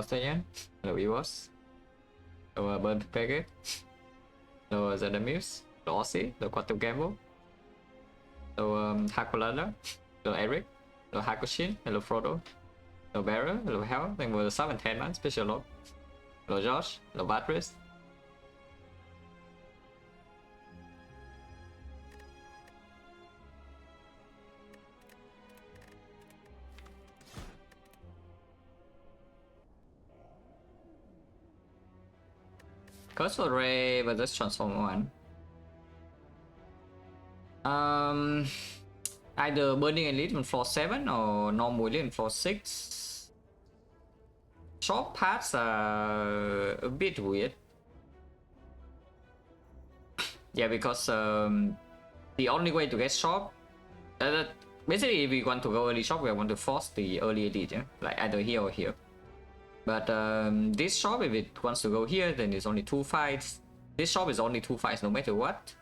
Australian. Hello Evos. Hello Burn Peggy. Hello Zadamus. Hello Aussie. Hello Quantum Gamble. Hello Hakulada. Hello Eric. Hello Hakushin. Hello Frodo. Hello Barra. Hello Hell. Thank you for the 7 and 10 man. Special love. Hello Josh. Hello Batris. Curse for Ray, but let's transform one. Either Burning Elite on floor 7 or Normal Elite on floor 6. Short paths are a bit weird. Yeah, because the only way to get shop, basically if we want to go early shop, we want to force the early elite, yeah? Like either here or here. But this shop, if it wants to go here, then it's only 2 fights. This shop is only 2 fights no matter what.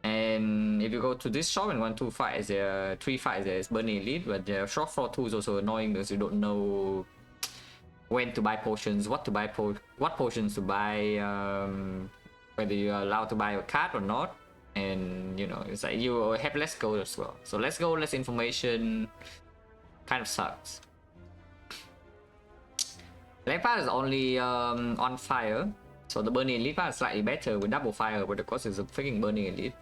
And if you go to this shop and want 2 fights, there are 3 fights. There's Burning Elite, but the shop floor 2 is also annoying because you don't know when to buy potions, what to buy, what potions to buy, whether you are allowed to buy a card or not. And you know, it's like you have less gold as well. So let's go, less information kind of sucks. Left part is only on fire, so the Burning Elite part is slightly better with double fire, but of course it's a freaking Burning Elite.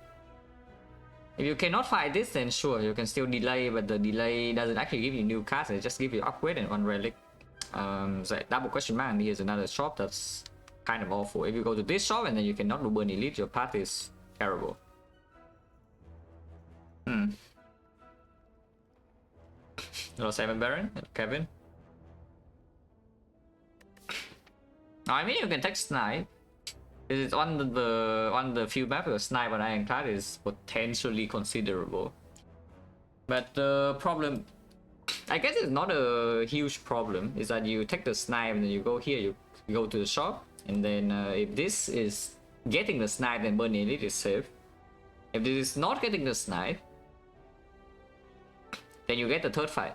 If you cannot fight this, then sure, you can still delay, but the delay doesn't actually give you new cards, it just gives you upgrade and 1 relic. So double question mark, and here's another shop that's kind of awful. If you go to this shop and then you cannot do Burning Elite, your path is terrible. Hello Simon Baron, hello Kevin. I mean, you can take snipe. It's on the few maps where snipe on Ironclad is potentially considerable. But the problem, I guess it's not a huge problem, is that you take the snipe and then you go here, you go to the shop, and then if this is getting the snipe, then Burning Elite is safe. If this is not getting the snipe, then you get the 3rd fight.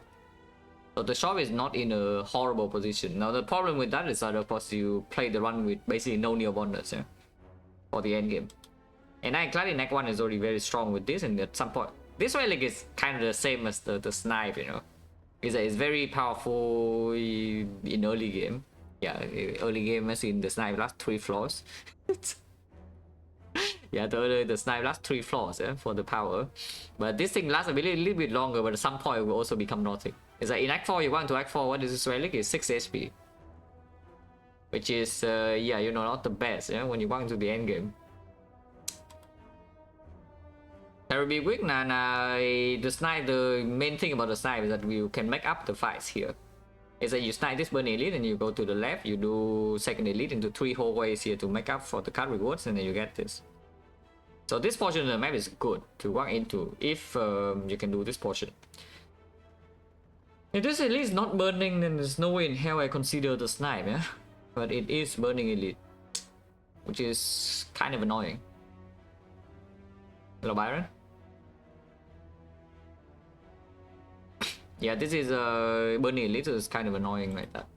So the shop is not in a horrible position. Now the problem with that is that of course you play the run with basically no neo bonders, yeah, for the end game. And Ironclad in Act 1 is already very strong with this, and at some point this relic is kind of the same as the snipe, you know. It's very powerful in early game. Yeah, early game as in the snipe lasts 3 floors. Yeah, the snipe lasts 3 floors, yeah, for the power. But this thing lasts a little bit longer, but at some point it will also become nothing. It's like in Act 4, you want to Act 4, what is this relic? Is 6 HP. Which is, yeah, you know, not the best, yeah, when you want to the end game. Terribly weak, the snipe, the main thing about the snipe is that you can make up the fights here. Is that you snipe this Burning Elite and you go to the left, you do 2nd Elite into 3 hallways here to make up for the card rewards, and then you get this. So this portion of the map is good to walk into if you can do this portion. If this Elite is not burning, then there's no way in hell I consider the snipe, yeah? But it is Burning Elite, which is kind of annoying. Hello Byron. Yeah, this is Burning Elite, so it's kind of annoying like that.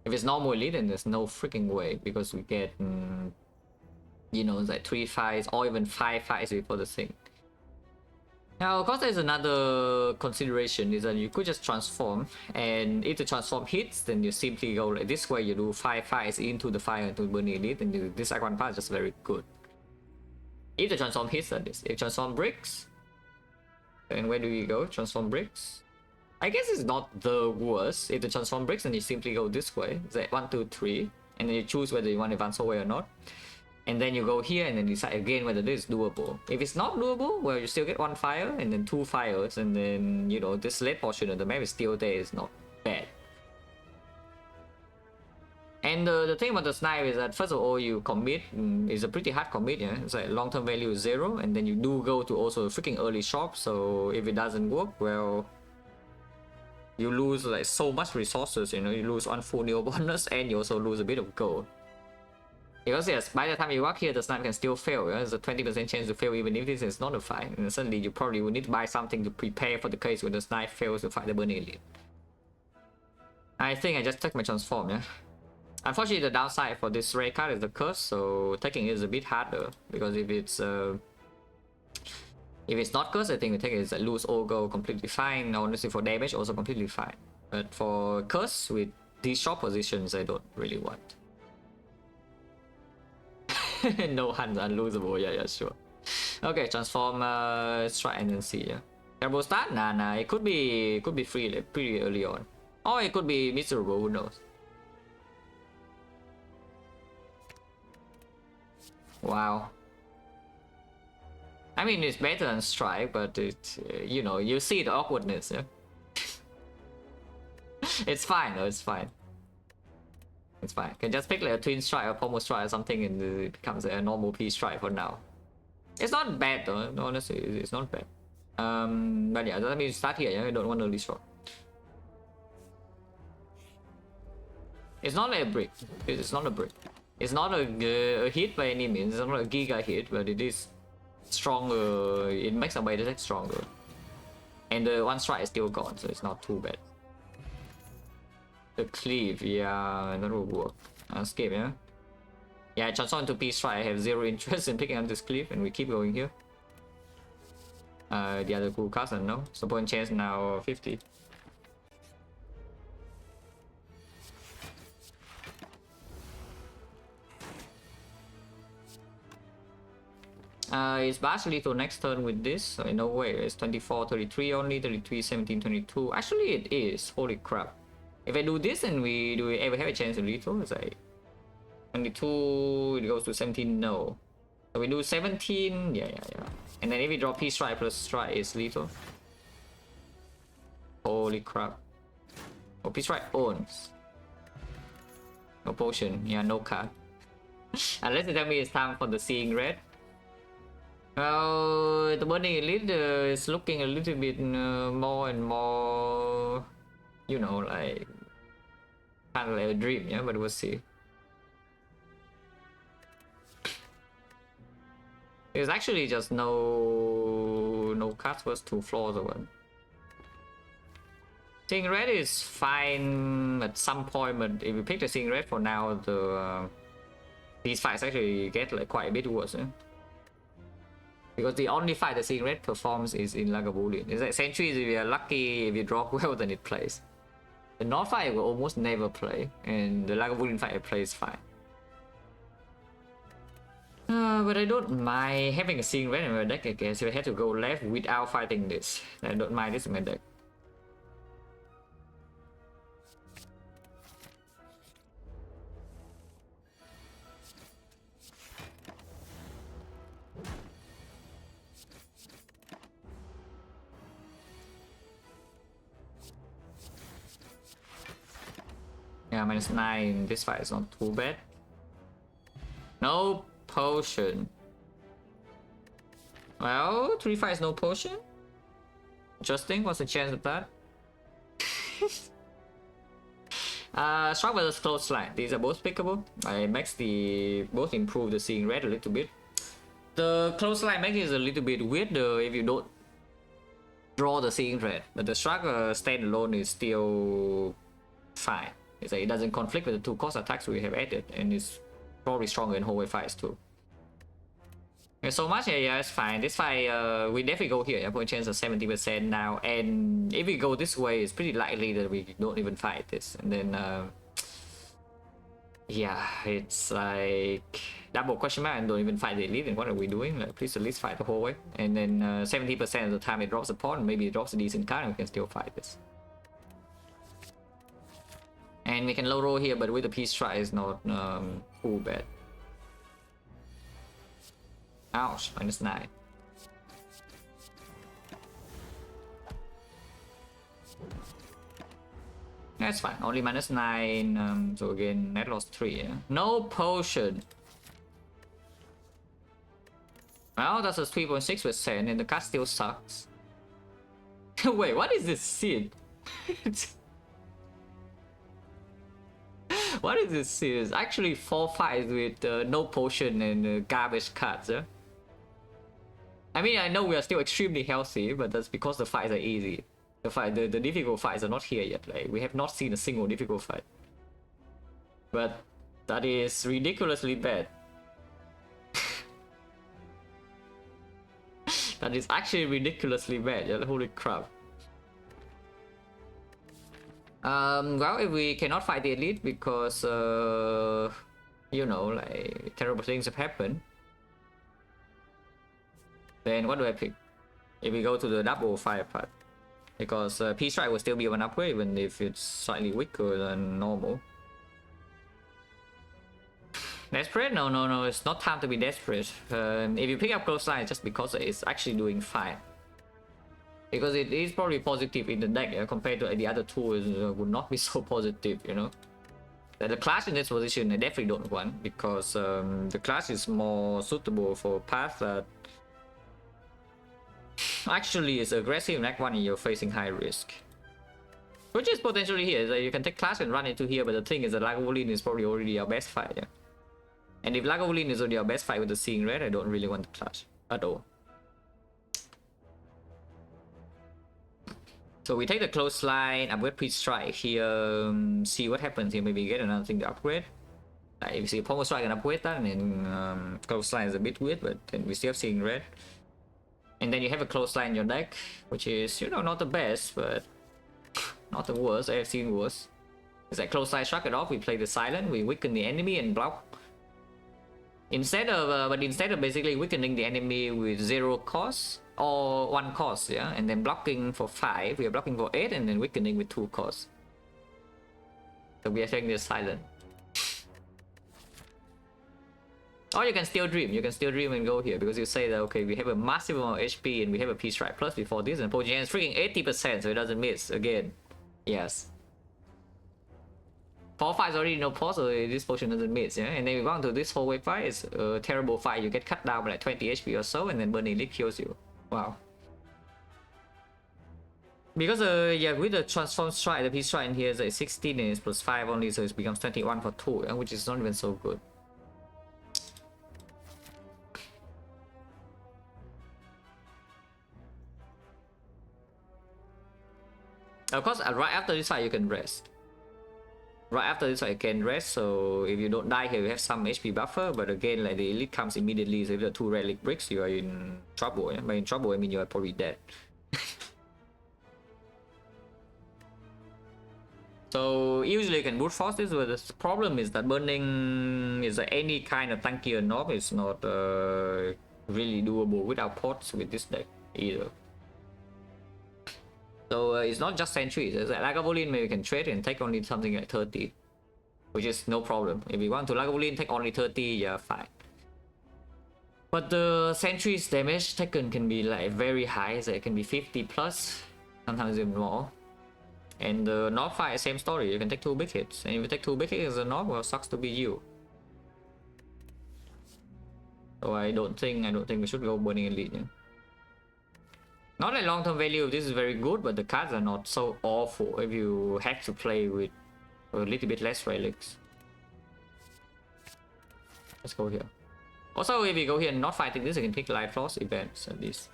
If it's normal Elite, then there's no freaking way, because we get, you know, it's like 3 fights or even 5 fights before the thing. Now, of course, there's another consideration, is that you could just transform, and if the transform hits, then you simply go like this way, you do 5 fights into the fire into Burning Elite, and this icon path is just very good. If the transform hits, that is. If transform bricks, then where do we go? Transform bricks? I guess it's not the worst. If the transform bricks, then you simply go this way. It's like 1, 2, 3, and then you choose whether you want to advance away or not. And then you go here and then decide again whether this is doable. If it's not doable, well, you still get 1 fire and then 2 fires, and then, you know, this late portion of the map is still there. It's not bad. And the thing about the snipe is that first of all, you commit, it's a pretty hard commit, yeah. It's like long-term value is 0, and then you do go to also a freaking early shop, so if it doesn't work, well, you lose like so much resources, you know, you lose 1 full neo bonus and you also lose a bit of gold. Because yes, by the time you walk here, the snipe can still fail. Yeah? There's a 20% chance to fail even if this is not a fight. And suddenly you probably will need to buy something to prepare for the case when the snipe fails to fight the Burning Elite. I think I just took my transform, yeah. Unfortunately, the downside for this rare card is the curse, so taking it is a bit harder, because if it's not cursed, I think we take it as a lose or go completely fine. Honestly, for damage also completely fine. But for curse with these short positions, I don't really want. No hands unlosable, yeah, sure. Okay, transform, let's try and then see, yeah. Turbo start? Nah, it could be free like, pretty early on. Or it could be miserable, who knows. Wow. I mean, it's better than strike, but it, you know, you see the awkwardness, yeah? It's fine though, it's fine. It's fine. Can just pick like a twin strike or pommel strike or something and it becomes a normal P strike for now. It's not bad though, honestly, it's not bad. But yeah, let me start here, yeah? I don't want early shot. It's not like a brick. It's not a brick. It's not a hit by any means. It's not a giga hit, but it is stronger. It makes somebody attack stronger. And the one strike is still gone, so it's not too bad. The cleave, yeah, that will work. Skip, yeah? Yeah, I transform into P strike. I have zero interest in picking up this cleave, and we keep going here. The other cool cards, I know. So point chance now 50. It's Bash lethal next turn with this, so in no way. It's 24, 33 only, 33, 17, 22. Actually, it is. Holy crap. If I do this and do we ever have a chance to lethal? It's like 22, it goes to 17, no. So we do 17, yeah. And then if we draw P strike plus strike, is lethal. Holy crap. Oh, P strike owns. No potion, yeah, no card. Unless you tell me it's time for the Seeing Red. Well, the Burning Elite is looking a little bit more and more, you know, like kind of like a dream, yeah, but we'll see. There's actually just no cards was 2 floors or one. Seeing Red is fine at some point, but if you pick the Seeing Red for now, these fights actually get like quite a bit worse. Yeah? Because the only fight the Seeing Red performs is in Lagavulin. It's like sentries, if you're lucky, if you draw well, then it plays. The North fight will almost never play, and the Lagavulin fight it plays fine. But I don't mind having a Seeing Red in my deck, I guess. If I had to go left without fighting this, I don't mind this in my deck. Yeah, -9. This fight is not too bad. No potion. Well, 3 fights, no potion. Interesting. What's the chance of that? Strike versus Clothesline. These are both pickable. It makes both improve the Seeing Red a little bit. The Clothesline makes it a little bit weirder if you don't draw the Seeing Red, but the Strike standalone is still fine. It's like it doesn't conflict with the 2 cost attacks we have added, and it's probably stronger in hallway fights too. Okay, so much, yeah, it's fine. This fight, we definitely go here. Point chance of 70% now, and if we go this way, it's pretty likely that we don't even fight this. And then, yeah, it's like double question mark and don't even fight the elite. And what are we doing? Like, please at least fight the whole way. And then 70% of the time it drops a pawn, maybe it drops a decent card, and we can still fight this. And we can low roll here, but with the Peace Strike is not too bad. Ouch, -9. That's fine, only -9. So again, net loss 3. Yeah? No potion. Well, that's a 3.6%, and the card still sucks. Wait, what is this seed? What is this series? Actually 4 fights with no potion and garbage cards, yeah? I mean, I know we are still extremely healthy, but that's because the fights are easy. The difficult fights are not here yet. Like, we have not seen a single difficult fight. But that is ridiculously bad. That is actually ridiculously bad. Yeah, holy crap. Well, if we cannot fight the elite because you know, like terrible things have happened, then what do I pick? If we go to the double fire part, because Peace Strike will still be one upgrade even if it's slightly weaker than normal. Desperate? No, it's not time to be desperate. If you pick up close line, just because it's actually doing fine. Because it is probably positive in the deck, yeah, compared to the other tools, would not be so positive, you know. The clash in this position I definitely don't want, because the clash is more suitable for path that actually is aggressive in Act 1 and you're facing high risk. Which is potentially here, so you can take clash and run into here, but the thing is that Lagavulin is probably already our best fight, yeah. And if Lagavulin is already our best fight with the Seeing Red, I don't really want to clash at all. So we take the close line, upgrade Peace Strike here, see what happens here, maybe get another thing to upgrade. Like if you see Pommel Strike and upgrade that, and then close line is a bit weird, but then we still have Seeing Red. And then you have a close line in your deck, which is, you know, not the best, but not the worst. I have seen worse. It's like close line, struck it off, we play the silent, we weaken the enemy and block. Instead of basically weakening the enemy with 0 cost or 1 cost, yeah, and then blocking for 5, we are blocking for 8 and then weakening with 2 costs. So we are taking this silent. Or you can still dream and go here, because you say that okay, we have a massive amount of HP and we have a Peace Strike plus before this, and Potion is freaking 80%, so it doesn't miss again. Yes. 4 fights already no pause, so this potion doesn't miss, yeah. And then we go on to this whole wave fight. It's a terrible fight. You get cut down by like 20 HP or so, and then Burning Elite kills you. Wow. Because yeah, with the transform strike, the Peace Strike in here is like 16 and it's plus 5 only, so it becomes 21 for 2, yeah, which is not even so good. Of course, right after this fight you can rest. Right after this I can rest, so if you don't die here you have some HP buffer, but again like the elite comes immediately, so if the 2 relic bricks you are in trouble, yeah? By in trouble I mean you are probably dead. So usually you can brute force this, but the problem is that burning is any kind of tankier knob is not really doable without pots with this deck either. So it's not just sentries. It's like Lagavulin, maybe we can trade and take only something like 30, which is no problem. If we want to Lagavulin, take only 30, yeah, fine. But the sentries damage taken can be like very high, so it can be 50 plus, sometimes even more. And the knob fight, same story. You can take 2 big hits, and if you take 2 big hits as a knob, well, sucks to be you. So I don't think we should go Burning Elite. Yeah? Not a long-term value, this is very good, but the cards are not so awful if you have to play with a little bit less relics. Let's go here. Also, if you go here and not fighting this, you can pick life loss events at least.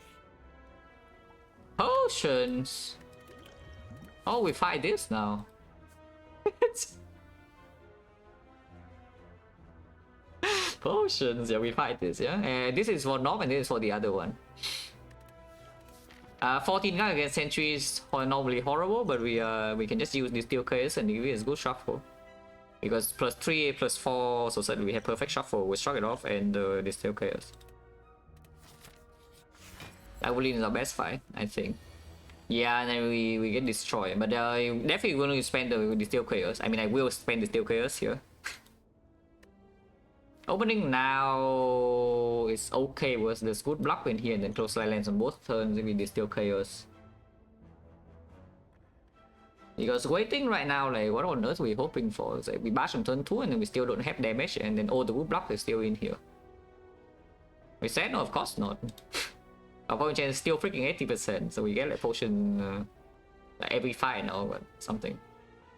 Potions! Oh, we fight this now. Potions, yeah, we fight this, yeah? This is for Knob and this is for the other one. 14 guns against sentries are normally horrible, but we can just use this Steel Chaos and give it a good shuffle. Because plus 3, plus 4, so suddenly we have perfect shuffle. We struck it off and this Steel Chaos. Lagavulin is our best fight, I think. Yeah, and then we get destroyed, but definitely going to spend the Steel Chaos. I mean, I will spend the Steel Chaos here. Opening now is okay, was there's good block in here and then close line lands on both turns with the Steel Chaos. Because waiting right now, like what on earth are we hoping for? It's like we bash on turn 2 and then we still don't have damage, and then all the wood block is still in here. We said no, of course not. Our potion chance is still freaking 80%, so we get like potion like every fight now, but something.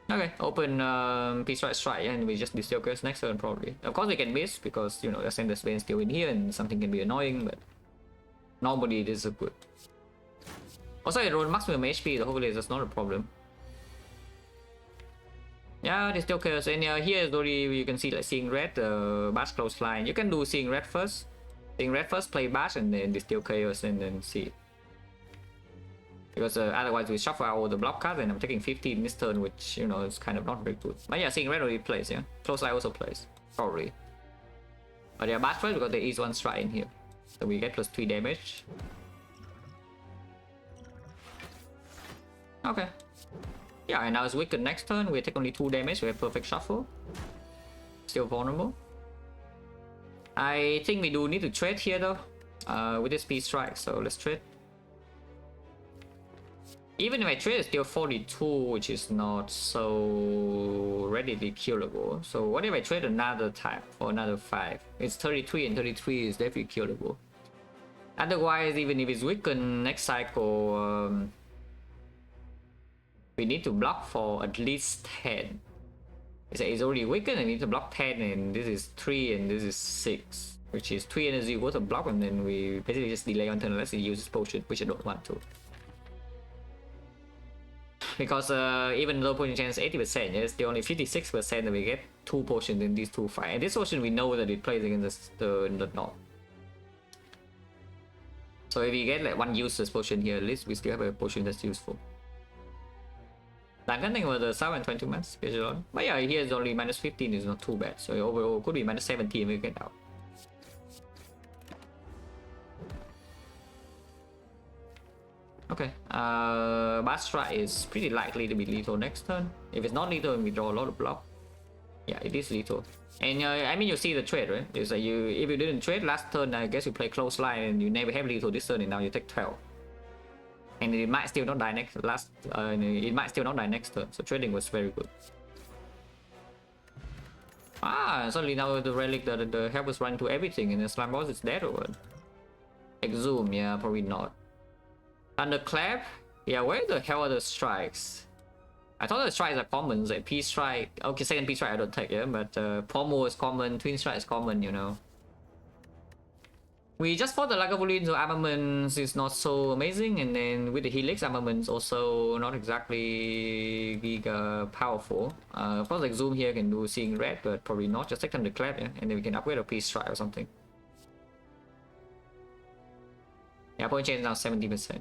Okay, open Peace Strike, yeah, and we just Steel Chaos next turn probably. Of course we can miss because, you know, the Ascender's Vein is still in here and something can be annoying, but normally it is a good. Also, I roll maximum HP, so hopefully that's not a problem. Yeah, they still kills. And here is already you can see like seeing red, bash close line. You can do seeing red first. Seeing red first, play bash, and then distill chaos, and then see. Because otherwise we shuffle out all the block cards, and I'm taking 15 this turn, which you know is kind of not very good. But yeah, seeing red already plays. Yeah, close line also plays probably. But yeah, bash first because there is one strike in here, so we get plus 3 damage. Okay. Yeah, and now it's weakened next turn. We take only 2 damage. We have perfect shuffle. Still vulnerable. I think we do need to trade here though. With this P strike, so let's trade. Even if I trade, it's still 42, which is not so readily killable. So what if I trade another type for another 5? It's 33, and 33 is definitely killable. Otherwise, even if it's weakened next cycle, we need to block for at least 10. It's already weakened, I need to block 10, and this is 3 and this is 6, which is 3 energy worth of block, and then we basically just delay on turn unless he uses potion, which I don't want to. Because even though potion chance 80%, it's still only 56% that we get 2 potions in these 2 fights. And this potion we know that it plays against the North. So if we get like 1 useless potion here, at least we still have a potion that's useful. I'm getting over the 720 months, but yeah, here is only minus 15, is not too bad. So overall could be minus 17 we get out. Okay, Bastra is pretty likely to be lethal next turn. If it's not lethal, we draw a lot of block. Yeah, it is lethal. And I mean, you see the trade, right? It's like if you didn't trade last turn, I guess you play close line and you never have lethal this turn, and now you take 12. And it might still not die next it might still not die next turn. So trading was very good. Suddenly now the relic, the help was running to everything, and the slime boss is dead or what? Exhume, yeah, probably not. Thunderclap? Yeah, where the hell are the strikes? I thought the strikes are common, like P strike. Okay, second P strike I don't take, yeah, but Pommel is common, twin strike is common, you know. We just fought the Lagavulin, so armaments is not so amazing, and then with the Helix, armaments also not exactly big powerful. Of course, like Zoom here can do seeing red, but probably not. Just take Thunderclap, yeah, and then we can upgrade a P strike or something. Yeah, point change now 70%.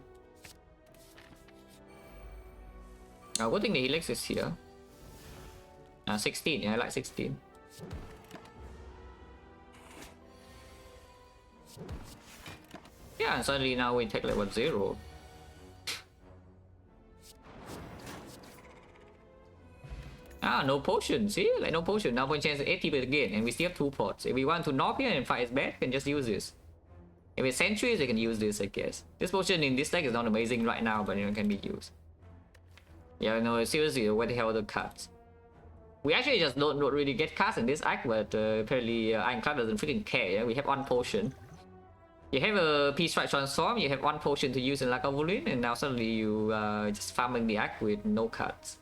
Good thing the Helix is here. 16, yeah, I like 16. Yeah, and suddenly now we take like what, 0. No potion, see? Like no potion. Now point chance 80% again, and we still have 2 pots. If we want to knock here and fight is bad, we can just use this. If it's sentries, they can use this, I guess. This potion in this deck is not amazing right now, but you know, it can be used. Yeah, no, seriously, what the hell are the cards? We actually just don't really get cards in this act, but apparently Ironclad doesn't freaking care, yeah? We have 1 potion. You have a P-Strike Transform, you have 1 potion to use in Lagavulin, and now suddenly you just farming the act with no cards.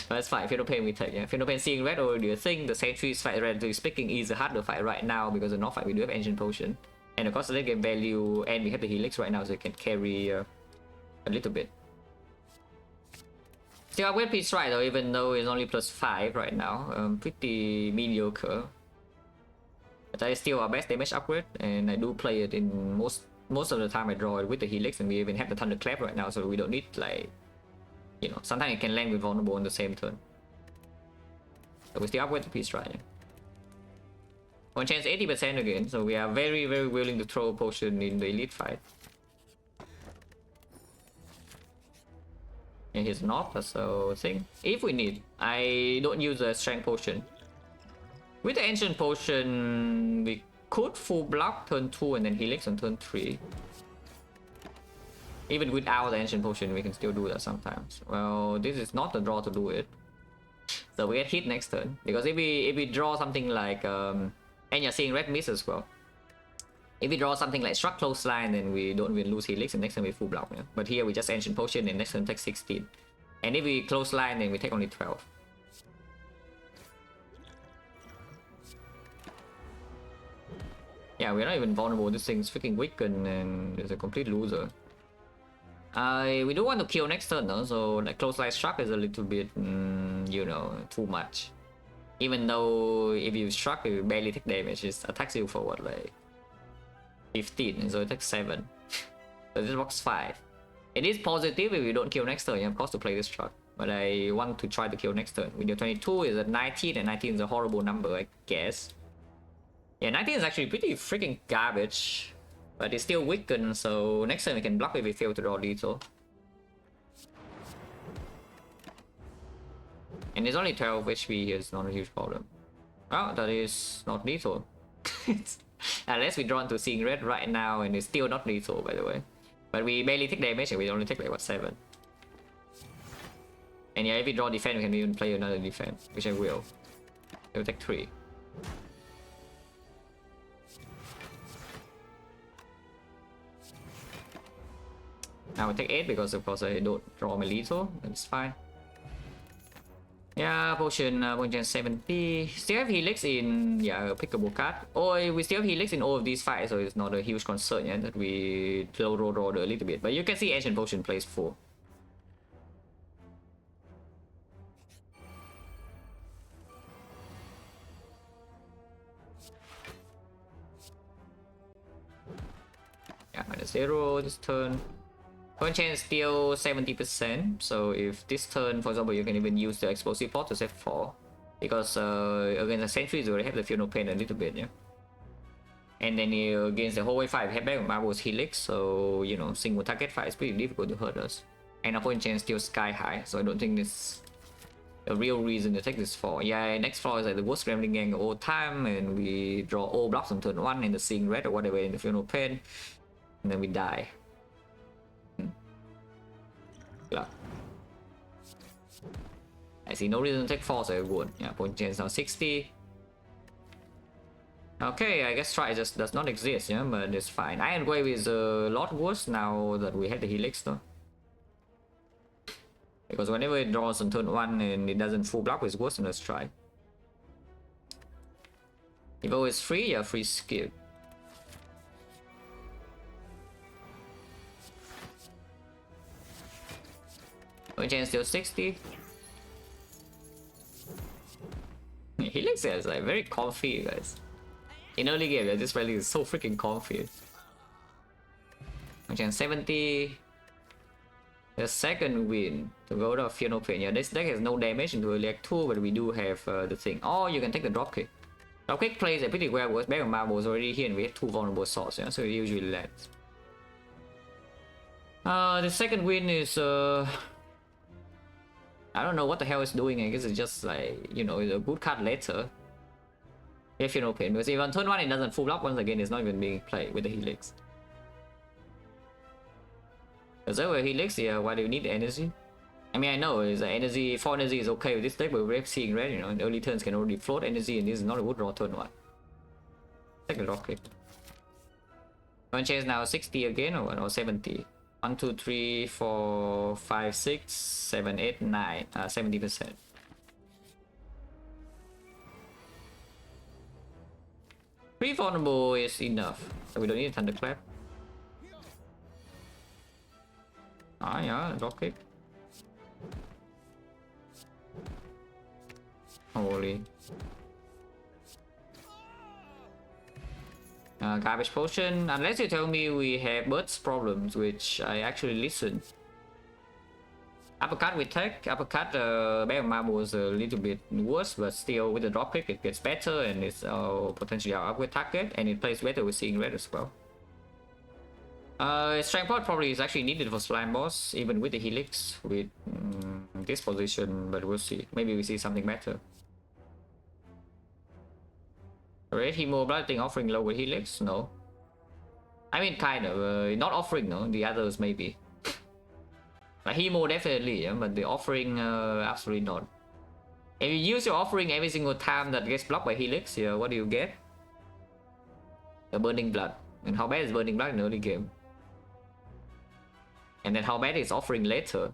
But that's fine, Phantom Pain we take, yeah? Phantom Pain seeing red already a thing, the sentries fight relatively speaking is a harder fight right now because the North fight we do have Ancient Potion. And of course the late game value, and we have the Helix right now, so it can carry a little bit. Still upgrade P-Strike though, even though it's only plus 5 right now, pretty mediocre. But that is still our best damage upgrade, and I do play it in most of the time I draw it with the Helix, and we even have the Thunderclap right now, so we don't need like, you know, sometimes it can land with vulnerable on the same turn. So we still upgrade the P-Strike. One chance 80% again, so we are very willing to throw a potion in the elite fight. And he's not, so thing. If we need, I don't use a strength potion. With the ancient potion, we could full block turn 2 and then Helix on turn 3. Even without the ancient potion, we can still do that sometimes. Well, this is not the draw to do it. So we get hit next turn. Because if we draw something like and you're seeing red miss as well. If we draw something like struck close line, then we don't even lose Helix, and next time we full block. Yeah? But here we just ancient potion, and next turn take 16. And if we close line, then we take only 12. Yeah, we're not even vulnerable. This thing's freaking weakened, and it's a complete loser. We do want to kill next turn though, so like close line struck is a little bit, you know, too much. Even though if you struck, you barely take damage. It attacks you for what, like 15, so it takes 7. So this box 5. It is positive if you don't kill next turn. You have cost to play this truck, but I want to try to kill next turn. With your 22 is at 19, and 19 is a horrible number, I guess. Yeah, 19 is actually pretty freaking garbage, but it's still weakened, so next turn we can block if we fail to draw lethal. And it's only 12 HP here, it's not a huge problem. Oh, that is not lethal. Unless we draw into Seeing Red right now, and it's still not lethal, by the way. But we barely take damage, and we only take like what, 7. And yeah, if we draw defense, we can even play another defense, which I will. It will take 3. Now we take 8 because of course I don't draw my lethal. That's fine. Yeah, potion 70. Still have helix in, yeah, pickable card. Or we still have helix in all of these fights, so it's not a huge concern yet that we draw a little bit. But you can see ancient potion plays 4. Yeah, -0 this turn. Point chance still 70%, so if this turn, for example, you can even use the explosive pot to save 4. Because against the sentries, you already have the Feel No Pain a little bit, yeah. And then against the hallway fight, we have back Marvel's Helix, so you know, single target fight is pretty difficult to hurt us. And our point chance still sky high, so I don't think this a real reason to take this 4. Yeah, next floor is like the worst Gremlin gang of all time, and we draw all blocks on turn 1 and the Seeing Red or whatever in the Feel No Pain, and then we die. I see no reason to take 4, so I would. Yeah, point chance now 60. Okay, I guess try just does not exist, yeah, but it's fine. Iron Wave is a lot worse now that we have the Helix though. Because whenever it draws on turn 1 and it doesn't full block, it's worse than a strike. If it was free, yeah, free skill. Point chance still 60. Helix is like very comfy, guys. In early game, this rally is so freaking comfy. Point chance 70. The second win to go to Feel No Pain. Yeah, this deck has no damage into early act 2, but we do have the thing. Oh, you can take the dropkick. Dropkick plays a pretty well. Back on Marvel was already here, and we have 2 vulnerable swords, yeah, so it usually lands. The second win is I don't know what the hell it's doing. I guess it's just like, you know, it's a good card later. If you know pain, because if on turn 1 it doesn't full block once again, it's not even being played with the Helix. Because over Helix, yeah, why do you need the energy? I mean, I know it's energy, 4 energy is okay with this deck, but we're Seeing Red, you know, in early turns can already float energy, and this is not a good draw turn 1. Take a rock click. Point chance now 60 again, or 70. 1, 2, 3, 4, 5, 6, 7, 8, 9, 70%. Pretty vulnerable is enough, so we don't need a Thunderclap. Ah, yeah, drop kick. Holy. Garbage potion, unless you tell me we have birds problems, which I actually listen. Uppercut with tech. Uppercut, Bear Marble was a little bit worse, but still with the drop kick it gets better, and it's potentially our upgrade target, and it plays better with Seeing Red as well. Strength Pot probably is actually needed for Slime Boss, even with the Helix, with this position, but we'll see. Maybe we see something better. Red Hemo Bloodletting offering low with Helix? No. I mean, kind of. Not offering, no. The others maybe. Like Hemo definitely, yeah, but the offering, absolutely not. If you use your offering every single time that gets blocked by Helix, yeah, what do you get? The Burning Blood. And how bad is Burning Blood in early game? And then how bad is offering later?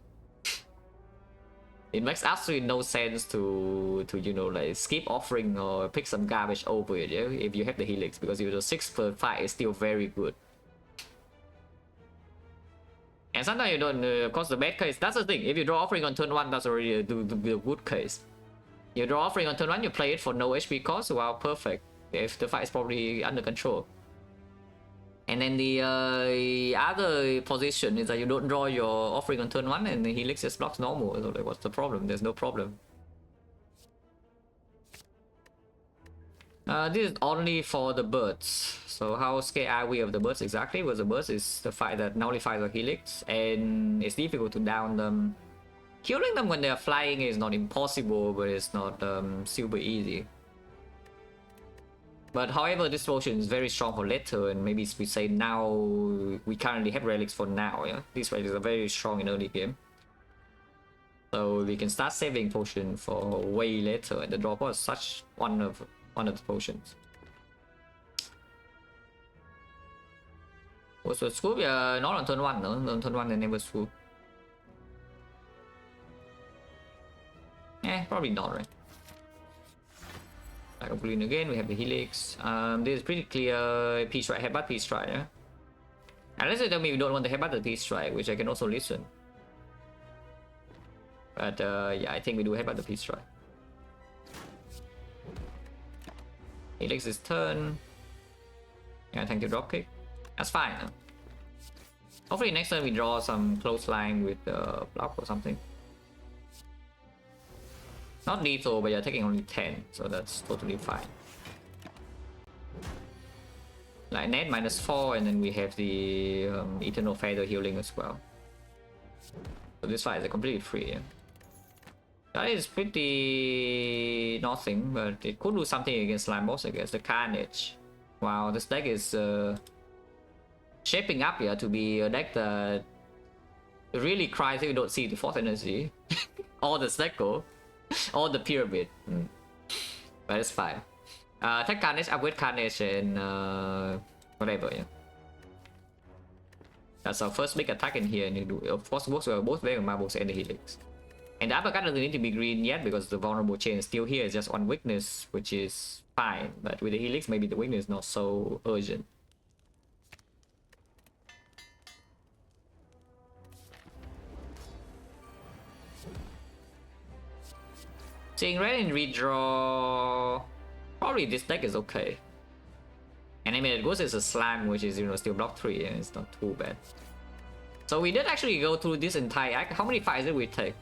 It makes absolutely no sense to you know, like skip offering or pick some garbage over it, yeah, if you have the Helix, because if the 6 per fight is still very good. And sometimes you don't, of course, the bad case, that's the thing. If you draw offering on turn 1, that's already the good case. You draw offering on turn 1, you play it for no HP cost, wow, perfect. If the fight is probably under control. And then the other position is that you don't draw your offering on turn 1 and the Helix just blocks normal. So like, what's the problem? There's no problem. This is only for the birds. So how scared are we of the birds exactly? Well, the birds is the fight that nullifies the Helix, and it's difficult to down them. Killing them when they are flying is not impossible, but it's not super easy. But however, this potion is very strong for later, and maybe we say now we currently have relics for now. Yeah, these relics are very strong in early game, so we can start saving potion for way later. And the dropper is such one of the potions. Also, scoop, yeah, not on turn 1, no. On turn 1 they never swoop. Probably not, right? Like a green again, we have the Helix. This is pretty clear. Peace Strike, headbutt, Peace Strike, yeah? Unless you tell me you don't want to headbutt the Peace Strike, which I can also listen. But yeah, I think we do headbutt the Peace Strike. Helix is turn. Yeah, thank you, dropkick. That's fine. Huh? Hopefully next time we draw some close line with block or something. Not lethal, but you're taking only 10, so that's totally fine. Like net -4, and then we have the Eternal Feather healing as well. So this fight is completely free. Yeah? That is pretty nothing, but it could do something against Slime Boss, I guess. The Carnage. Wow, this deck is shaping up here to be a deck that really cries if you don't see the Fourth Energy, or the Snecko, or the Pyramid. But it's fine. Attack Carnage, upgrade Carnage, and whatever, yeah. That's our first big attack in here, and you do, of course, both Veil Marbles and the Helix. And the uppercut doesn't need to be green yet because the vulnerable chain is still here. It's just one weakness, which is fine. But with the Helix, maybe the weakness is not so urgent. Seeing red and redraw, probably this deck is okay. Animated Ghost is a slime, which is, you know, still block 3, and it's not too bad. So we did actually go through this entire act. How many fights did we take?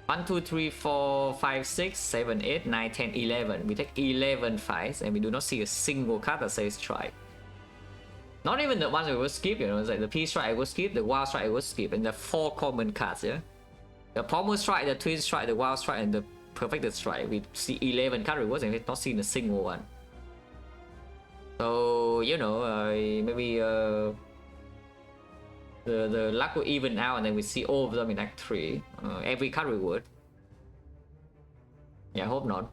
1, 2, 3, 4, 5, 6, 7, 8, 9, 10, 11. We take 11 fights, and we do not see a single card that says strike. Not even the ones we will skip, you know, it's like the Peace Strike I will skip, the Wild Strike I will skip, and the 4 common cards, yeah? The Pommel Strike, the Twin Strike, the Wild Strike, and the Perfected Strike. We see 11 card rewards, and we've not seen a single one. So, you know, maybe the luck will even out, and then we see all of them in Act 3. Every card reward. Yeah, I hope not.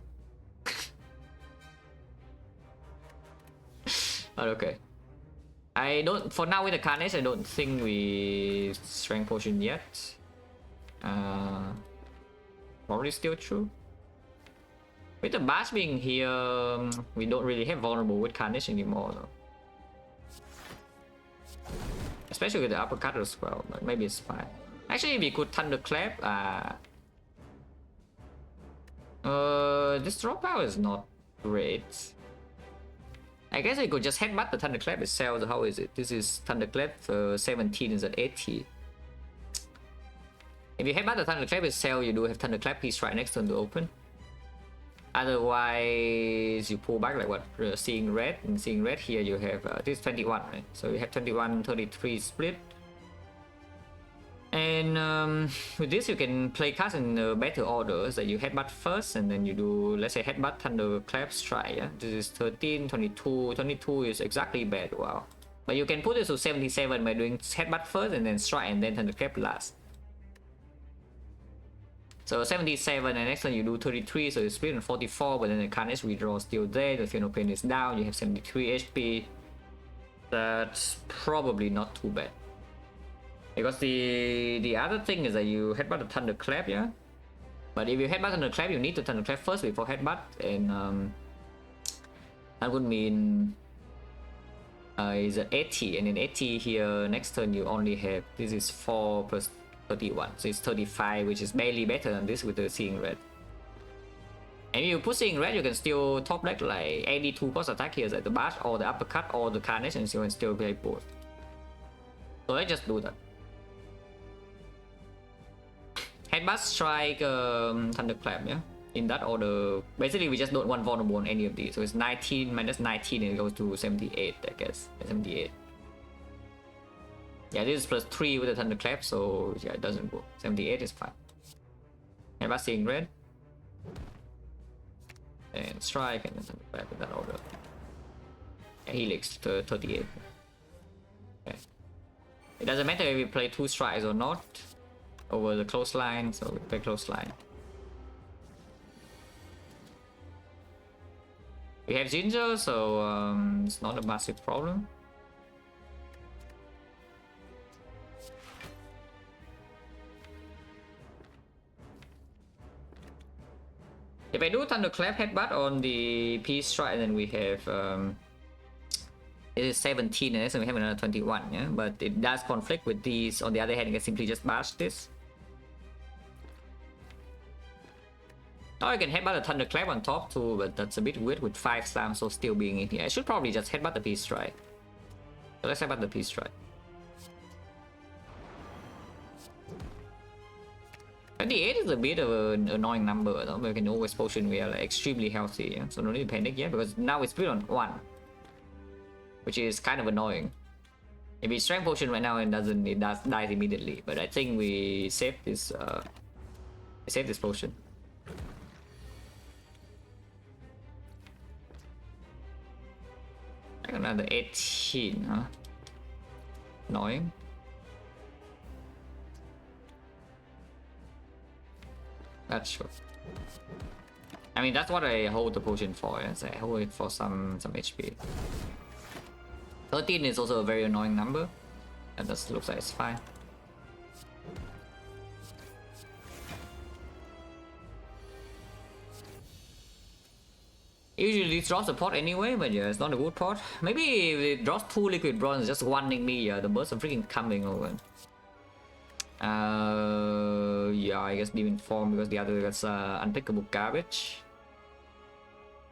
But okay. I don't, for now with the Carnage, I don't think we Strength Potion yet. Probably still true. With the Bash being here, we don't really have vulnerable with Carnage anymore though. Especially with the uppercut as well, but maybe it's fine. Actually, we could Thunderclap. This draw power is not great. I guess we could just headbutt the Thunderclap itself. How is it? This is Thunderclap 17 is at 80. If you headbutt the Thunderclap itself, you do have Thunderclap Peace right next turn to open. Otherwise, you pull back like what? Seeing red, and seeing red here you have this is 21, right? So you have 21, 33 split. And with this you can play cards in better orders that you headbutt first, and then you do, let's say, headbutt, Thunderclap, strike. Yeah? This is 13, 22, 22 is exactly bad, wow. But you can put this to 77 by doing headbutt first and then strike and then Thunderclap last. So 77, and next time you do 33, so you split on 44, but then the Carnage redraw is still there, the Final Pain is down, you have 73 HP. That's probably not too bad. Because the other thing is that you headbutt the Thunderclap, yeah? But if you headbutt Thunderclap, you need to Thunderclap first before headbutt, and that would mean is at 80, and then 80 here next turn you only have, this is 4 plus 31, so it's 35, which is barely better than this with the Seeing Red. And if you put Seeing Red, you can still top deck like any 2 cost attack here, like the bash or the uppercut or the carnage, and you can still play both. So let's just do that. Headbutt, strike, thunderclap, yeah? In that order. Basically, we just don't want vulnerable on any of these. So it's 19 minus 19 and it goes to 78, I guess. 78. Yeah, this is plus 3 with the thunderclap, so yeah, it doesn't go. 78 is fine. Headbutt, Seeing Red. And strike and then thunderclap in that order. Yeah, Helix to 38. Okay. It doesn't matter if we play 2 strikes or not over the close line, so we play close line. We have Ginger, so it's not a massive problem. If I do Thunderclap Headbutt on the Peace Strike, then we have it is 17 and then we have another 21, yeah? But it does conflict with these. On the other hand, you can simply just bash this. Or you can headbutt the Thunderclap on top too, but that's a bit weird with 5 slams so still being in here. I should probably just headbutt the Peace Strike. So let's headbutt the Peace Strike. 28 is a bit of an annoying number, though. We can always potion, we are like extremely healthy, yeah? So no need to panic yet, because now it's built on 1. Which is kind of annoying. If we strength potion right now, it dies immediately. But I think we save this potion. Another 18, huh? Annoying. That's true. I mean, that's what I hold the potion for. Yes, I hold it for some HP. 13 is also a very annoying number, and that looks like it's fine. Usually it drops a pot anyway, but yeah, it's not a good pot. Maybe if it drops 2 liquid bronze, just warning me, the bursts are freaking coming over. Yeah, I guess Demon Form because the other gets unpickable garbage.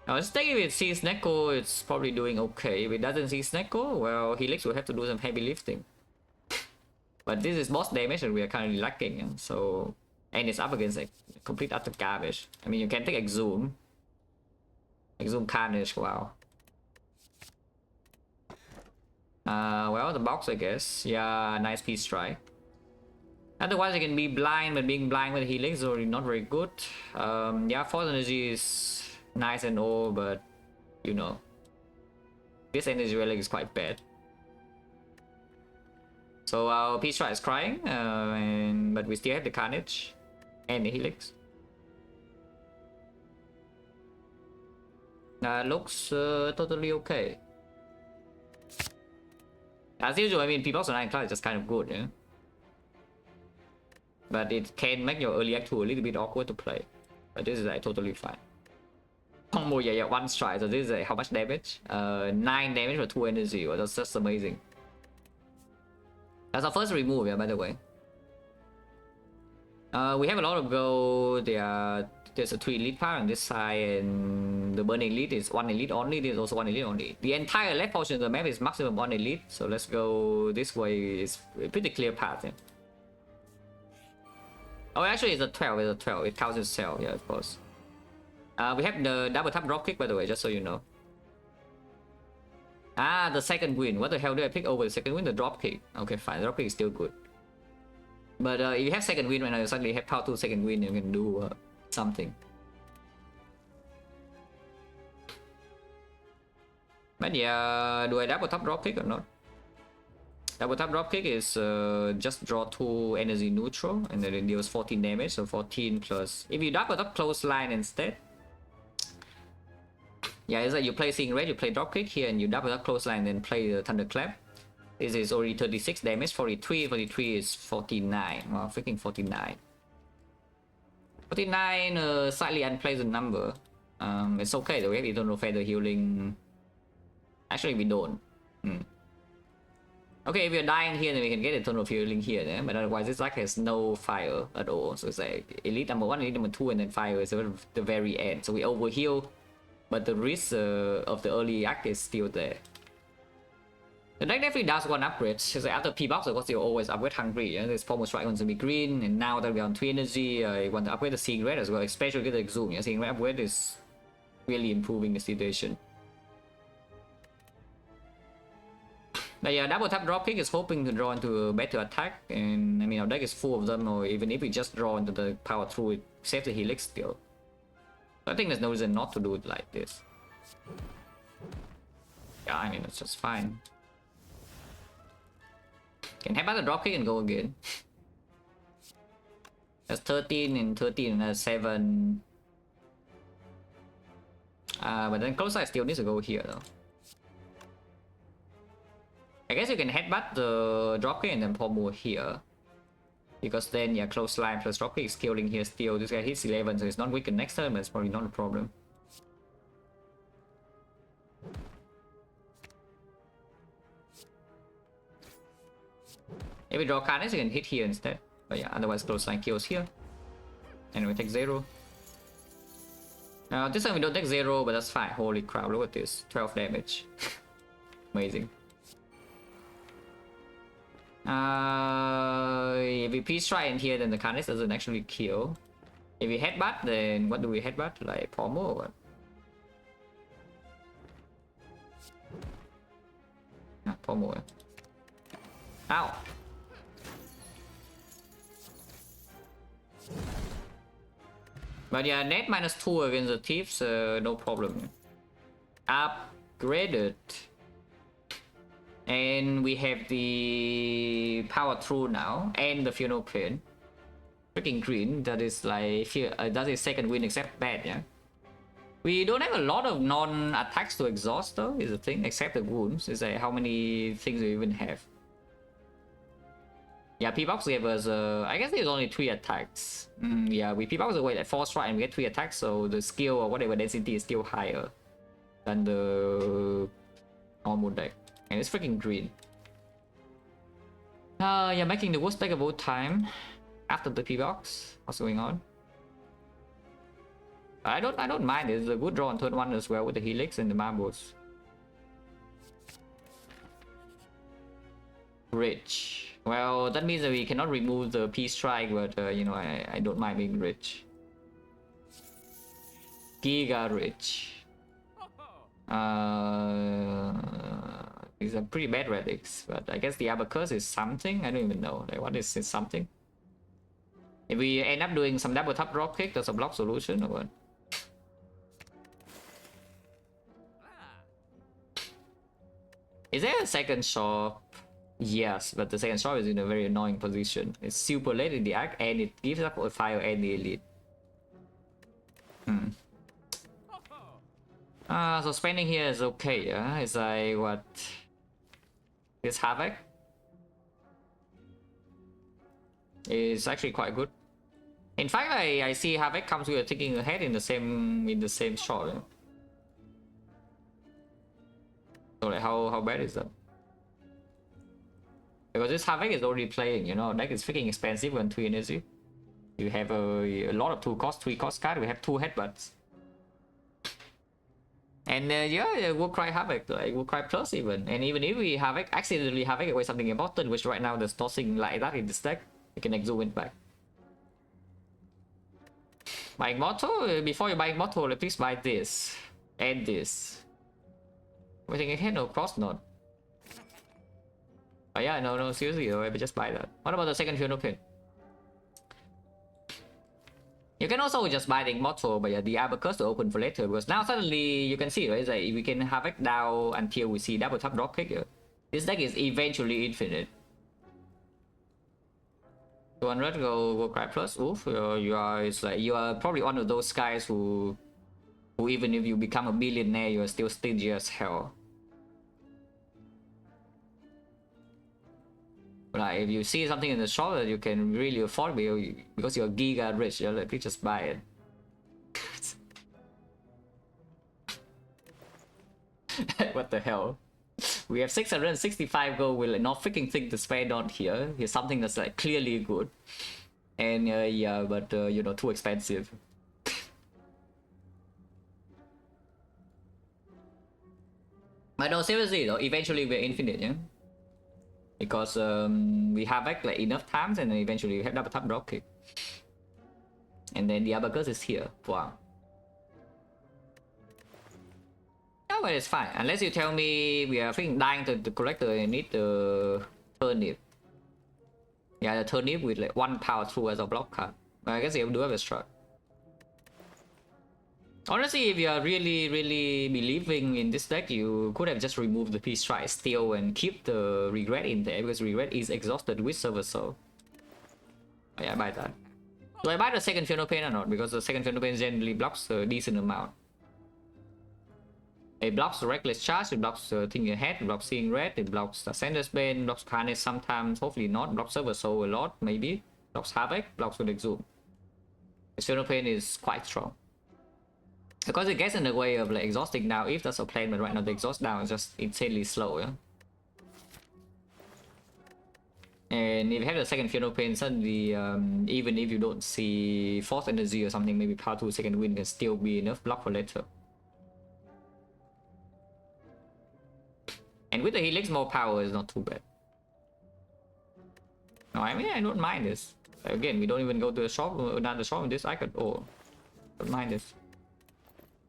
Now let's take if it sees Neko, it's probably doing okay. If it doesn't see Neko, well, Helix will have to do some heavy lifting. But this is boss damage and we are currently lacking, yeah? So... And it's up against like complete utter garbage. I mean, you can take Exhume. Exhume Carnage, wow. Well, the box, I guess. Yeah, nice Peace Strike. Otherwise, I can be blind, but being blind with Helix is already not very good. Yeah, Force Energy is nice and all, but you know, this Energy Relic is quite bad. So our Peace Strike is crying, but we still have the Carnage and the Helix. Looks totally okay. As usual, I mean, People's Ironclad is just kind of good, yeah? But it can make your early act 2 a little bit awkward to play. But this is like totally fine. Combo, yeah, 1 strike. So this is like, how much damage? 9 damage for 2 energy. Well, that's just amazing. That's our first remove, yeah, by the way. We have a lot of gold. There's a 3 elite power on this side, and the burning elite is 1 elite only. There's also 1 elite only. The entire left portion of the map is maximum 1 elite. So let's go this way. It's a pretty clear path, yeah. Oh, actually, it's a 12. It's a 12. It counts as cell, yeah, of course. We have the double tap drop kick, by the way, just so you know. Ah, the second win. What the hell did I pick over the second win? The drop kick. Okay, fine. The drop kick is still good. But if you have second win right now, you suddenly have power 2 second win, you can do something. But yeah, do I double tap drop kick or not? Double tap drop kick is just draw 2 energy neutral and then it deals 14 damage, so 14 plus. If you double tap close line instead, yeah, it's like you play Seeing Red, you play drop kick here, and you double tap close line, then play the Thunderclap. This is already 36 damage, 43 is 49. Wow, freaking 49. 49, slightly unpleasant number. It's okay though, we have Eternal Feather healing. Actually, we don't. Okay, if you're dying here, then we can get eternal healing here, yeah? But otherwise this deck has no fire at all. So it's like elite number 1, elite number 2, and then fire is at the very end. So we overheal, but the risk of the early act is still there. The deck definitely does one upgrade. It's like after P-Box, of course you're always upgrade hungry. Yeah? This Pommel Strike wants to be green, and now that we're on 3 energy, I want to upgrade the Seeing Red as well, especially the Exhume. Yeah? Seeing Red upgrade is really improving the situation. But yeah, double tap dropkick is hoping to draw into a better attack, and I mean our deck is full of them, or even if we just draw into the power through it, save the helix still. So I think there's no reason not to do it like this. Yeah, I mean it's just fine. Can have the dropkick and go again. That's 13 and 13 and that's 7. But then close side still needs to go here though. I guess you can headbutt the dropkick and then pommel here. Because then, yeah, close line plus dropkick is killing here still. This guy hits 11, so it's not weakened next turn, but it's probably not a problem. If we draw cards, you can hit here instead. But yeah, otherwise close line kills here. And we take 0. This time we don't take 0, but that's fine. Holy crap, look at this. 12 damage. Amazing. If we peace strike in here, then the Carnage doesn't actually kill. If we headbutt, then what do we headbutt? Like pommel or what? Pommel. Ow! But yeah, net -2 against the thieves, no problem. Upgraded. And we have the power through now, and the funeral pain. Freaking green, that is like, that is second win except bad, yeah? We don't have a lot of non-attacks to exhaust though, is the thing, except the wounds. Is like how many things we even have. Yeah, P-Box gave us, I guess there's only 3 attacks. Yeah, we P-Box away like 4 strike and we get 3 attacks, so the skill or whatever density is still higher than the normal deck. And it's freaking green. Yeah, making the worst deck of all time after the P-Box. What's going on? I don't mind. It's a good draw on turn 1 as well with the Helix and the Marbles. Rich. Well, that means that we cannot remove the Peace Strike, but you know, I don't mind being rich. Giga rich. These are pretty bad relics, but I guess the Abacus is something. I don't even know. Like, what is it? Something? If we end up doing some double tap drop kick, that's a block solution or what? Is there a second shop? Yes, but the second shop is in a very annoying position. It's super late in the act and it gives up a fire and the elite. So spending here is okay, yeah? It's like, what? This Havoc is actually quite good. In fact, I see Havoc comes with a ticking ahead in the same shot. Yeah? So like, how bad is that? Because this Havoc is already playing, you know, deck is freaking expensive when 3 energy. You have a lot of 2 cost, 3 cost card, we have 2 headbutts. And yeah, we'll cry Havoc, like we'll cry plus even. And even if we accidentally Havoc away something important, which right now there's nothing like that in this deck, we can exo it back. Buying Motto, before you buy Motto, please buy this. And this. Everything ahead, no cross node. Oh yeah, no, seriously though, I just buy that. What about the second funeral pin? You can also just buy the Immortal, but yeah, the Abacus to open for later, because now suddenly you can see, right? It's like we can have it down until we see double tap drop kick here. This deck is eventually infinite. 200 go cry plus. Oof, you are probably one of those guys who even if you become a billionaire, you are still stingy as hell. Like if you see something in the shop that you can really afford because you're giga rich, you're like, please just buy it. What the hell? We have 665 gold. We'll like, not freaking think to spend on here. Here's something that's like clearly good. And yeah, but you know, too expensive. But no, seriously though, eventually we're infinite, yeah? Because we have like enough times and then eventually we have double tap drop kick. And then the uppercut is here. Wow. Oh, but it's fine. Unless you tell me we are freaking dying to the collector and need the turnip. Yeah, the turnip with like 1 power through as a block card. But I guess you do have a struck. Honestly, if you are really believing in this deck, you could have just removed the Peace Strike Steel and keep the Regret in there, because Regret is exhausted with Server Soul. Oh, yeah, I buy that. Do I buy the second Funeral Pain or not? Because the second Funeral Pain generally blocks a decent amount. It blocks Reckless Charge, it blocks Thinking Ahead, it blocks Seeing Red, it blocks the Sender's Bane, blocks Carnage sometimes, hopefully not, blocks Server Soul a lot, maybe. Blocks Havoc, blocks with Exhume. The Funeral Pain is quite strong. Because it gets in the way of like exhausting now if that's a plan, but right now the exhaust down is just insanely slow, yeah? And if you have the second Funeral Pain, suddenly even if you don't see Force Energy or something, maybe Power 2 Second Wind can still be enough block for later. And with the Helix, more power is not too bad. No, I mean, I don't mind this. Again, we don't even go to the shop, another shop with this, I could, oh, don't mind this.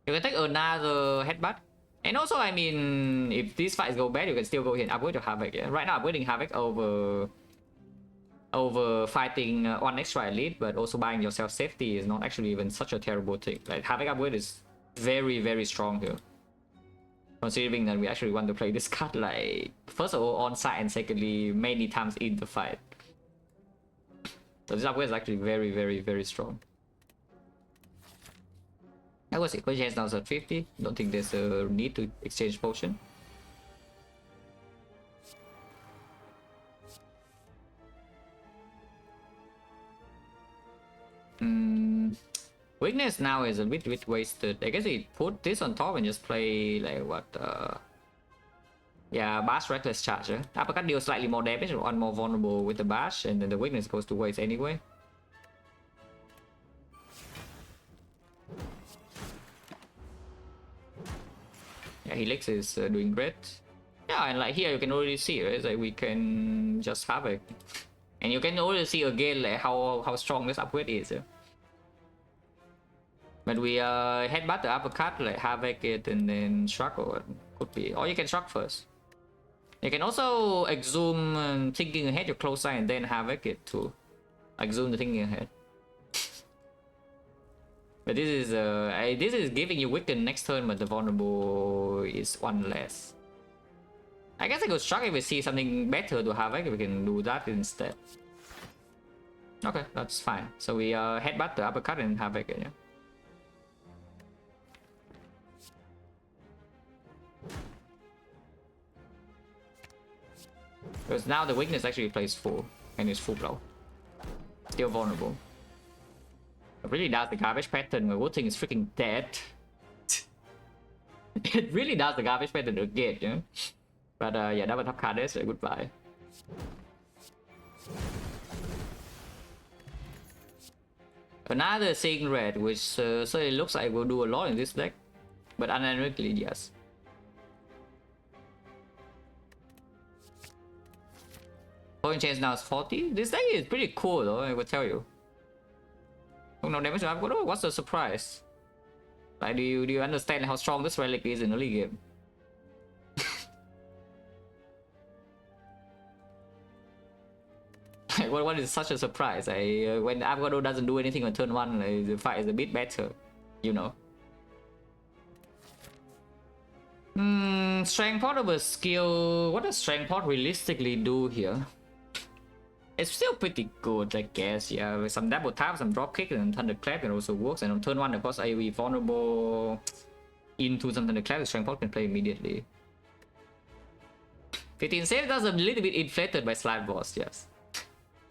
You can take another headbutt. And also, I mean, if these fights go bad, you can still go here and upgrade to Havoc. Yeah? Right now, upgrading Havoc over fighting one extra elite, but also buying yourself safety is not actually even such a terrible thing. Like, Havoc upgrade is very strong here. Considering that we actually want to play this card, like, first of all, on site, and secondly, many times in the fight. So this upgrade is actually very strong. That was it. Chance now is at 50. Don't think there's a need to exchange potion. Weakness now is a bit wasted. I guess we put this on top and just play like what? Yeah, Bash Reckless Charge. Uppercut deals slightly more damage, one more vulnerable with the Bash, and then the weakness goes to waste anyway. Yeah, Helix is doing great. Yeah, and like here you can already see, right? It's like we can just have it, and you can already see again like how strong this upgrade is. But we headbutt the uppercut, like Havoc it and then Shrug, or could be, or you can Shrug first. You can also Exhume Thinking Ahead your close side and then Havoc it too. Exhume the Thinking Ahead. But this is giving you weaken next turn, but the vulnerable is one less. I guess I could Shrug if we see something better to Havoc, we can do that instead. Okay, that's fine. So we headbutt the uppercut and Havoc it, yeah. Because now the weakness actually plays full, and it's full blow. Still vulnerable. It really does the garbage pattern where Wu-Ting is freaking dead. It really does the garbage pattern again, yeah? But yeah, double top card is goodbye. Another Seeing Red, which certainly looks like will do a lot in this deck. But unironically, yes. Point chance now is 40. This deck is pretty cool though, I would tell you. Oh, no damage to Avocado? What's the surprise? Like, do you understand how strong this relic is in early game? What is such a surprise? When Avocado doesn't do anything on turn 1, the fight is a bit better, you know. Strength Pot of a skill. What does Strength Pot realistically do here? It's still pretty good, I guess. Yeah, with some double tap, some drop kick, and Thunderclap, it also works. And on turn 1, of course, AoE vulnerable into some Thunderclap, the Strength Pot can play immediately. 15 save does a little bit inflated by Slide Boss, yes.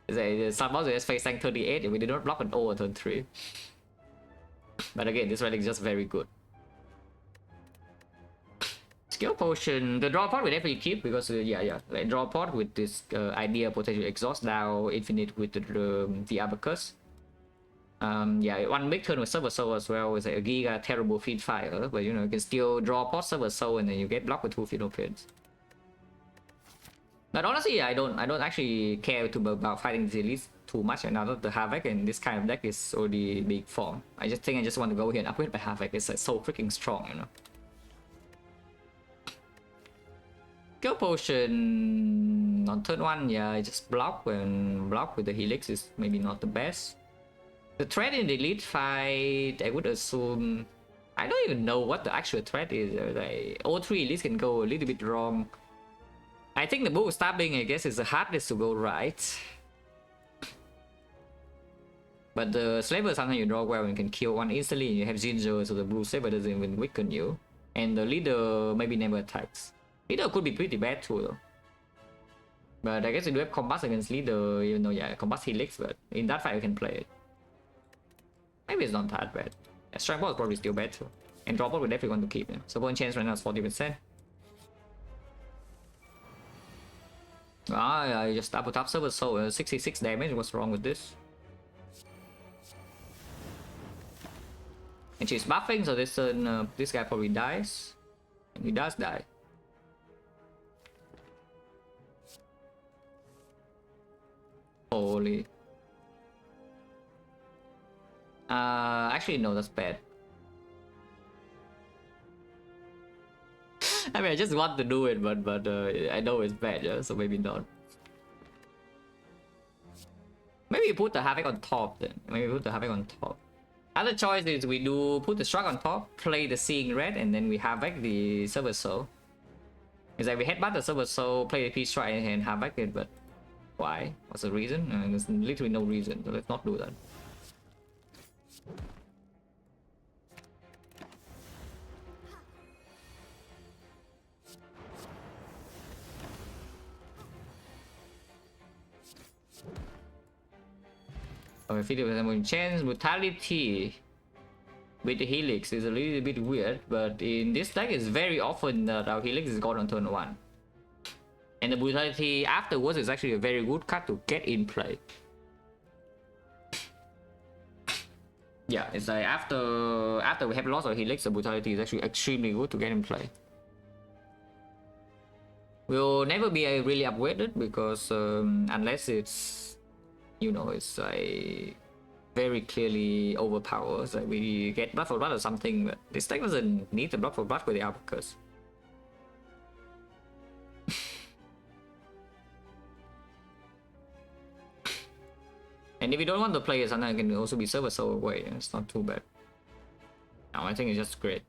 The Slide Boss is facing 38, and we did not block an O on turn 3. But again, this relic is just very good. Skill potion, the draw pot we definitely keep because yeah, like draw pot with this idea potential exhaust now infinite with the abacus. Yeah, one big turn with Server Soul as well is like a giga terrible feed fire, but you know you can still draw pot Server Soul and then you get blocked with 2 Fiddle Pins. But honestly, I don't actually care about fighting the elites too much, and now that the Havoc and this kind of deck is already big form. I just think I just want to go here and upgrade my Havoc. It's like so freaking strong, you know. Skill potion on turn 1, yeah, just block, and block with the Helix is maybe not the best. The threat in the elite fight, I would assume, I don't even know what the actual threat is. Like, all 3 elites can go a little bit wrong. I think the bull stabbing, I guess, is the hardest to go right. But the slaver, sometimes you draw well and can kill one instantly, and you have Ginger, so the blue slaver doesn't even weaken you. And the leader maybe never attacks. Leader could be pretty bad too though. But I guess you do have combats against leader, even though yeah, combats Helix, but in that fight you can play it. Maybe it's not that bad. Yeah, strike ball is probably still bad too. And drop ball we definitely want to keep. Yeah. Support chance right now is 40%. Ah, I just double tap Server Soul, 66 damage. What's wrong with this? And she's buffing, so this guy probably dies. And he does die. Holy. Actually no, that's bad. I mean, I just want to do it, but I know it's bad, yeah, so maybe not. Maybe put the Havoc on top then. Maybe put the Havoc on top. Other choice is we do put the Shrug on top, play the Seeing Red, and then we Havoc the Server Soul. It's like we headbutt the Server Soul, play the Peace Strike, and Havoc it, but why? What's the reason? There's literally no reason, so let's not do that. Okay, 50% chance. Brutality with the Helix is a little bit weird, but in this deck it's very often that our Helix is gone on turn 1. And the Brutality afterwards is actually a very good card to get in play. Yeah, it's like after we have lost our Helix, the Brutality is actually extremely good to get in play. Will never be really upgraded because unless it's, you know, it's like very clearly overpowered. Like we get blood for blood or something, but this deck doesn't need the blood for blood with the Abacus. And if you don't want to play it, sometimes it can also be Server Soul away. It's not too bad. No, I think it's just great.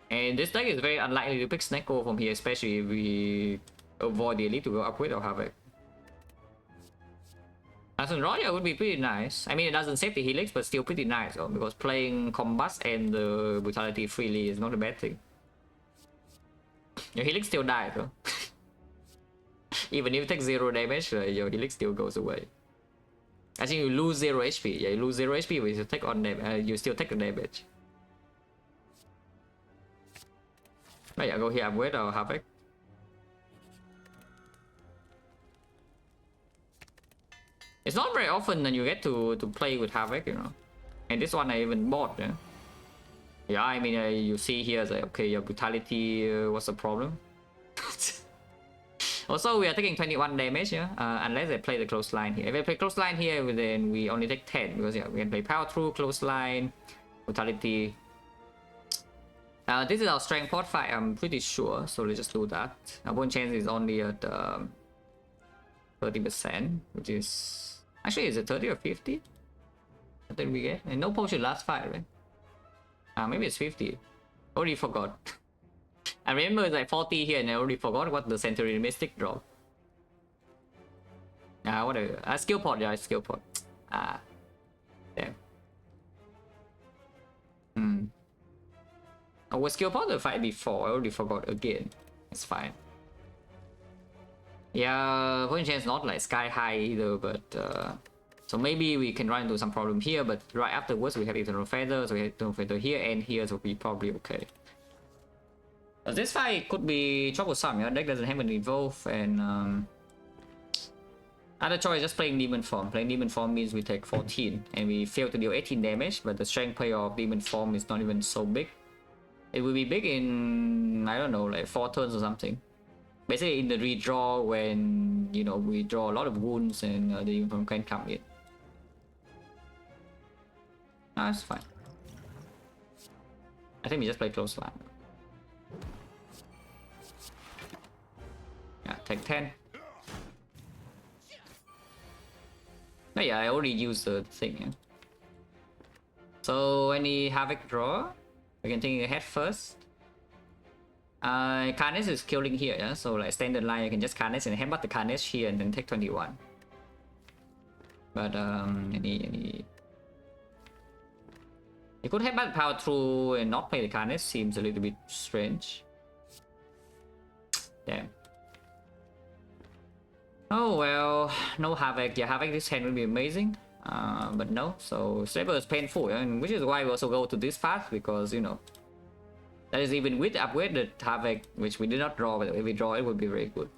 And this deck is very unlikely to pick Snecko from here, especially if we avoid the elite to go upgrade or Havoc. Ascent Royal would be pretty nice. I mean, it doesn't save the Helix, but still pretty nice though, because playing Combust and the Brutality freely is not a bad thing. Your Helix still dies though. Even if you take 0 damage, your Helix still goes away. I think you lose 0 HP. Yeah, you lose 0 HP, but you take on damage. You still take the damage. But yeah, go here, upgrade or Havoc. It's not very often that you get to play with Havoc, you know. And this one I even bought, yeah. Yeah, I mean, you see here, like, okay, your Brutality, what's the problem? Also, we are taking 21 damage, yeah, unless they play the close line here. If they play close line here, then we only take 10, because yeah, we can play Power Through, close line, Brutality. This is our strength pot fight, I'm pretty sure, so let's just do that. Our bone chance is only at 30%, which is... Actually, is it 30 or 50? What did we get? And no potion last fight, right? Maybe it's 50. Already forgot. I remember it's like 40 here and I already forgot what the Sentry Mystic drop. What a skill pot, yeah, skill pot. Damn. Oh, was skill pot the fight before? I already forgot again. It's fine. Yeah, point chance not like sky high either, but so maybe we can run into some problem here, but right afterwards we have Eternal Feather, so we have Eternal Feather here and here, so we probably okay. This fight could be troublesome. Your deck doesn't have an evolve, and other choice just playing Demon Form. Playing Demon Form means we take 14 and we fail to deal 18 damage, but the strength payoff of Demon Form is not even so big. It will be big in, I don't know, like 4 turns or something. Basically in the redraw when, you know, we draw a lot of wounds and the Demon Form can come in. No, that's fine. I think we just play close line. Yeah, take 10. But yeah, I already used the thing. Yeah. So any Havoc draw, we can think ahead first. Carnage is killing here, yeah. So like standard line, you can just Carnage and headbutt the Carnage here and then take 21. But any you could headbutt power through and not play the Carnage. Seems a little bit strange. Damn. Oh well, no Havoc. Yeah, Havoc this hand will be amazing. But no, so Saber is painful, and which is why we also go to this path, because you know that is even with upgraded Havoc, which we did not draw, but if we draw it would be very good.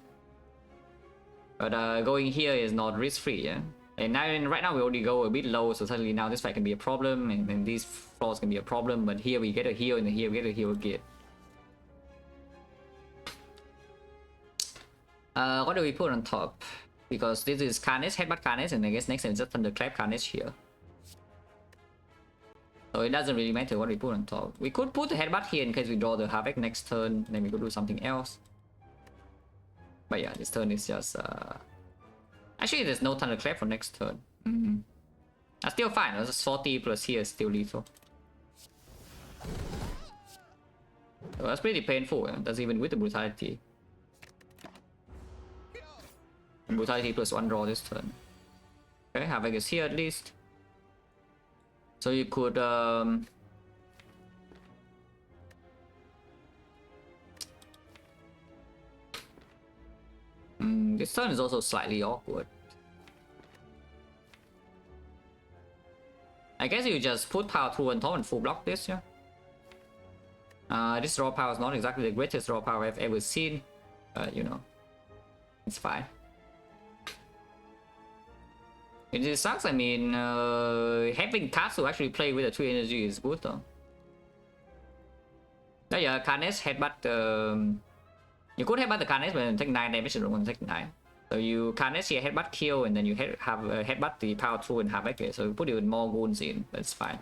But going here is not risk free, yeah. And now right now we already go a bit low, so suddenly now this fight can be a problem, and then these flaws can be a problem. But here we get a heal, and here we get a heal again. What do we put on top? Because this is Carnage, Headbutt Carnage, and I guess next time it's just Thunderclap Carnage here. So it doesn't really matter what we put on top. We could put the Headbutt here in case we draw the Havoc next turn, then we could do something else. But yeah, this turn is just... Actually, there's no Thunderclap for next turn. That's still fine, it's just 40 plus here is still lethal. So that's pretty painful, yeah? That's even with the Brutality. Brutality plus 1 draw this turn. Okay, Havoc is here at least. So you could this turn is also slightly awkward. I guess you just put power through on top and full block this, yeah. This draw power is not exactly the greatest draw power I've ever seen, but you know, it's fine. It just sucks. I mean, having cards to actually play with the 3 energy is good though. Now, yeah, Carnage headbutt. You could headbutt the Carnage but take 9 damage. You don't want to take 9. So you Carnage here, headbutt kill, and then you have headbutt the power through and Havoc here. So you put even more wounds in. That's fine.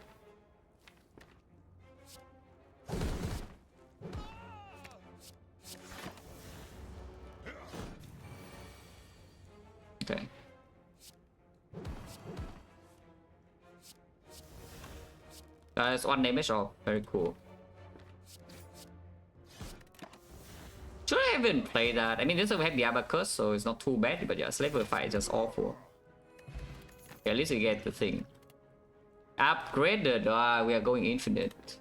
Okay. That's 1 damage off. Very cool. Should I even play that? I mean, this will have the Abacus, so it's not too bad, but yeah, Slaver fight is just awful. Okay, at least we get the thing. Upgraded, we are going infinite.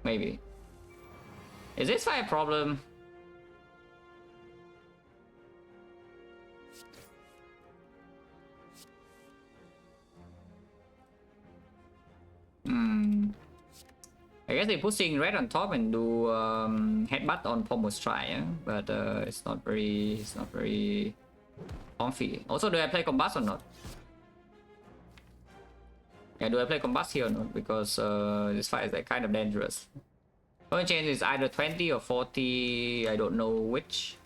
Maybe. Is this fight a problem? I guess they put Seeing Red on top and do headbutt on Pommel Strike, yeah? But it's not very comfy. Also, do I play Combust or not? Yeah, do I play Combust here or not? Because this fight is like kind of dangerous. Point change is either 20 or 40, I don't know which.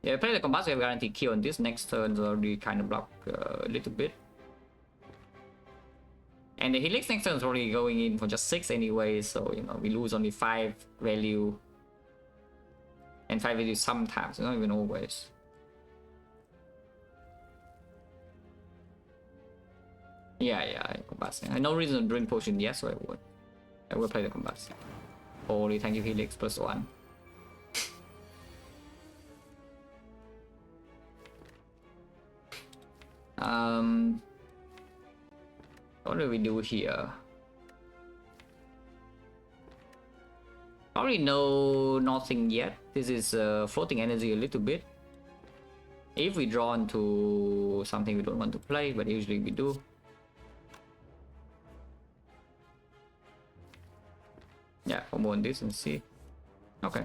Yeah, play the Combust, we have guaranteed kill on this next turn, so already kind of block a little bit. And the Helix next turn is already going in for just 6 anyway, so you know, we lose only 5 value. And 5 value sometimes, not even always. Yeah, Combust. I have no reason to drink potion yet, so I will play the Combust. Holy, thank you Helix, +1. What do we do here? Probably nothing yet. This is floating energy a little bit. If we draw into something we don't want to play, but usually we do. Yeah, for more on this and see. Okay.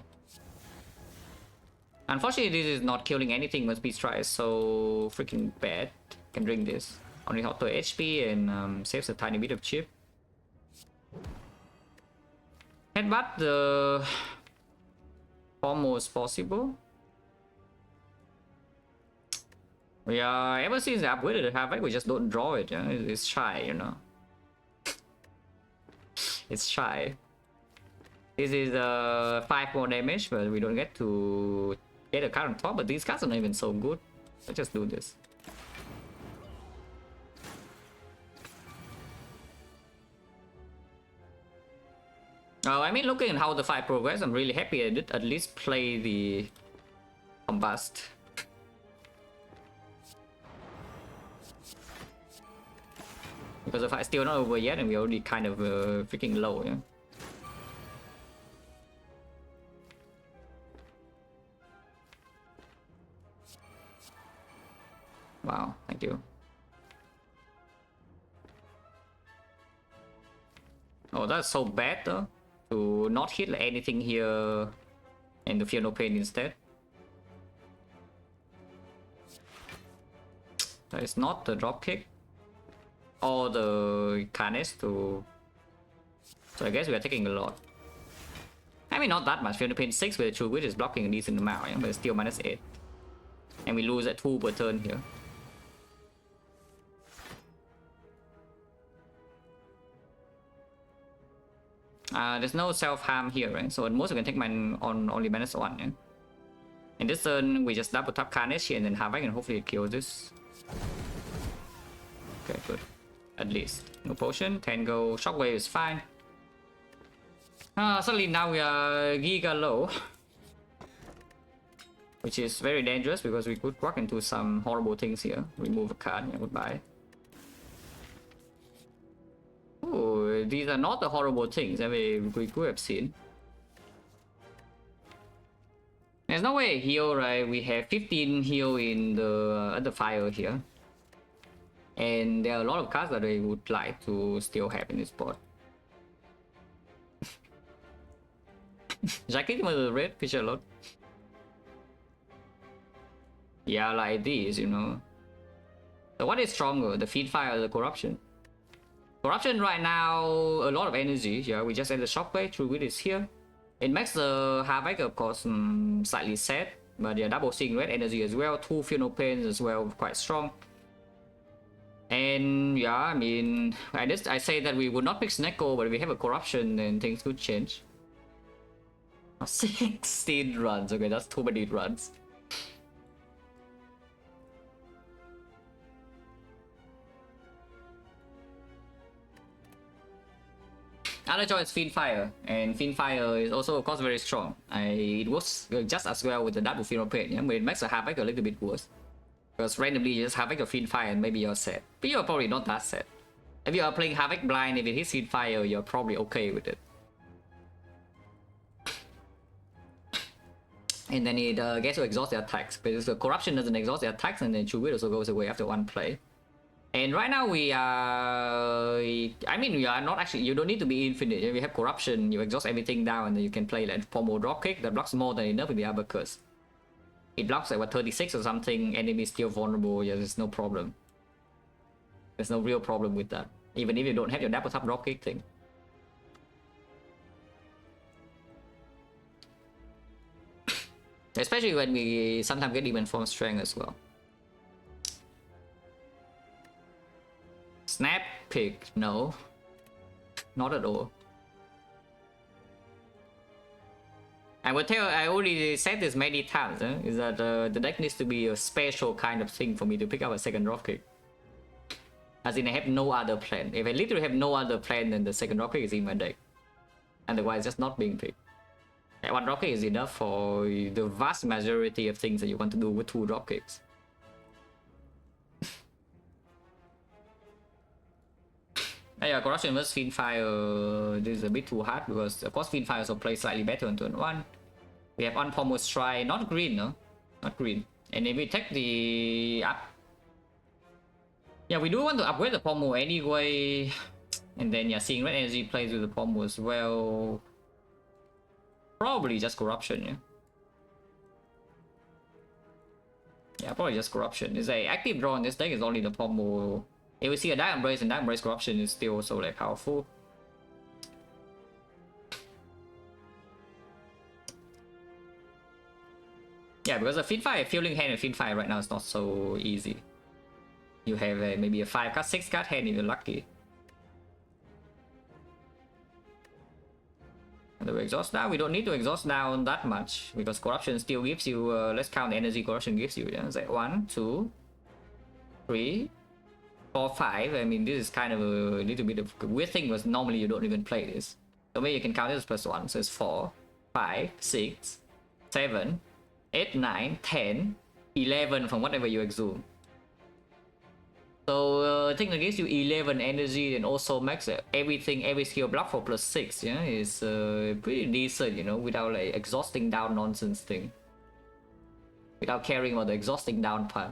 Unfortunately, this is not killing anything when speed strike is so freaking bad. Can drink this. Only auto HP and saves a tiny bit of chip. Headbutt the almost possible. Yeah, ever since I upgraded the Havoc, we just don't draw it. Yeah? It's shy, you know. It's shy. This is 5 more damage, but we don't get to get a card on top. But these cards are not even so good. Let's just do this. I mean, looking at how the fight progress, I'm really happy I did at least play the combust. Because the fight's still not over yet, and we're already kind of freaking low, yeah. Wow, thank you. Oh, that's so bad though. To not hit anything here and to feel no pain instead. That is not the drop kick. Or the carnage to... So I guess we are taking a lot. I mean, not that much. Feel no pain 6 with the true wit is blocking a decent amount, yeah? But it's still -8. And we lose at 2 per turn here. There's no self-harm here, right? So at most we can take mine on only -1, yeah? In this turn, we just double tap Carnage here and then Havoc and hopefully it kills this. Okay, good. At least. No potion, 10 go, Shockwave is fine. Suddenly now we are Giga low. Which is very dangerous because we could walk into some horrible things here. Remove a card, yeah, goodbye. Oh, these are not the horrible things that we could have seen. There's no way heal, right? We have 15 heal in the fire here. And there are a lot of cards that I would like to still have in this board. Jackie with the red feature a lot. Yeah, like these, you know. So what is stronger, the feed fire or the corruption? Corruption right now, a lot of energy. Yeah, we just end the shockwave. True wit is here. It makes the Havoc, of course, slightly sad. But yeah, double seeing red energy as well. 2 feel no pains as well, quite strong. And yeah, I mean, I say that we would not pick Snecko, but if we have a corruption, then things could change. 16 runs. Okay, that's too many runs. Other choice Fiend Fire, and Fiend Fire is also of course very strong. It works just as well with the double Fiend Pain, yeah? But it makes the Havoc a little bit worse. Because randomly you just Havoc or Fiend Fire and maybe you're set. But you're probably not that set. If you are playing Havoc blind, if it hits Fiend Fire, you're probably okay with it. And then it gets to exhaust the attacks. Because the Corruption doesn't exhaust the attacks, and then True Wit also goes away after one play. And right now we are... I mean, we are not actually... You don't need to be infinite. If you have Corruption, you exhaust everything down, and then you can play like Pommel Dropkick that blocks more than enough with the Uppercuts. It blocks like what, 36 or something, enemy is still vulnerable, yeah, there's no problem. There's no real problem with that. Even if you don't have your double tap Dropkick thing. Especially when we sometimes get even from strength as well. Snap pick, no. Not at all. I will tell, I already said this many times, is that the deck needs to be a special kind of thing for me to pick up a second dropkick. As in I have no other plan. If I literally have no other plan, then the second dropkick is in my deck. Otherwise just not being picked. One dropkick is enough for the vast majority of things that you want to do with 2 dropkicks. Yeah, Corruption vs Fiend Fire, this is a bit too hard because of course Fiend Fire also plays slightly better on turn 1. We have Unpommel Strike, not green, no? Not green. And if we take the up... Yeah, we do want to upgrade the Pommel anyway. And then yeah, seeing red energy plays with the Pommel as well. Probably just corruption, yeah. Yeah, probably just corruption. It's a active draw in this deck is only the Pommel. If we see a Dark Embrace and Dark Embrace corruption is still so like powerful. Yeah, because the Fin 5 fueling hand and Fin 5 right now is not so easy. You have maybe a 5 card, 6 card hand if you're lucky. And the exhaust down, we don't need to exhaust down that much because corruption still gives you, let's count the energy corruption gives you. Yeah? It's like 1, 2, 3, 4, 5. I mean, this is kind of a little bit of a weird thing because normally you don't even play this. So maybe you can count this as +1. So it's 4, 5, 6, 7, 8, 9, 10, 11 from whatever you exhume. So I think that gives you 11 energy and also makes everything, every skill block for +6. Yeah, is pretty decent, you know, without like exhausting down nonsense thing. Without caring about the exhausting down part.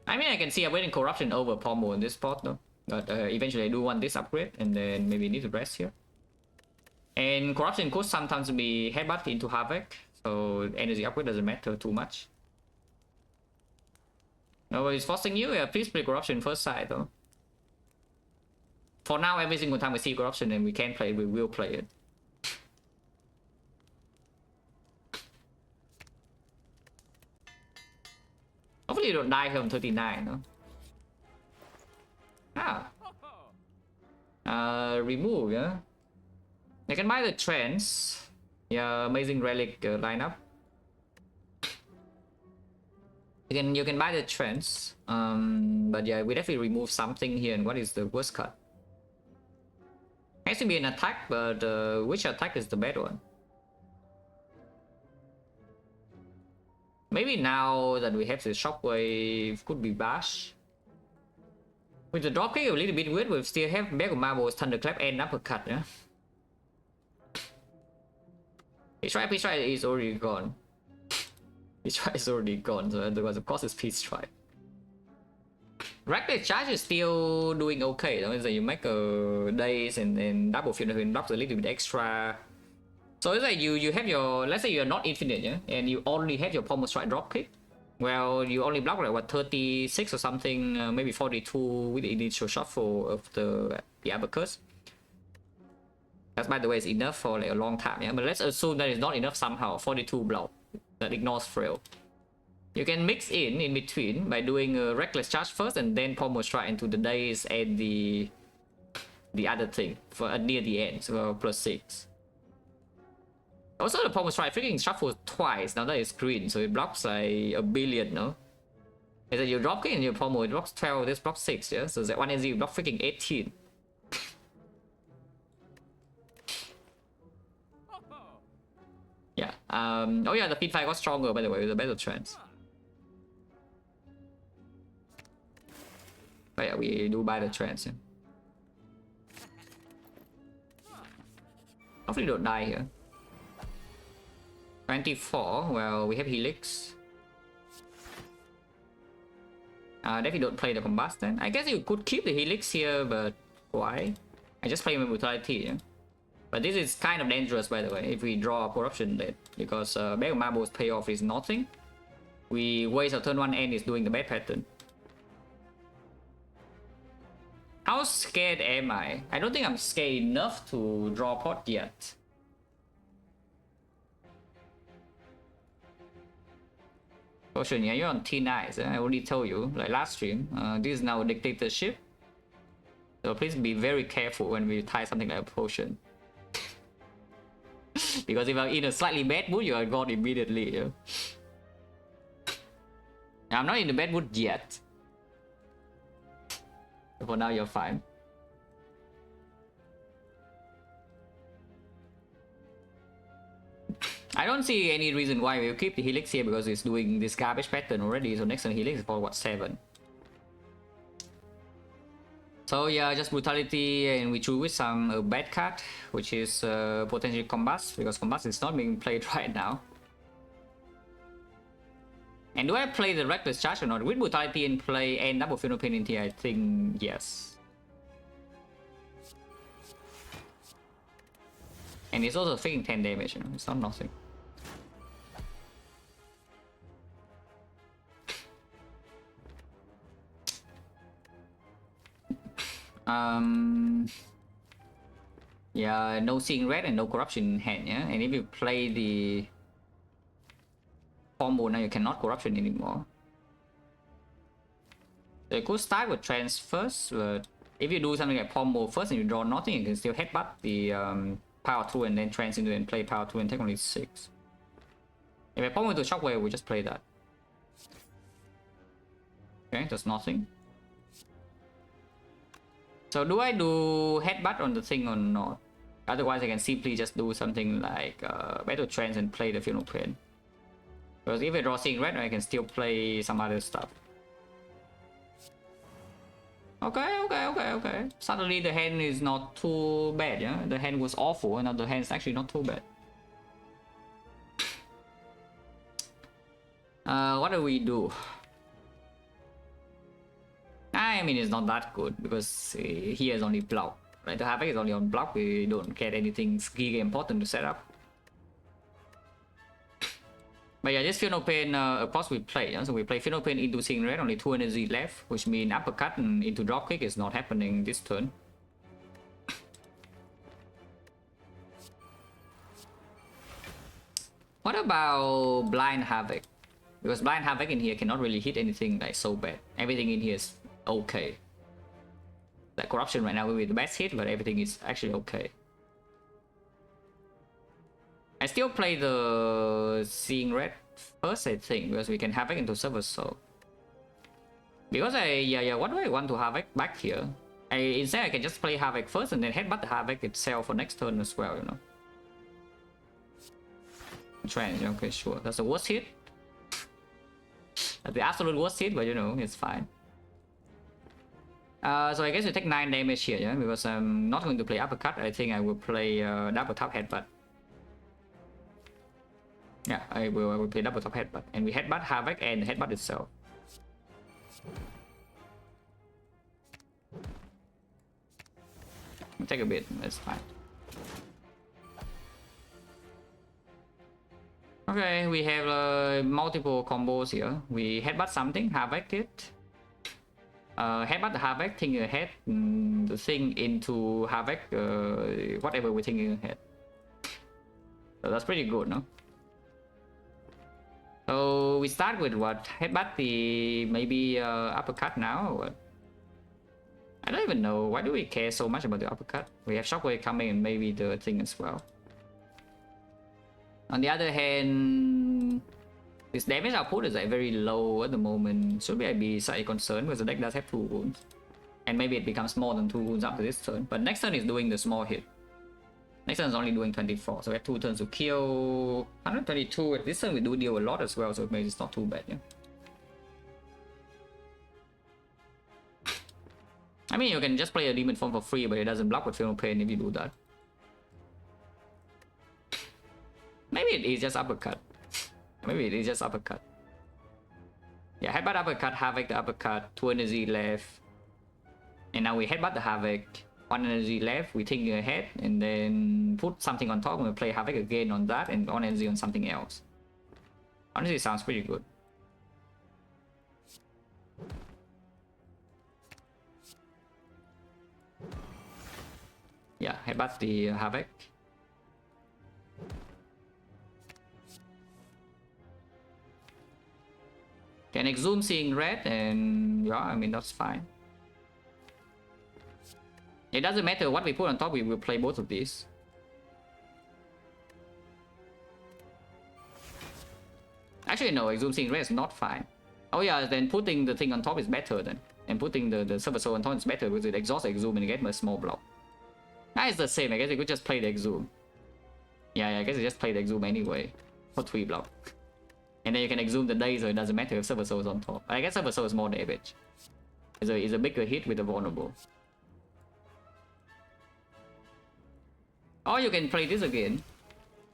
I mean, I can see I'm winning corruption over Pommel in this spot though. But eventually I do want this upgrade and then maybe need to rest here. And corruption could sometimes be headbutt into Havoc, so energy upgrade doesn't matter too much. Nobody's forcing you, yeah, please play corruption first side though. For now, every single time we see corruption and we can play it, we will play it. Hopefully you don't die here on 39, no? Remove, yeah? I can buy the trends. Yeah, amazing relic lineup. You can buy the trends. But yeah, we definitely remove something here. And what is the worst card? Has to be an attack, but which attack is the bad one? Maybe now that we have the shockwave, could be bash. With the dropkick a little bit weird, we still have Bag of Marbles, Thunderclap, and uppercut, yeah. Peace Strike is already gone. Peace Strike is already gone, so otherwise of course it's Peace Strike. Reckless Charge is still doing okay, though. So you make a days and double field blocks a little bit extra. So it's like you have your, let's say you're not infinite, yeah, and you only have your Pommel Strike dropkick. Well, you only block like what 36 or something, maybe 42 with the initial shuffle of the uppercuts. That, by the way, is enough for like a long time, yeah. But let's assume that is not enough somehow. 42 block that ignores frail. You can mix in between by doing a reckless charge first and then Pommel Strike into the days and the other thing for near the end, so +6. Also, the Pommel Strike freaking shuffles twice. Now that is green, so it blocks like a billion, no? Is that you drop kick and your Pommel, it blocks 12, this blocks 6, yeah? So that one energy you block freaking 18. Yeah. Oh yeah, the Fin 5 got stronger by the way with the better trends. But yeah, we do buy the trends. Yeah. Hopefully don't die here. 24, well, we have Helix. Definitely don't play the Combust then. I guess you could keep the Helix here, but why? I just play with Brutality, yeah. But this is kind of dangerous, by the way, if we draw a Corruption dead, because Bag of Marbles payoff is nothing. We waste our turn 1 and is doing the bad pattern. How scared am I? I don't think I'm scared enough to draw a pot yet. Potion, yeah, you're on T9, I already told you, like last stream, this is now a dictatorship. So please be very careful when we tie something like a potion. Because if I'm in a slightly bad mood, you are gone immediately. Yeah? I'm not in the bad mood yet. For now, you're fine. I don't see any reason why we'll keep the Helix here because it's doing this garbage pattern already. So next turn Helix is for what, 7. So yeah, just Brutality and we choose with some bad card, which is potentially Combust, because Combust is not being played right now. And do I play the Reckless Charge or not? With Brutality in play and double Funeral Pain in here, I think yes. And it's also taking 10 damage, you know, it's not nothing. Yeah, no Seeing Red and no Corruption in hand, yeah? And if you play the combo now, you cannot Corruption anymore. So you could start with Trance first, but if you do something like Pombo first and you draw nothing, you can still headbutt the Power 2 and then Trance into it and play Power 2 and take only 6. If I Pombo into Shockwave, we just play that. Okay, that's nothing. So do I do headbutt on the thing or not? Otherwise I can simply just do something like Battle Trance and play the Funeral Pain. Because if I draw Seeing Red, I can still play some other stuff. Okay. Suddenly the hand is not too bad, yeah? The hand was awful and now the hand is actually not too bad. What do we do? I mean, it's not that good because he has only block, right? The Havoc is only on block. We don't get anything giga important to set up. But yeah, this Funeral Pain, of course we play. Yeah? So we play Funeral Pain into Seeing Red, only 2 energy left, which means uppercut and into dropkick is not happening this turn. What about Blind Havoc? Because Blind Havoc in here cannot really hit anything like so bad. Everything in here is okay. Like Corruption right now will be the best hit, but everything is actually okay. I still play the Seeing Red first, I think, because we can Havoc into Silver Soul. Because what do I want to Havoc back here? Instead I can just play Havoc first and then headbutt the Havoc itself for next turn as well, you know. Trance, okay, sure. That's the worst hit. That's the absolute worst hit, but you know, it's fine. So I guess we take 9 damage here, yeah? Because I'm not going to play uppercut. I think I will play double top headbutt. Yeah, I will play double top headbutt. And we headbutt Havoc and headbutt itself. Take a bit, that's fine. Okay, we have multiple combos here. We headbutt something, Havoc it. Headbutt the Havoc, thinking ahead, the thing into Havoc, whatever we're thinking ahead. So that's pretty good, no? So we start with what? Headbutt the maybe uppercut now or what? I don't even know. Why do we care so much about the uppercut? We have Shockwave coming and maybe the thing as well. On the other hand, this damage output is like very low at the moment. Should I be slightly concerned because the deck does have 2 wounds. And maybe it becomes more than 2 wounds after this turn. But next turn is doing the small hit. Next turn is only doing 24. So we have 2 turns to kill. 122. This turn we do deal a lot as well, so maybe it's not too bad, yeah. I mean, you can just play a demon form for free, but it doesn't block with Funeral Pain if you do that. Maybe it is just uppercut. Maybe it is just uppercut. Yeah, headbutt uppercut, Havoc the uppercut, 2 energy left. And now we headbutt the Havoc, 1 energy left, we think ahead, and then put something on top and we play Havoc again on that and 1 energy on something else. Honestly, it sounds pretty good. Yeah, headbutt the Havoc. Can exhume Seeing Red, and yeah, I mean, that's fine. It doesn't matter what we put on top, we will play both of these. Actually, no, exhume Seeing Red is not fine. Oh yeah, then putting the thing on top is better then. And putting the Silver Soul on top is better because it exhausts exhume and you get a small block. Nah, it's the same, I guess you could just play the exhume. Yeah, I guess you just play the exhume anyway. For 3 block. And then you can exhume the day, so it doesn't matter if Silver Soul is on top. I guess Silver Soul is more damage. It's a bigger hit with the vulnerable. Or you can play this again.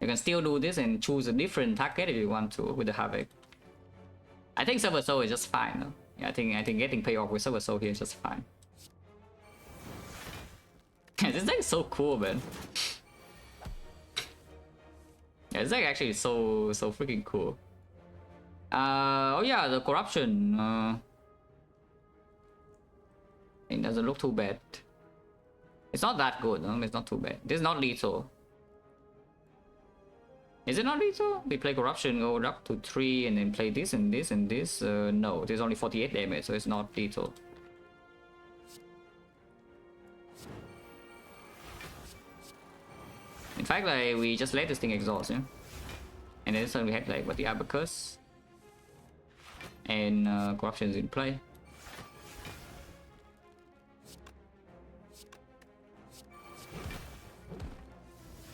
You can still do this and choose a different target if you want to with the Havoc. I think Silver Soul is just fine. No? Yeah, I think getting payoff with Silver Soul here is just fine. This deck is so cool, man. Yeah, this deck actually is so freaking cool. Oh yeah, the corruption. It doesn't look too bad. It's not that good. No? It's not too bad. This is not lethal. Is it not lethal? We play corruption, go up to 3, and then play this and this and this. No, there's only 48 damage, so it's not lethal. In fact, like, we just let this thing exhaust, yeah? And then this time we had like what, the Abacus and corruption is in play.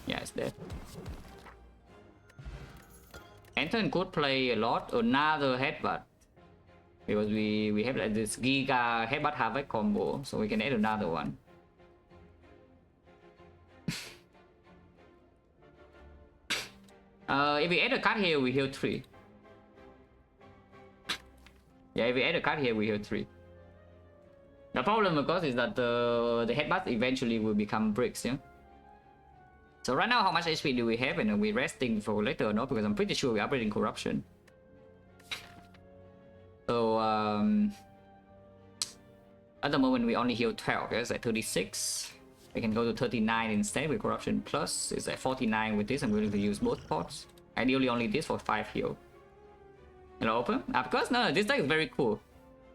Yeah, it's dead. Anton could play a lot another headbutt because we have like this Giga headbutt havoc combo, so we can add another one. If we add a card here, we heal 3. Yeah, if we add a card here, we heal 3. The problem, of course, is that the headbutt eventually will become bricks, yeah? So right now, how much HP do we have, and are we resting for later or not? Because I'm pretty sure we're upgrading corruption. So at the moment we only heal 12. Yeah? It's at 36. We can go to 39 instead with corruption plus. It's at 49 with this. I'm willing to use both pots. Ideally only this for 5 heal. Hello, open? Abacus? No, this deck is very cool.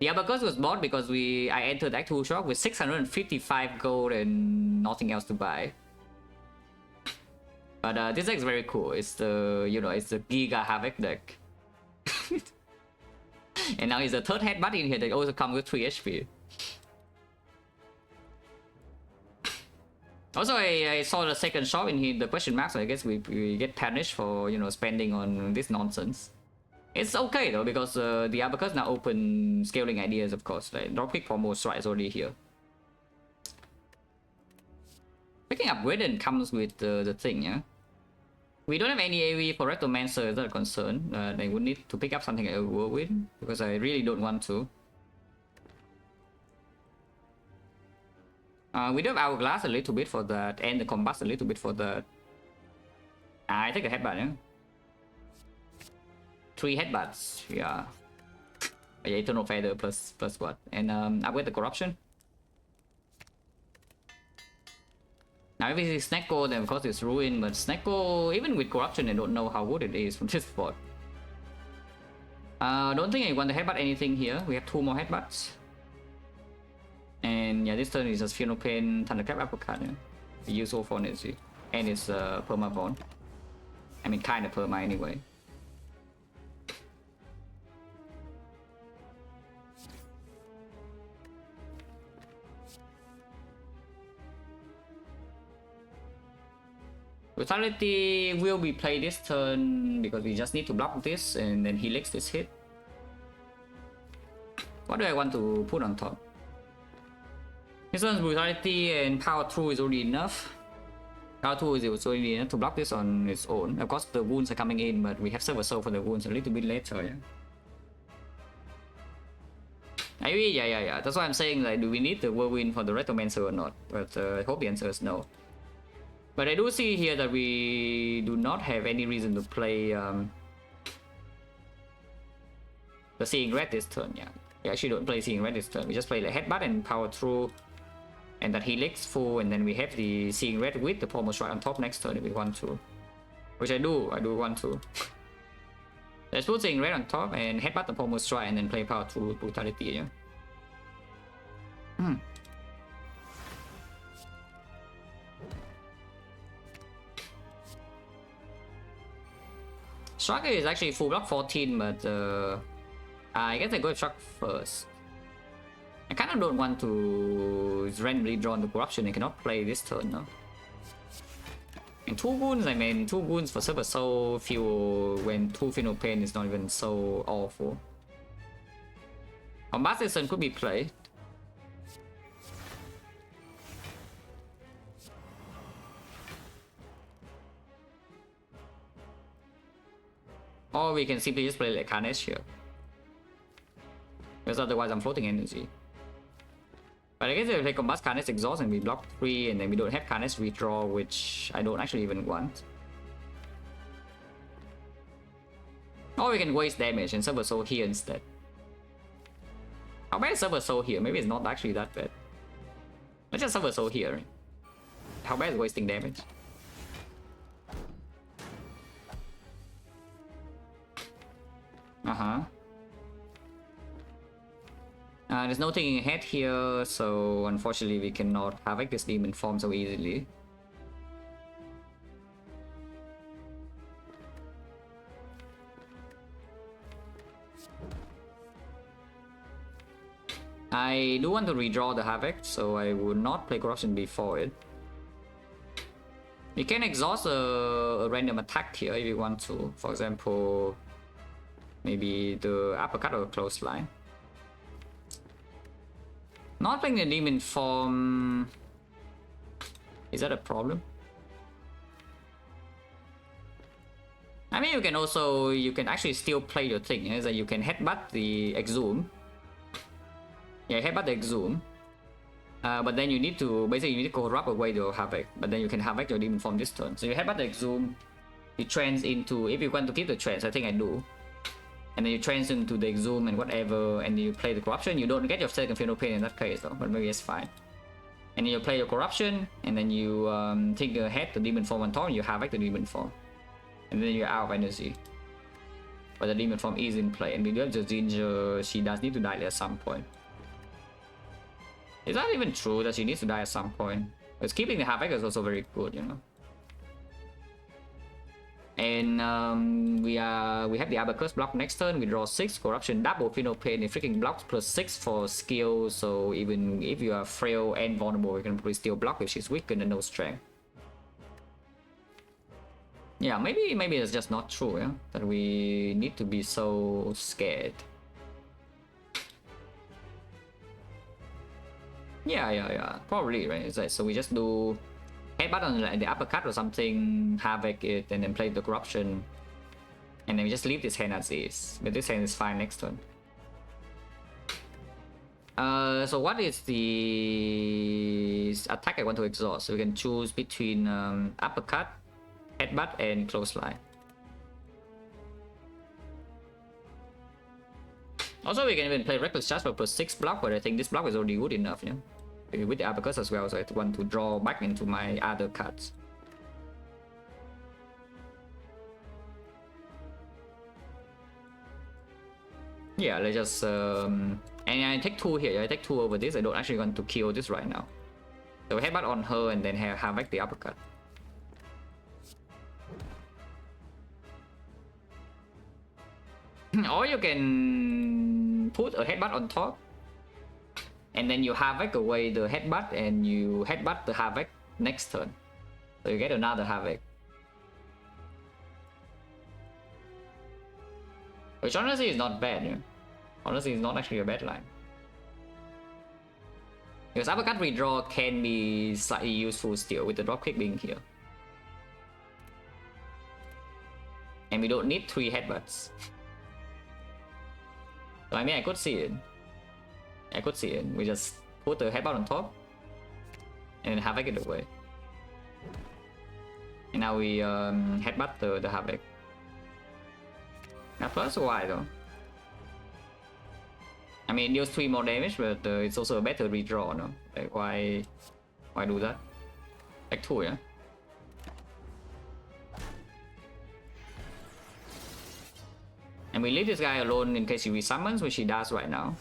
The Abacus was bought because I entered Act 2 shop with 655 gold and nothing else to buy. But this deck is very cool. It's the, you know, it's the Giga Havoc deck. And now it's the third headbutt in here that also comes with 3 HP. Also, I saw the second shop in here, the question mark, so I guess we get punished for, you know, spending on this nonsense. It's okay though, because the Abacus now open scaling ideas, of course. Like, dropkick for more strike is already here. Picking up Widen comes with the thing, yeah? We don't have any AV for Rectomancer, is that a concern? I would need to pick up something like a Whirlwind, because I really don't want to. We do have Hourglass a little bit for that, and the Combust a little bit for that. I take a headbutt, yeah? 3 headbutts, yeah. Yeah, Eternal Feather plus what? And upgrade the Corruption. Now if it's Snecko, then of course it's Ruin, but Snecko, even with Corruption, I don't know how good it is from this spot. Don't think I want to headbutt anything here. We have 2 more headbutts. And yeah, this turn is just Funeral Pain, Thunderclap Uppercut, yeah. We use all 4 energy. And it's Perma Bond. I mean, kind of Perma anyway. Brutality will be played this turn because we just need to block this and then he licks this hit. What do I want to put on top? This one's Brutality and Power Through is already enough. Power Through is already enough to block this on its own. Of course the wounds are coming in, but we have Silver Soul for the wounds a little bit later, yeah. Yeah. That's why I'm saying, like, do we need the Whirlwind for the Rectomancer or not? But I hope the answer is no. But I do see here that we do not have any reason to play the Seeing Red this turn, yeah. We actually don't play Seeing Red this turn. We just play the Headbutt and Power Through, and that Helix full, and then we have the Seeing Red with the Pommel Strike on top next turn if we want to. Which I do want to. Let's put Seeing Red on top and Headbutt the Pommel Strike and then play Power Through Brutality, yeah. Striker is actually full block 14, but I guess I go with Shark first. I kind of don't want to randomly draw the Corruption. I cannot play this turn, no? And 2 wounds, I mean, 2 wounds for Silver Soul feel when 2 Final Pain is not even so awful. Bombastism could be played. Or we can simply just play like Carnage here. because otherwise I'm floating energy. But I guess if we play Combust Carnage Exhaust and we block 3 and then we don't have Carnage Redraw, which I don't actually even want. Or we can waste damage and Silver Soul here instead. How bad is Silver Soul here? Maybe it's not actually that bad. Let's just Silver Soul here. How bad is wasting damage? There's no thinking ahead here, so unfortunately we cannot havoc this demon form so easily. I do want to redraw the havoc, so I would not play corruption before it. You can exhaust a random attack here if you want to. For example, maybe the uppercut or clothesline. Not playing the demon form. Is that a problem? I mean, you can actually still play your thing. Is that you can headbutt the Exhume. Yeah, headbutt the Exhume. But then you need to corrupt away your havoc. But then you can havoc your demon form this turn. So you headbutt the Exhume. You trance into, if you want to keep the trance, I think I do. And then you trance into the Exhume and whatever, and you play the corruption. You don't get your second Final Pain in that case though, but maybe it's fine. And then you play your corruption, and then you take the head, the demon form on top, and you havoc the demon form. And then you're out of energy. But the demon form is in play, and we do have the Ginger. She does need to die at some point. Is that even true that she needs to die at some point? Because keeping the havoc is also very good, you know. And we have the Abacus block next turn. We draw 6 corruption, double Final Pain. It freaking blocks plus 6 for skill. So even if you are frail and vulnerable, you can probably still block if she's weakened and no strength. Yeah, maybe it's just not true, yeah, that we need to be so scared. Yeah, probably, right? It's like, so we just do headbutt on the uppercut or something, havoc it, and then play the corruption, and then we just leave this hand as is. But this hand is fine next turn. So what is the attack I want to exhaust? So we can choose between uppercut, headbutt, and clothesline. Also, we can even play Reckless Charge for plus 6 block, but I think this block is already good enough, yeah. With the uppercuts as well, so I want to draw back into my other cards. Yeah, let's just and I take 2 here. I take 2 over this. I don't actually want to kill this right now. So headbutt on her and then have back the uppercut. Or you can put a headbutt on top, and then you havoc away the headbutt, and you headbutt the havoc next turn. So you get another havoc. Which honestly is not bad, yeah? Honestly, it's not actually a bad line. Because uppercut redraw can be slightly useful still with the dropkick being here. And we don't need 3 headbutts. So I mean, I could see it. We just put the headbutt on top and then havoc it away. And now we headbutt the havoc. Now plus why though? I mean, it deals 3 more damage, but it's also a better redraw, no? Like why do that? Like 2, yeah. And we leave this guy alone in case he resummons, which he does right now.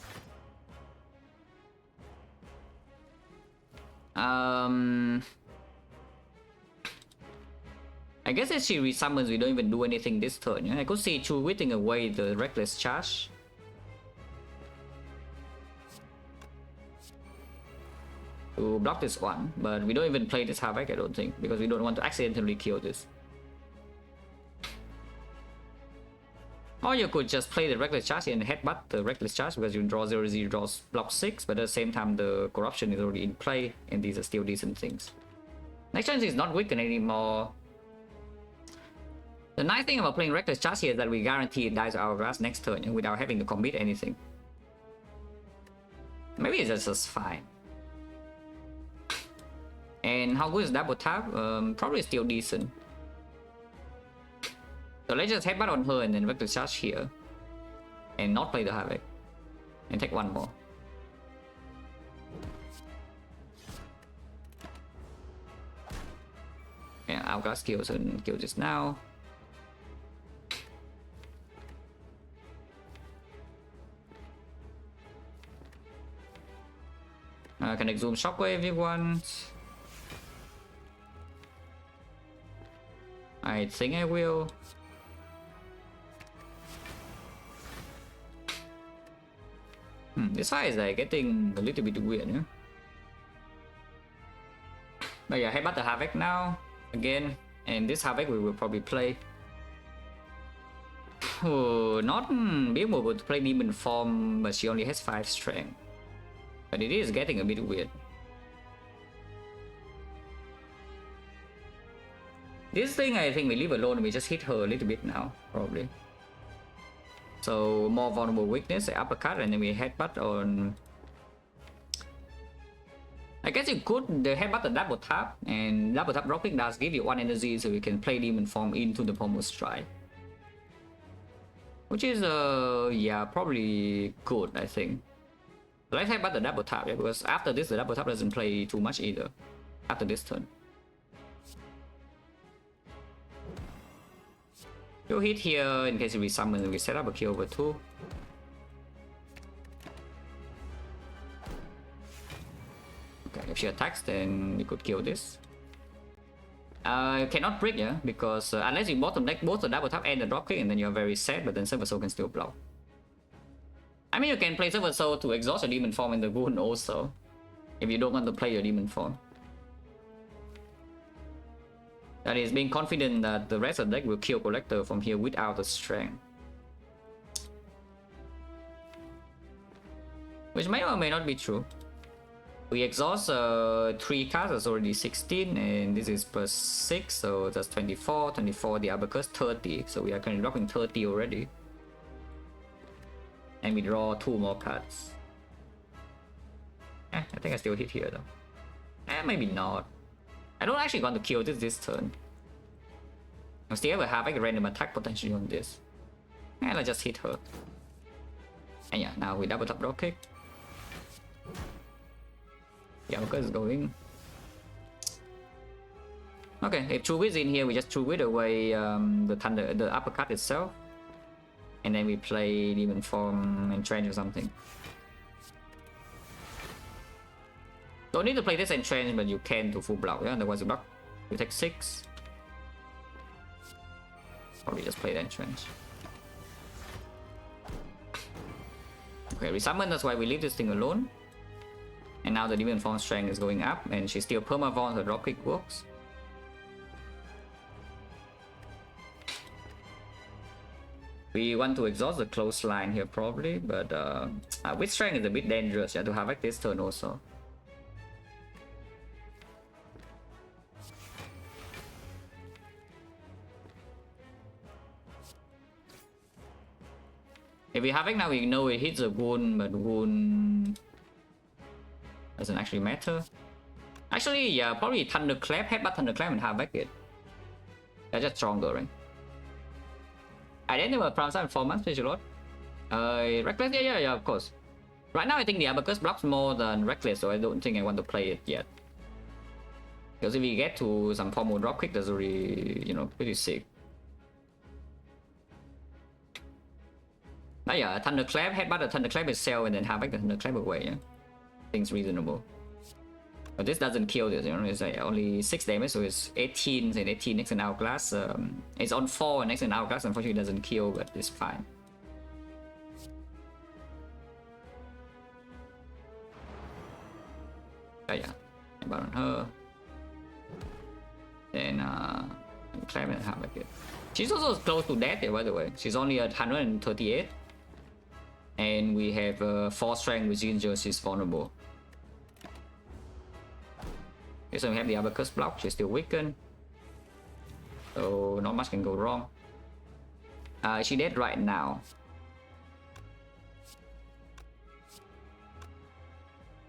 I guess if she resummons, we don't even do anything this turn. Yeah? I could see Chu whipping away the Reckless Charge. To block this one, but we don't even play this havoc, I don't think, because we don't want to accidentally kill this. Or you could just play the Reckless Charge and headbutt the Reckless Charge because you draw 0/0, draws block 6, but at the same time the corruption is already in play, and these are still decent things. Next chance is not weakened anymore. The nice thing about playing Reckless Charge here is that we guarantee it dies Hourglass next turn without having to commit anything. Maybe it's just fine. And how good is double tap? Probably still decent. So let's just headbutt on her and then vector charge here. And not play the Havoc. And take one more. Yeah, Hourglass kills and kill this now. Can exhume Shockwave if you want. I think I will. This fight is like getting a little bit weird, yeah? But yeah, headbutt the Havoc now again, and this Havoc we will probably play. Not being able to play Demon Form, but she only has 5 strength. But it is getting a bit weird. This thing I think we leave alone, we just hit her a little bit now, probably. So more vulnerable weakness, uppercut, and then we headbutt on. I guess you could headbutt the double tap, and double tap rock kick does give you 1 energy, so you can play Demon Form into the pommel strike. Which is yeah, probably good, I think. Let's headbutt the double tap, yeah, because after this the double tap doesn't play too much either. After this turn. You hit here in case we summon, we set up a kill over 2. Okay, if she attacks, then we could kill this. Cannot break, yeah, because unless you bottom deck both the double tap and the drop kick, and then you're very sad, but then Silver Soul can still block. I mean, you can play Silver Soul to exhaust your Demon Form in the wound also, if you don't want to play your Demon Form. That is being confident that the rest of the deck will kill Collector from here without the strength. Which may or may not be true. We exhaust 3 cards, that's already 16, and this is plus 6, so that's 24, 24, the Abacus 30, so we are currently dropping 30 already. And we draw 2 more cards. I think I still hit here though. Maybe not. I don't actually want to kill this turn. I still have a random attack potentially on this. And I just hit her. And yeah, now we double tap drop kick. Yeah, because it's going. Okay, if True Wit's in here, we just True Wit away the uppercut itself. And then we play Demon Form Entrench or something. Don't need to play this Entrench, but you can to full block, yeah? Otherwise you block, you take 6. Probably just play the Entrench. Okay, we summon, that's why we leave this thing alone. And now the Demon Form strength is going up, and she's still perma-von, her dropkick works. We want to exhaust the close line here probably, but with strength is a bit dangerous, yeah, to have like this turn also. If we have it now, we know it hits a wound, but wound doesn't actually matter. Actually, yeah, probably Thunderclap, headbutt Thunderclap and have back it. They're just stronger, right? I didn't know Prime Time 4 months, Special Lord. Reckless, yeah, of course. Right now, I think the Abacus blocks more than Reckless, so I don't think I want to play it yet. Because if we get to some formal dropkick, that's already, you know, pretty sick. But yeah, Thunderclap, headbutt the Thunderclap itself, and then have back the Thunderclap away, yeah. Things reasonable. But this doesn't kill this, you know, it's like only 6 damage, so it's 18, and 18 next in Hourglass. It's on 4 next in Hourglass, unfortunately it doesn't kill, but it's fine. But yeah, headbutt on her. Then, Clap and have back it. She's also close to death, by the way. She's only at 138. And we have 4 strength, which means she's vulnerable. Okay, so we have the Abacus block, she's still weakened. So not much can go wrong. Is she dead right now?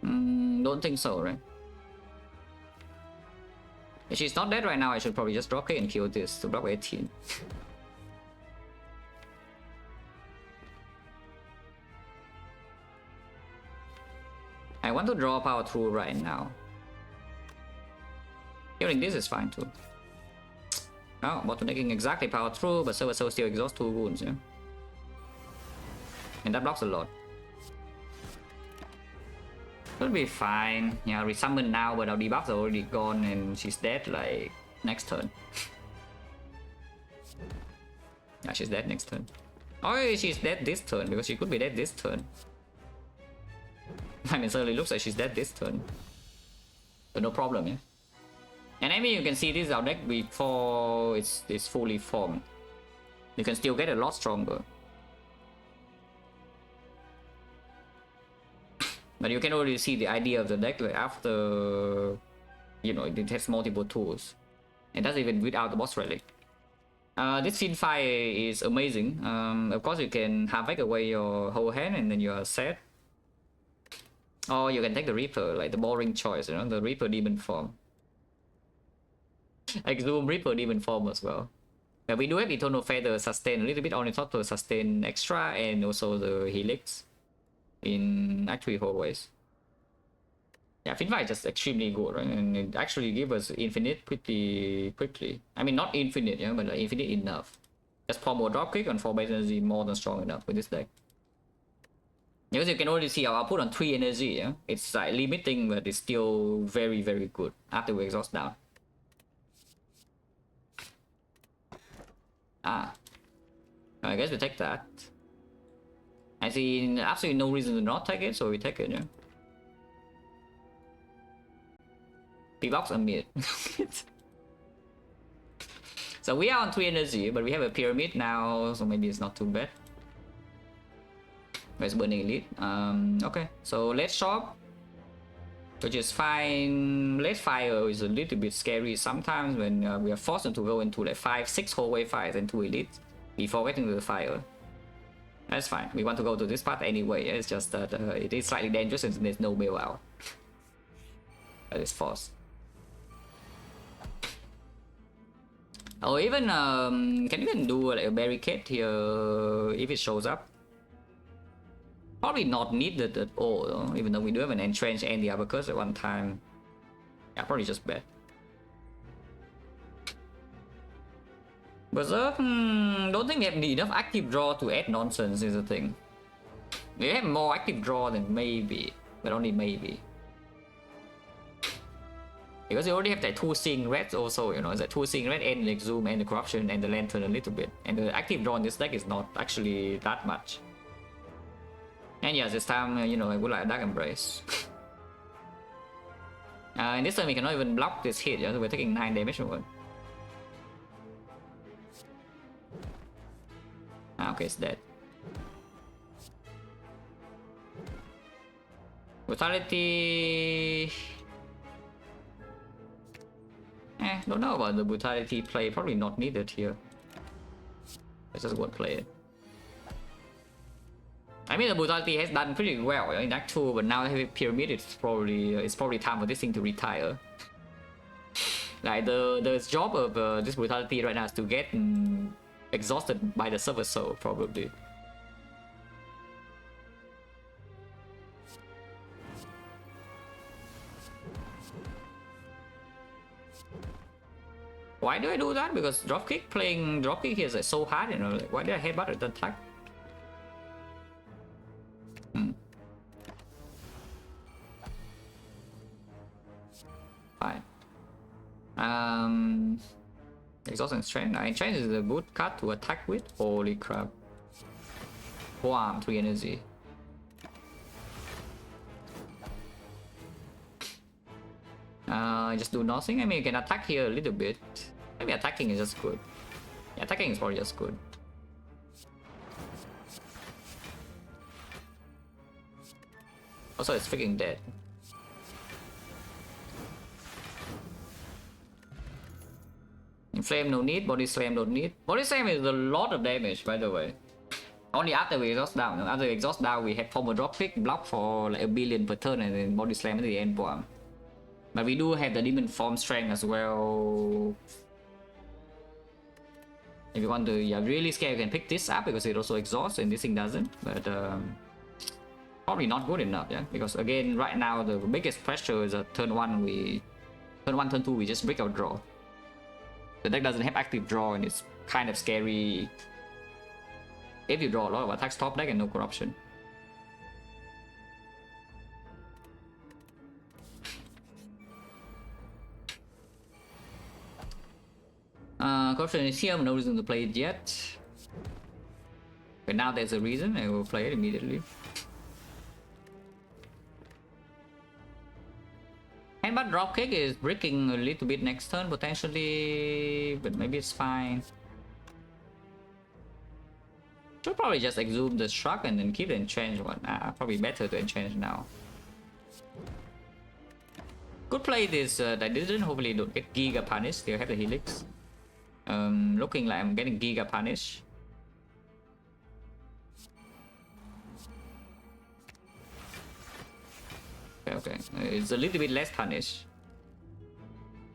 Don't think so, right? If she's not dead right now, I should probably just drop kick and kill this to block 18. I want to draw power through right now. Killing this is fine too. Oh, bottlenecking exactly power through, but Silver Soul still exhausts 2 wounds, yeah? And that blocks a lot. Should be fine. Yeah, resummon now, but our debuffs are already gone and she's dead like next turn. Yeah, she's dead next turn. Or she's dead this turn, because she could be dead this turn. I mean, it certainly looks like she's dead this turn. But no problem, yeah? And I mean, you can see this is our deck before it's fully formed. You can still get a lot stronger. But you can already see the idea of the deck like after, you know, it has multiple tools. And that's even without the boss relic. This Fiend Fire is amazing. Of course, you can havoc away your whole hand and then you are set. Or you can take the Reaper, like the boring choice, you know, the Reaper Demon form. Exhume Reaper Demon form as well. We do have Eternal Feather sustain a little bit on the top to sustain extra and also the Helix in actually whole ways. Yeah, Fiend Fire is just extremely good, right? And it actually gives us infinite pretty quickly. I mean, not infinite, yeah, but like infinite enough. Just pour more dropkick and 4 base energy more than strong enough with this deck. Because you can already see our output on 3 energy, yeah? It's like limiting, but it's still very, very good after we exhaust down. Ah. I guess we take that. I see absolutely no reason to not take it, so we take it, yeah. P-box a mid. So we are on 3 energy, but we have a pyramid now, so maybe it's not too bad. Where's Burning Elite? Okay, so let's shop, which is fine. Late fire is a little bit scary sometimes when we are forced to go into like 5-6 hallway fights and 2 elites before getting to the fire. That's fine. We want to go to this path anyway. It's just that it is slightly dangerous and there's no bail out. That is forced. Or even can you even do like a barricade here if it shows up? Probably not needed at all, though, even though we do have an entrench and the uppercut at one time. Yeah, probably just bad. Berserk, don't think we have enough active draw to add nonsense is the thing. We have more active draw than maybe, but only maybe. Because you already have that 2 Seeing Reds also, you know, it's like 2 Seeing Red and the Exhume and the Corruption and the Lantern a little bit. And the active draw in this deck is not actually that much. And yes, this time, you know, I would like a Dark Embrace. And this time we cannot even block this hit, yeah? So we're taking 9 damage from it. Okay, it's dead. Brutality... don't know about the brutality play, probably not needed here. Let's just go and play it. I mean, the brutality has done pretty well in Act 2, but now having pyramid, it's probably time for this thing to retire. Like the job of this brutality right now is to get exhausted by the Silver Soul, probably. Why do I do that? Because dropkick, playing dropkick here is like so hard, you know. Like, why did I headbutt at the attack? Fine. Exhaust and strength. Strength is a good card to attack with. Holy crap. Wham, 3 energy. Just do nothing. I mean, you can attack here a little bit. Maybe attacking is just good. Yeah, attacking is probably just good. Also, it's freaking dead. Inflame no need, body slam don't need. Body slam is a lot of damage, by the way. Only after we exhaust down. After we exhaust down, we have former drop pick, block for like 1 billion per turn, and then body slam at the end bomb. But we do have the demon form strength as well. If you want to, yeah, really scared, you can pick this up because it also exhausts and this thing doesn't. But probably not good enough, yeah. Because again, right now the biggest pressure is at turn 1. Turn 2 we just break our draw. The deck doesn't have active draw and it's kind of scary if you draw a lot of attacks top deck and no corruption. Corruption is here, no reason to play it yet. But now there's a reason, I will play it immediately. Handbot dropkick is breaking a little bit next turn potentially, but maybe it's fine. Should probably just exhume the shrug and then keep the enchant one. Probably better to enchant now. Could play this that didn't, hopefully don't get Giga Punish, still have the Helix. Looking like I'm getting Giga Punish. Okay, it's a little bit less punish.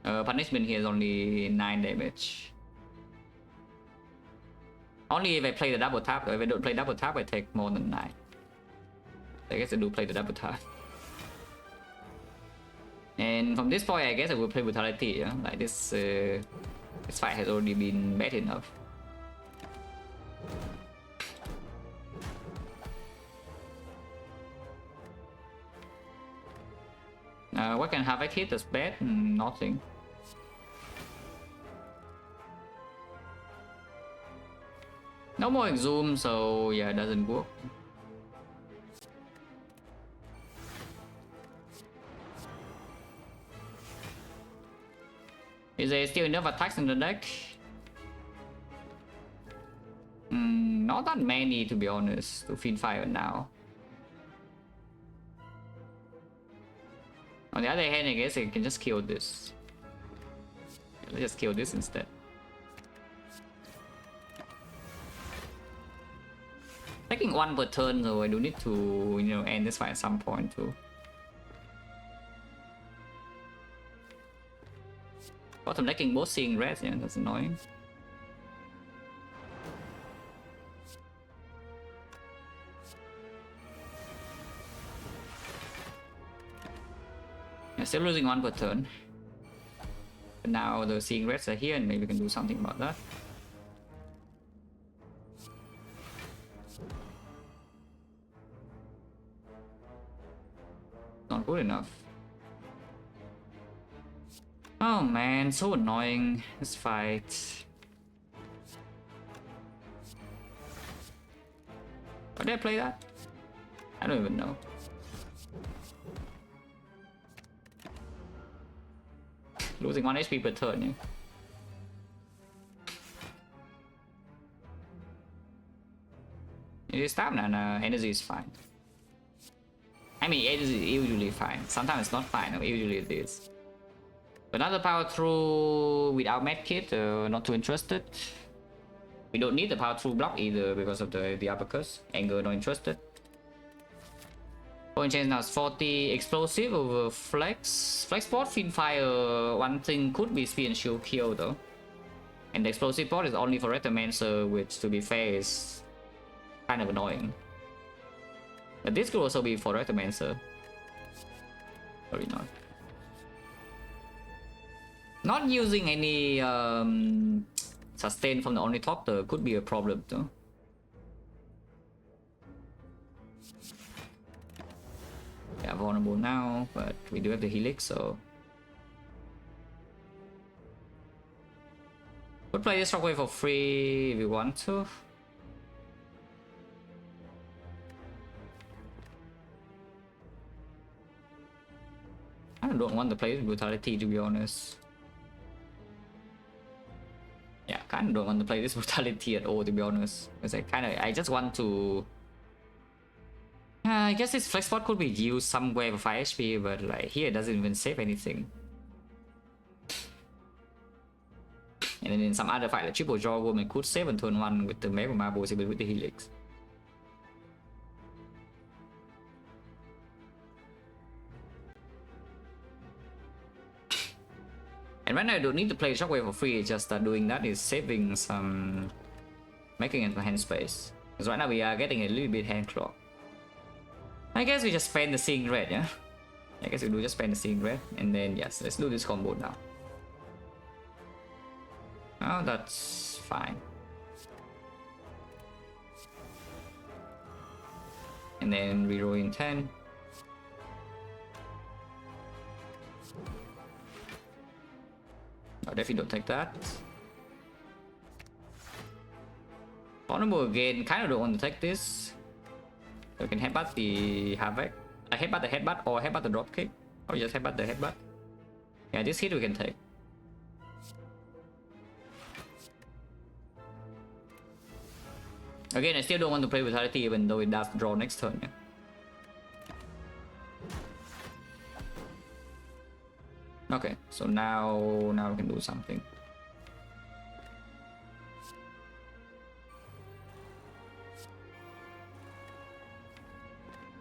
Punishment here is only 9 damage. Only if I play the double tap. If I don't play double tap, I take more than 9. I guess I do play the double tap. And from this point, I guess I will play Brutality. Yeah? Like this fight has already been bad enough. What can have I hit that's bad? Nothing. No more exhume, so yeah, it doesn't work. Is there still enough attacks in the deck? Not that many, to be honest, to feed fire now. On the other hand, I guess I can just kill this. Let's just kill this instead. Taking 1 per turn, so I do need to, you know, end this fight at some point too. Bottom decking both seeing red, yeah, that's annoying. Yeah, still losing 1 per turn. But now the seeing reds are here and maybe we can do something about that. Not good enough. Oh man, so annoying, this fight. Why did I play that? I don't even know. Losing 1 HP per turn, yeah. It is stamina, energy is fine. I mean, it is usually fine. Sometimes it's not fine, usually it is. Another power through without medkit, not too interested. We don't need the power through block either because of the uppercuts. Anger, not interested. Point change now is 40. Explosive over flex. Flex port, fin fire. One thing could be speed and shield kill though. And the explosive port is only for Rectomancer, which to be fair is kind of annoying. But this could also be for Rectomancer. Probably not. Not using any sustain from the Ornithopter could be a problem though. Yeah, vulnerable now, but we do have the Helix, so could play this Shockwave for free if you want to. I don't want to play with Brutality, to be honest. Yeah, kind of don't want to play this Brutality at all, to be honest, because I just want to. I guess this flex spot could be used somewhere for 5 HP, but like here it doesn't even save anything. And then in some other fight, like triple draw woman could save on turn 1 with the Mega Marbles, even with the Helix. right now I don't need to play Shockwave for free, it's just that doing that is saving some... making it hand space. Because right now we are getting a little bit hand clock. I guess we just spend the Seeing Red, yeah? I guess we do just spend the Seeing Red, and then yes, let's do this combo now. Oh, that's fine. And then reroll in 10. Oh, definitely don't take that. Vulnerable again, kind of don't want to take this. So we can headbutt the Havoc. I headbutt the headbutt or headbutt the dropkick. Or just headbutt the headbutt. Yeah, this hit we can take. Again, I still don't want to play Vitality even though it does draw next turn. Yeah. Okay, so now we can do something.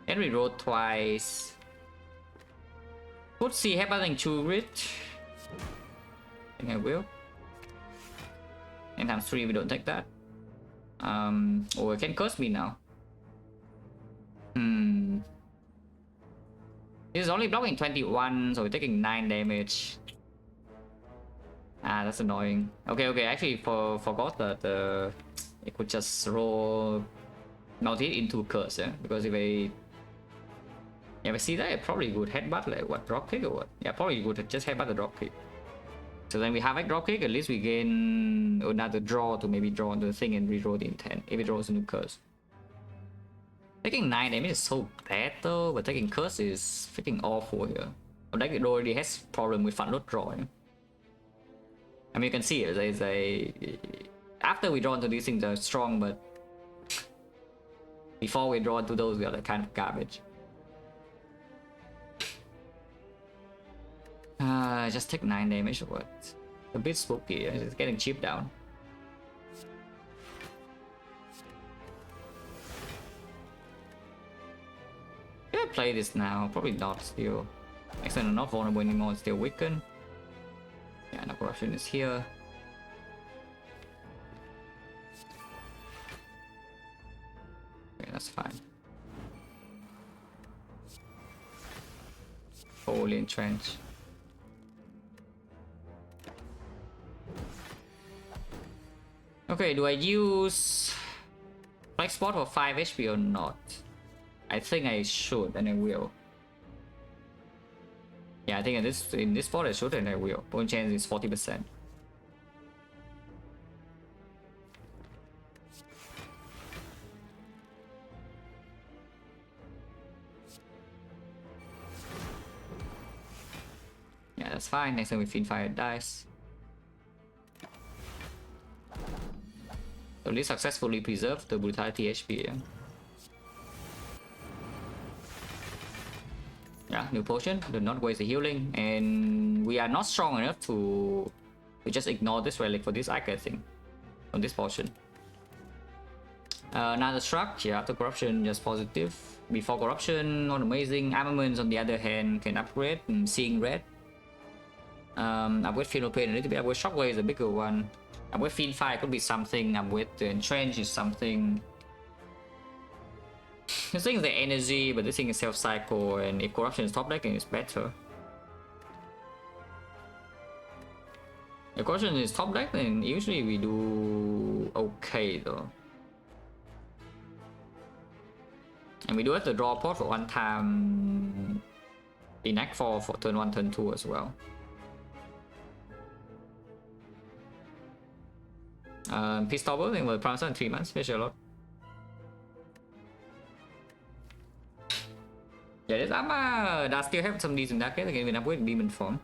And we roll twice. Could see headbutting 2 grid. I think I will. And times 3 we don't take that. Or it can curse me now. This is only blocking 21, so we're taking 9 damage. Ah, that's annoying. Okay, I actually forgot that it could just roll multi into curse, yeah? Because if I see that, I probably would headbutt like what, dropkick or what? Yeah, probably would just headbutt the dropkick. So then we have like dropkick, at least we gain another draw to maybe draw into the thing and reroll the intent if it rolls into curse. Taking 9 damage is so bad though, but taking curse is freaking awful here. Our deck already has problem with front load draw. Yeah? I mean, you can see it. There's a after we draw into these things are strong, but before we draw into those, we are like kind of garbage. Just take 9 damage or what? A bit spooky. It's getting cheap down. Can I play this now? Probably not still. Actually, I'm not vulnerable anymore, it's still weakened. Yeah, no corruption is here. Okay, that's fine. Holy entrench. Okay, do I use Flex Spot for 5 HP or not? I think I should, and I will. Yeah, I think in this spot I should, and I will. Point chance is 40%. Yeah, that's fine. Next time we Fiend Fire dies. So at least successfully preserved the Brutality HP. Yeah, new potion. Do not waste the healing, and we are not strong enough to just ignore this relic for this icon thing on this potion. Another struck. Yeah, after corruption, just positive. Before corruption, not amazing. Armaments on the other hand can upgrade. Seeing red. Upgrade Field of Pain a little bit. Upgrade Shockwave is a bigger one. Upgrade Fiend Fire could be something. Upgrade the Entrench is something. This thing is the energy, but this thing is self-cycle, and if corruption is top deck, then it's better. If corruption is top deck, then usually we do okay though. And we do have to draw a pot for 1 time in Act 4 for turn 1, turn 2 as well. Peace Topper, I think will promise in 3 months, special a lot. Yeah, this armor does still have some decent dark case again with upgrade demon form.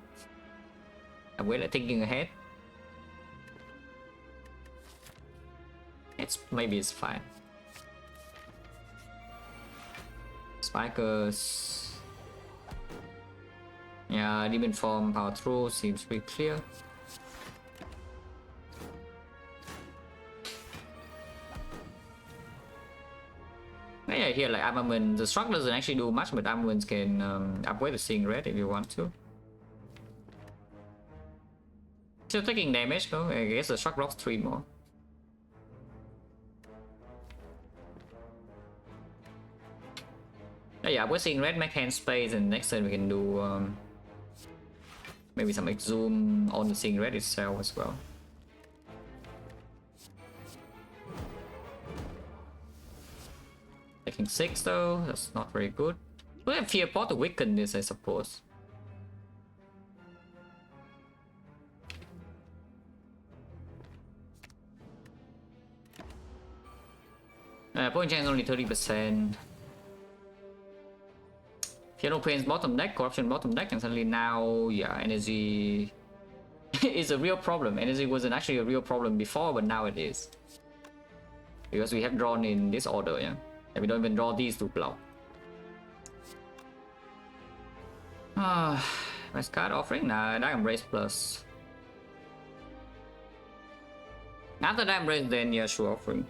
Upgrade like thinking ahead. Maybe it's fine. Spikers. Yeah, demon form power through seems pretty clear. Yeah, here like armament, the struck doesn't actually do much, but armaments can upgrade the Seeing Red if you want to. Still taking damage though. I guess the shock blocks 3 more. Yeah, we're seeing red make hand space, and next turn we can do maybe some zoom on the seeing red itself as well. Taking 6 though, that's not very good. We have fear pot to weaken this, I suppose. Point chance only 30%. Piano Pain's bottom deck, Corruption bottom deck, and suddenly now, yeah, energy is a real problem. Energy wasn't actually a real problem before, but now it is. Because we have drawn in this order, yeah? And we don't even draw these to block. My card offering? Nah, Dark Embrace plus. After Dark Embrace, then yeah, sure, offering.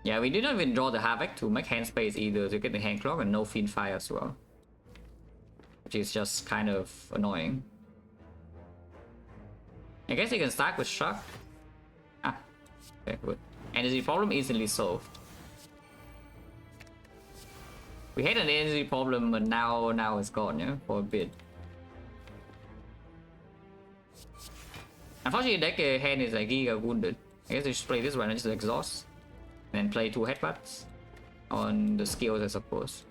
Yeah, we did not even draw the Havoc to make hand space either to get the hand clock, and no Fiend Fire as well. Which is just kind of annoying. I guess you can start with Shock. Ah, okay, good. Energy problem easily solved. We had an energy problem, but now it's gone, yeah, for a bit. Unfortunately, deck hand is like Giga wounded. I guess we should play this one and just exhaust. And then play 2 headbutts on the skills, I suppose.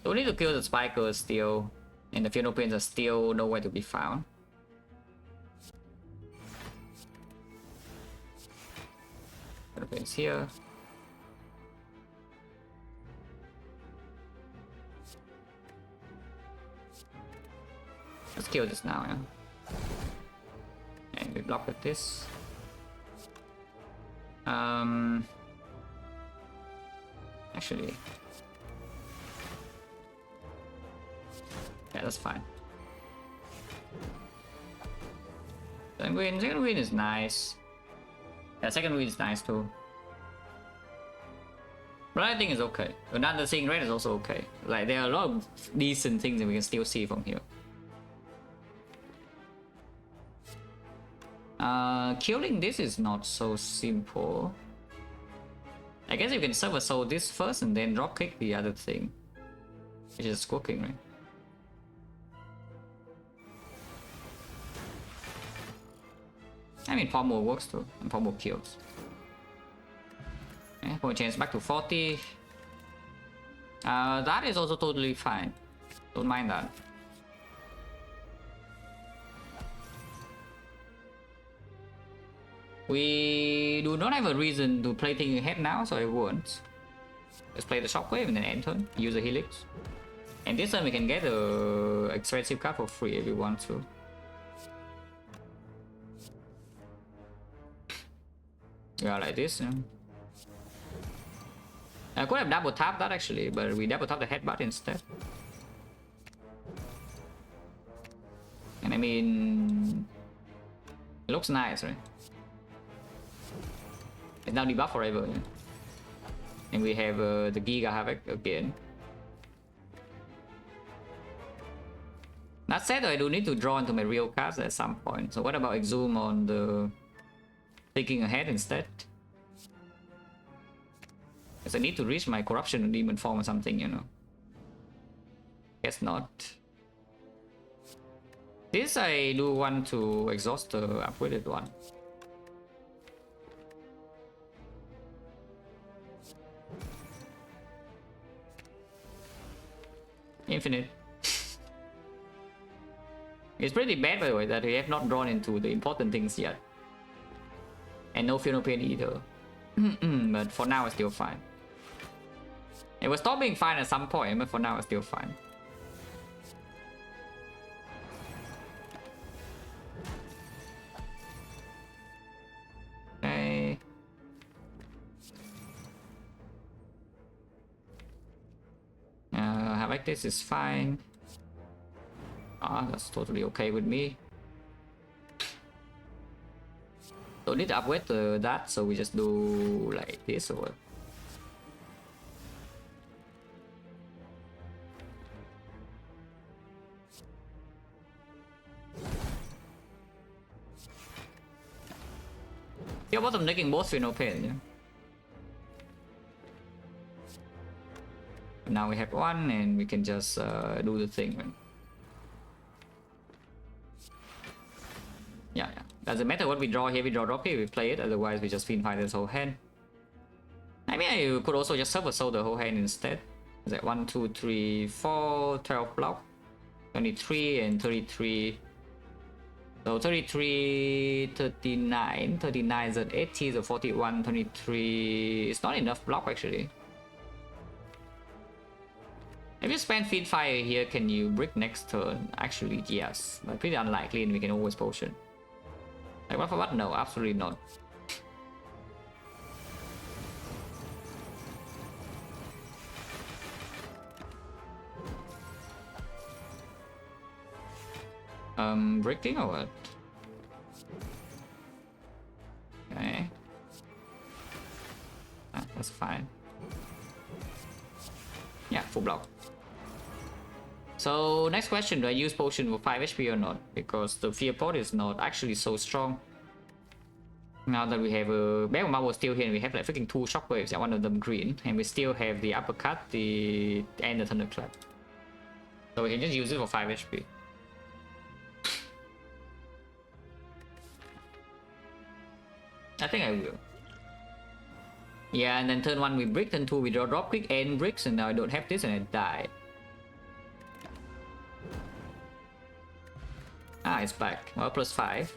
So we need to kill the spikers still, and the Phoenopins are still nowhere to be found. Phoenopins here. Let's kill this now, yeah. And we block with this. Actually, yeah, that's fine. Second win is nice. Yeah, second win is nice too. But I think it's okay. Another seeing red is also okay. Like, there are a lot of decent things that we can still see from here. Killing this is not so simple. I guess you can serve a soul this first and then drop kick the other thing, which is squawking, right? I mean, pommel works too, and pommel kills. Okay, point chance back to 40. That is also totally fine. Don't mind that. We do not have a reason to play thing ahead now, so I won't. Let's play the Shockwave and then end turn, use a Helix. And this time we can get a expensive card for free if we want to. Yeah, like this. Yeah. I could have double tapped that actually, but we double tapped the headbutt instead. And I mean, it looks nice, right? It's now debuff forever, yeah. And we have the Giga Havoc again. That said, I do need to draw into my real cards at some point. So what about Exhume on the thinking ahead instead? Because I need to reach my corruption and demon form or something, you know. Guess not. This I do want to exhaust the upgraded one. Infinite. It's pretty bad, by the way, that we have not drawn into the important things yet. And no Phoenopin either. But for now, it's still fine. It will stop being fine at some point, but for now, it's still fine. Okay. Like this is fine. Ah, that's totally okay with me. Don't need to upgrade that, so we just do like this or. Yeah, bottom decking both feel no pain. Yeah? Now we have one, and we can just do the thing. Man. Yeah. Doesn't matter what we draw here, we draw drop here, we play it, otherwise we just find this whole hand. I mean, you could also just Silver Soul the whole hand instead. It's like 1, 2, 3, 4, 12 block, 23 and 33. So 33, 39, 39 is at 80, so 41, 23. It's not enough block actually. If you spend Feed Fire here, can you brick next turn? Actually, yes, but pretty unlikely, and we can always potion. Like what for what? No, absolutely not. Breaking or what? Okay. That's fine. Yeah, full block. So next question, do I use potion for 5 HP or not? Because the fear pot is not actually so strong. Now that we have a Bell Marble still here, and we have like freaking 2 shockwaves, and one of them green, and we still have the uppercut, and the thunderclap. So we can just use it for 5 HP. I think I will. Yeah, and then turn 1 we brick, turn 2 we draw drop quick and bricks, and now I don't have this and I die. Ah, it's back. Well, plus 5.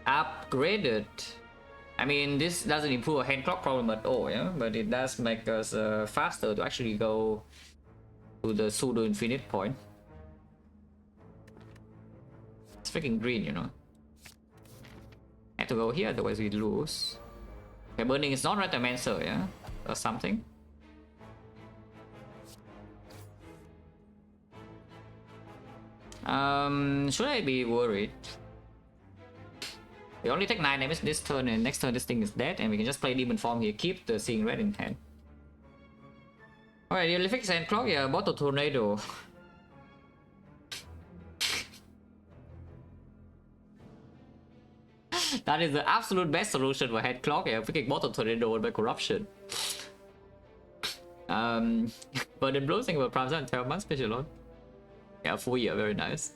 Upgraded. I mean, this doesn't improve our hand clock problem at all, yeah? But it does make us faster to actually go to the pseudo infinite point. It's freaking green, you know. Have to go here, otherwise we lose. Okay, burning is not Ratamancer, yeah? Or something. Should I be worried? We only take 9 damage this turn, and next turn this thing is dead, and we can just play Demon Form here, keep the Seeing Red in hand. Alright, you'll fix Sand Clock, yeah, Bottle Tornado. That is the absolute best solution for Head Clock, yeah, freaking Bottle Tornado by Corruption. But in Blows Single Prime and 12 months special on. Yeah, full year, very nice.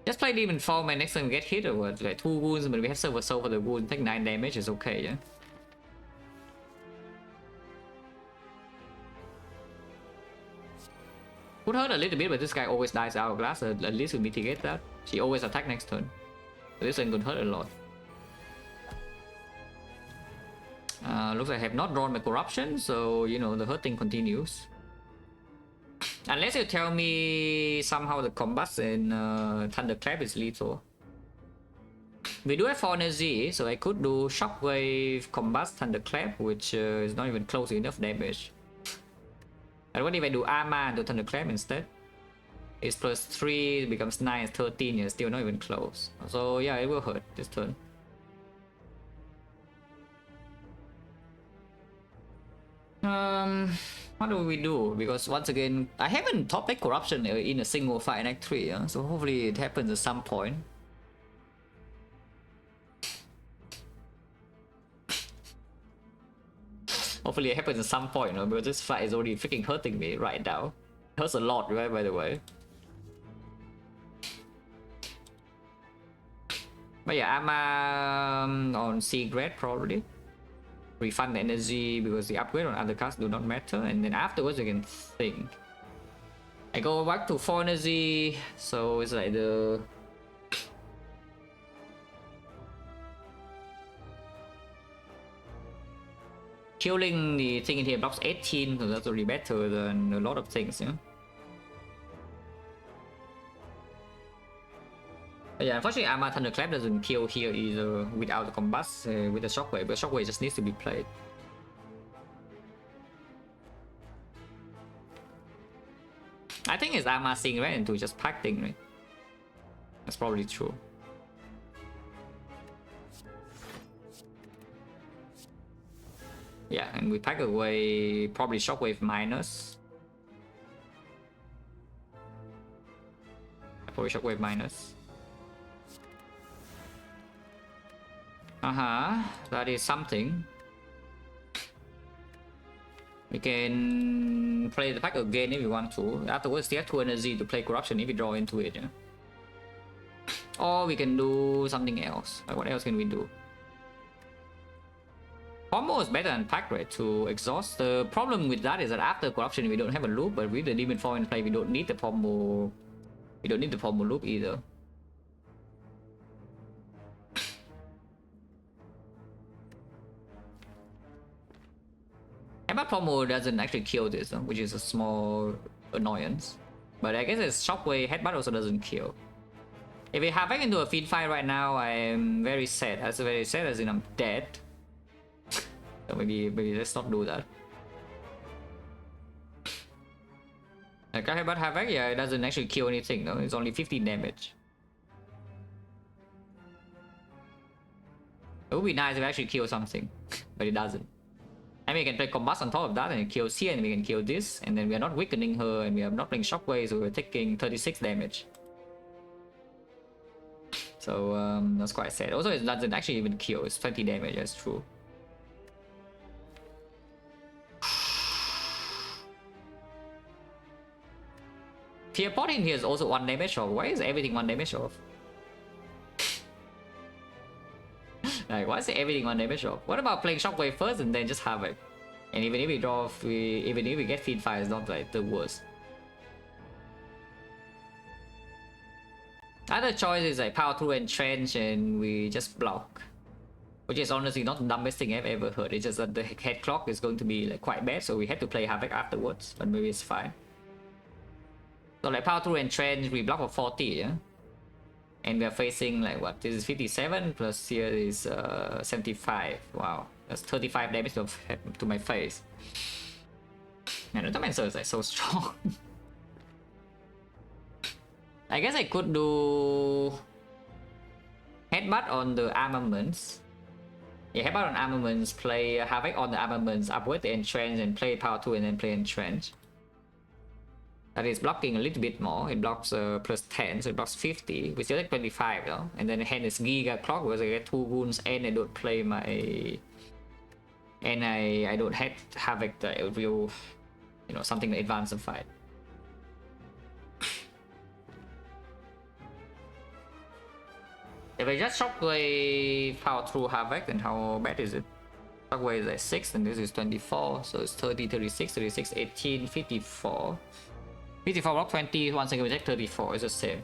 Just play Demon Form, and next time we get hit or what? Like 2 wounds, but we have Silver Soul for the wound, take 9 damage is okay, yeah. Would hurt a little bit, but this guy always dies Hourglass, at least we mitigate that. She always attack next turn. So this one could hurt a lot. Looks like I have not drawn my Corruption, so you know the hurting continues. Unless you tell me somehow the Combust and Thunderclap is lethal. We do have 4 energy, so I could do Shockwave, Combust, Thunderclap, which is not even close enough damage. And what if I do Armor and do Thunderclap instead? It's plus 3, it becomes 9, 13, yeah, still not even close. So yeah, it will hurt this turn. What do we do? Because once again, I haven't top deck Corruption in a single fight in Act 3, yeah? So hopefully it happens at some point. Hopefully it happens at some point, you know, because this fight is already freaking hurting me right now. It hurts a lot, right, by the way. But yeah, I'm on Secret probably. Refund the energy because the upgrade on other cards do not matter, and then afterwards you can think. I go back to 4 energy, so it's like the killing the thing in here blocks 18, so that's already better than a lot of things, you know. But yeah, unfortunately, Armor Thunderclap doesn't kill here either without the Combust with the Shockwave, but Shockwave just needs to be played. I think it's Armor Seeing Red into just pack thing, right? That's probably true. Yeah, and we pack away probably shockwave minus. Probably shockwave minus. That is something. We can play the pack again if we want to. Afterwards, they have 2 energy to play corruption if we draw into it. Yeah? Or we can do something else. Like what else can we do? Combo is better than pack, right? To exhaust. The problem with that is that after corruption we don't have a loop, but with the demon form in play we don't need the pombo. We don't need the pombo loop either. But pombo doesn't actually kill this, which is a small annoyance. But I guess it's shockwave headbutt also doesn't kill. If we have into a feed fight right now, I am very sad. That's very sad, as in I'm dead. So maybe let's not do that. Like headbutt havoc, yeah, it doesn't actually kill anything. No, it's only 50 damage. It would be nice if it actually kills something, but it doesn't. I mean, we can play combust on top of that and it kills here, and we can kill this, and then we are not weakening her, and we are not playing shockwave, so we're taking 36 damage. So that's quite sad. Also, it doesn't actually even kill. It's 20 damage. That's true. Fear pot in here is also 1 damage off. Why is everything 1 damage off? Like, why is everything 1 damage off? What about playing shockwave first and then just havoc? And even if we draw, even if we get feed fire, it's not like the worst. Other choice is like power through entrench and we just block, which is honestly not the dumbest thing I've ever heard. It's just that the head clock is going to be like quite bad, so we had to play havoc afterwards, but maybe it's fine. So like power through entrench, we block for 40, yeah, and we are facing like what? This is 57 plus here is 75. Wow, that's 35 damage to my face. Man, the Mancer is like so strong. I guess I could do headbutt on the armaments. Yeah, headbutt on armaments, play havoc on the armaments, upward the entrench, and play power 2 and then play entrench. That is blocking a little bit more. It blocks plus 10, so it blocks 50. We still take 25 though. And then the hand is Giga Clock because I get 2 wounds and I don't play my... And I don't have havoc the real, you know, something to advance the fight. If I just shockwave power through havoc, then how bad is it? Shockwave is like 6 and this is 24, so it's 30, 36, 36, 18, 54. 54 block 20, 1 second we take 34, it's the same.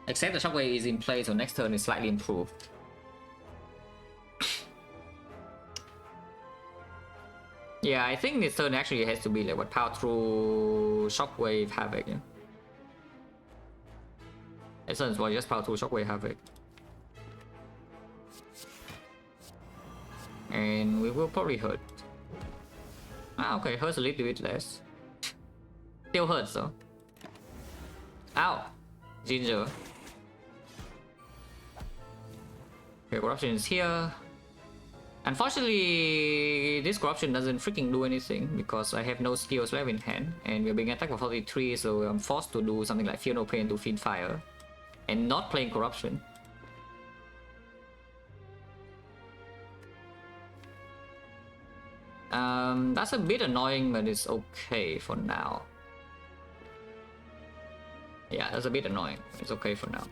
Except the shockwave is in place, so next turn is slightly improved. Yeah, I think this turn actually has to be like what, power through shockwave havoc, yeah. Essence was just power through shockwave havoc. And we will probably hurt. Ah, okay, hurts a little bit less. Still hurts though. Ow! Ginger. Okay, corruption is here. Unfortunately, this corruption doesn't freaking do anything because I have no skills left in hand, and we're being attacked for 43, so I'm forced to do something like Fear No Pain to feed fire, and not playing corruption. That's a bit annoying, but it's okay for now. Yeah, that's a bit annoying. It's okay for now.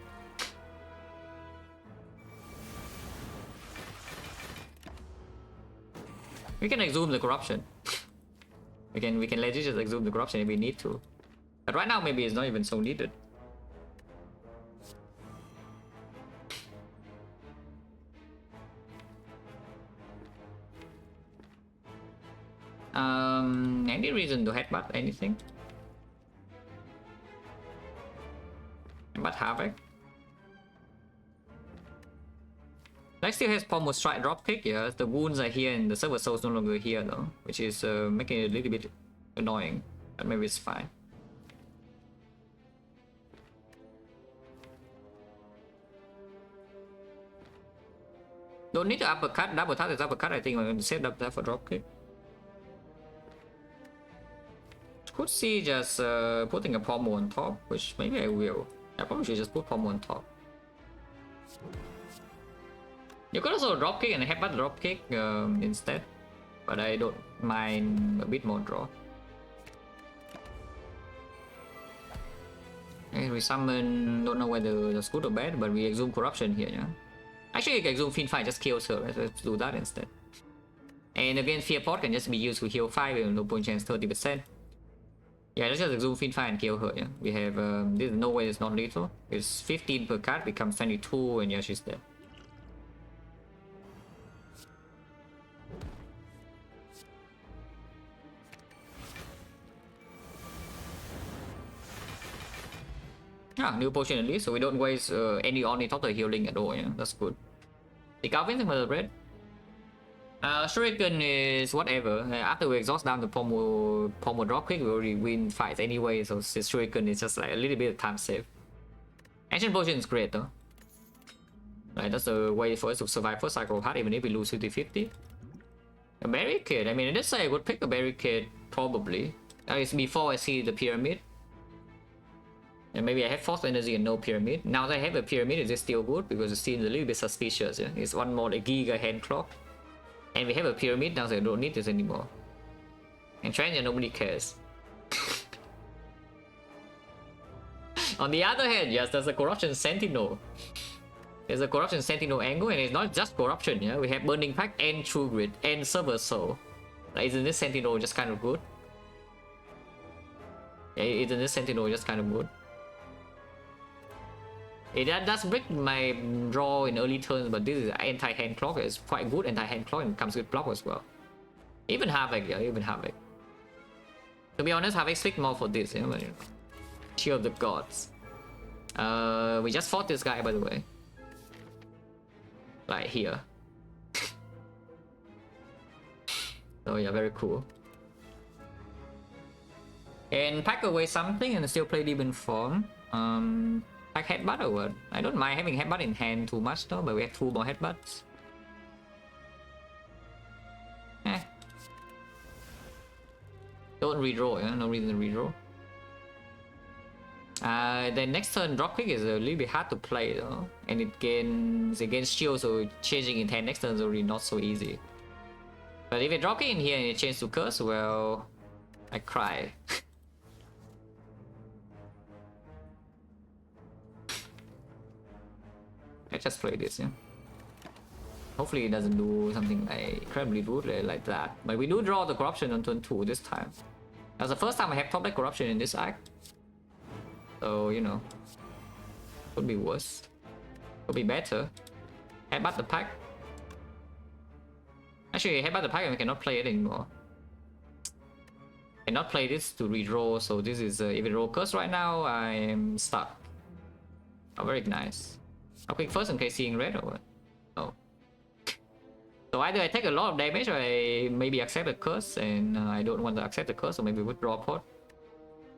We can exhume the corruption. we can legit just exhume the corruption if we need to. But right now maybe it's not even so needed. Any reason to headbutt anything? Headbutt havoc. Like still has pommel strike drop kick, yeah. The wounds are here and the server soul's no longer here though, which is making it a little bit annoying, but maybe it's fine. Don't need to uppercut. Double tap is uppercut. I think I'm going to save that for dropkick. Could see just putting a pommel on top, which maybe I will. I probably should just put pommel on top. You could also dropkick and headbutt dropkick instead, but I don't mind a bit more draw. Okay, we summon, don't know whether that's good or bad, but we exhume corruption here, yeah? Actually, exhume Fiend just kills her, let's do that instead. And again, Fear Pot can just be used to heal 5 with no point chance 30%. Yeah, let's just exhume Fiend and kill her, yeah? We have, this is no way it's not lethal. It's 15 per card, becomes 22, and yeah, she's dead. Ah, new potion at least, so we don't waste any Ornithopter healing at all, yeah? That's good. The Calvin for the red. Shuriken is whatever. After we exhaust down the pommel dropkick, we already win fights anyway, so Shuriken is just like a little bit of time save. Ancient Potion is great though. Like, that's the way for us to survive first cycle hard, even if we lose 50-50. A barricade, I mean, I did say I would pick a barricade, probably. It's before I see the pyramid. And maybe I have Force Energy and no pyramid. Now that I have a pyramid, is it still good? Because it seems a little bit suspicious, yeah? It's one more like Giga Hand Clock. And we have a pyramid now, so I don't need this anymore. And Transient, nobody cares. On the other hand, yes, there's a Corruption Sentinel. There's a Corruption Sentinel angle, and it's not just Corruption, yeah? We have Burning Pact and True Grit and Server Soul. Like, isn't this Sentinel just kind of good? Yeah, isn't this Sentinel just kind of good? It does break my draw in early turns, but this is anti-hand clock. It's quite good anti-hand clock and comes with block as well. Even Havoc, yeah, even Havoc. To be honest, Havoc click more for this, yeah, but, you know. Shield of the Gods. We just fought this guy, by the way. Like here. So yeah, very cool. And pack away something and still play Demon Form. Like headbutt or what? I don't mind having headbutt in hand too much though, but we have 2 more headbutts. Don't redraw, yeah? No reason to redraw. Then next turn dropkick is a little bit hard to play though. And it gains against shield, so changing in hand next turn is already not so easy. But if I dropkick in here and it changes to curse, well, I cry. Let's just play this, yeah. Hopefully it doesn't do something like incredibly rude like that. But we do draw the corruption on turn 2 this time. That's the first time I have top deck corruption in this act. So, you know, could be worse. Could be better. Headbutt the pack. Actually, headbutt the pack and we cannot play it anymore. Cannot play this to redraw, so this is if it roll curse right now, I am stuck. Oh, very nice. I'll quick first in case seeing red or what? Oh. So either I take a lot of damage or I maybe accept the curse, and I don't want to accept the curse, so maybe withdraw pot.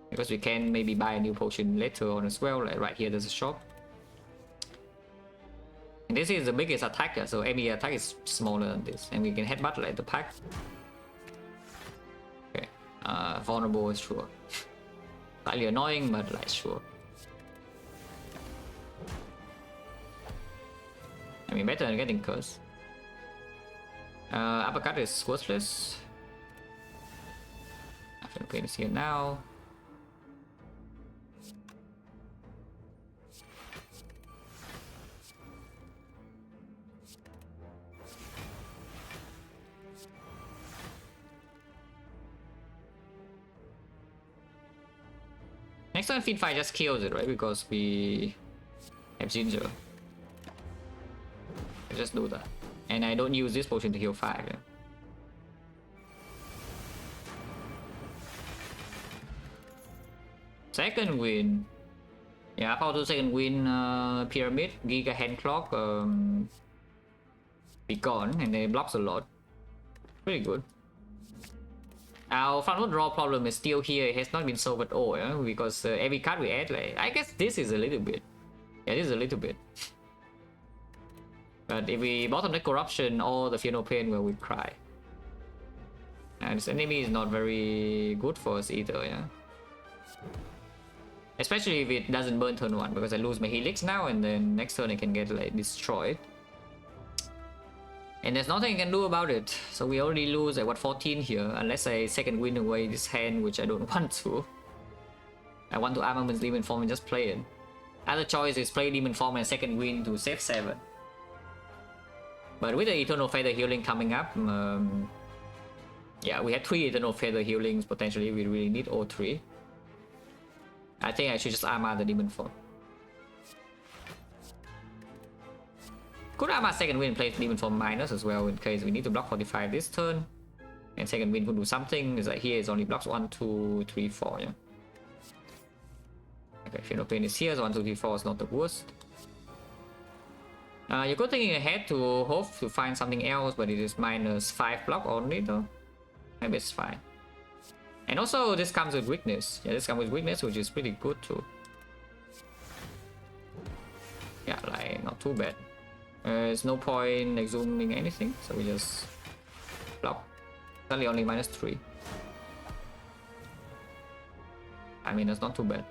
Because we can maybe buy a new potion later on as well, like right here there's a shop. And this is the biggest attack, so any attack is smaller than this, and we can headbutt like the pack. Okay, vulnerable is sure. Slightly annoying, but like sure. I mean, better than getting curse. Uppercut is worthless. I'm gonna play this here now. Next time Feed Fight just kills it, right? Because we have Ginger. I just do that. And I don't use this potion to heal 5. Yeah. Second win. Yeah, power to second win, Pyramid, Giga Hand Clock, be gone, and it blocks a lot. Pretty good. Our front row draw problem is still here. It has not been solved at all, yeah? Because every card we add, like, I guess this is a little bit. Yeah, this is a little bit. But if we bottom deck corruption, all the Fear Pain will cry. And this enemy is not very good for us either, yeah. Especially if it doesn't burn turn 1, because I lose my Helix now, and then next turn I can get like destroyed. And there's nothing I can do about it. So we already lose like what, 14 here, unless I second win away this hand, which I don't want to. I want to Armament Demon Form and just play it. Other choice is play Demon Form and second win to save 7. But with the Eternal Feather Healing coming up, yeah, we had 3 Eternal Feather Healings potentially. We really need all 3. I think I should just Armor the Demon Form. Could Armor second win play Demon Form minus as well in case we need to block 45 this turn. And second win could do something. Is like here is only blocks 1, 2, 3, 4. Yeah. Okay, Fear Pain is here, so 1, 2, 3, 4 is not the worst. You're good thinking ahead to hope to find something else, but it is minus 5 block only though. Maybe it's fine. And also this comes with weakness. Yeah, this comes with weakness, which is pretty good too. Yeah, like not too bad. There's no point exhuming anything, so we just block. Suddenly only minus 3. I mean, that's not too bad.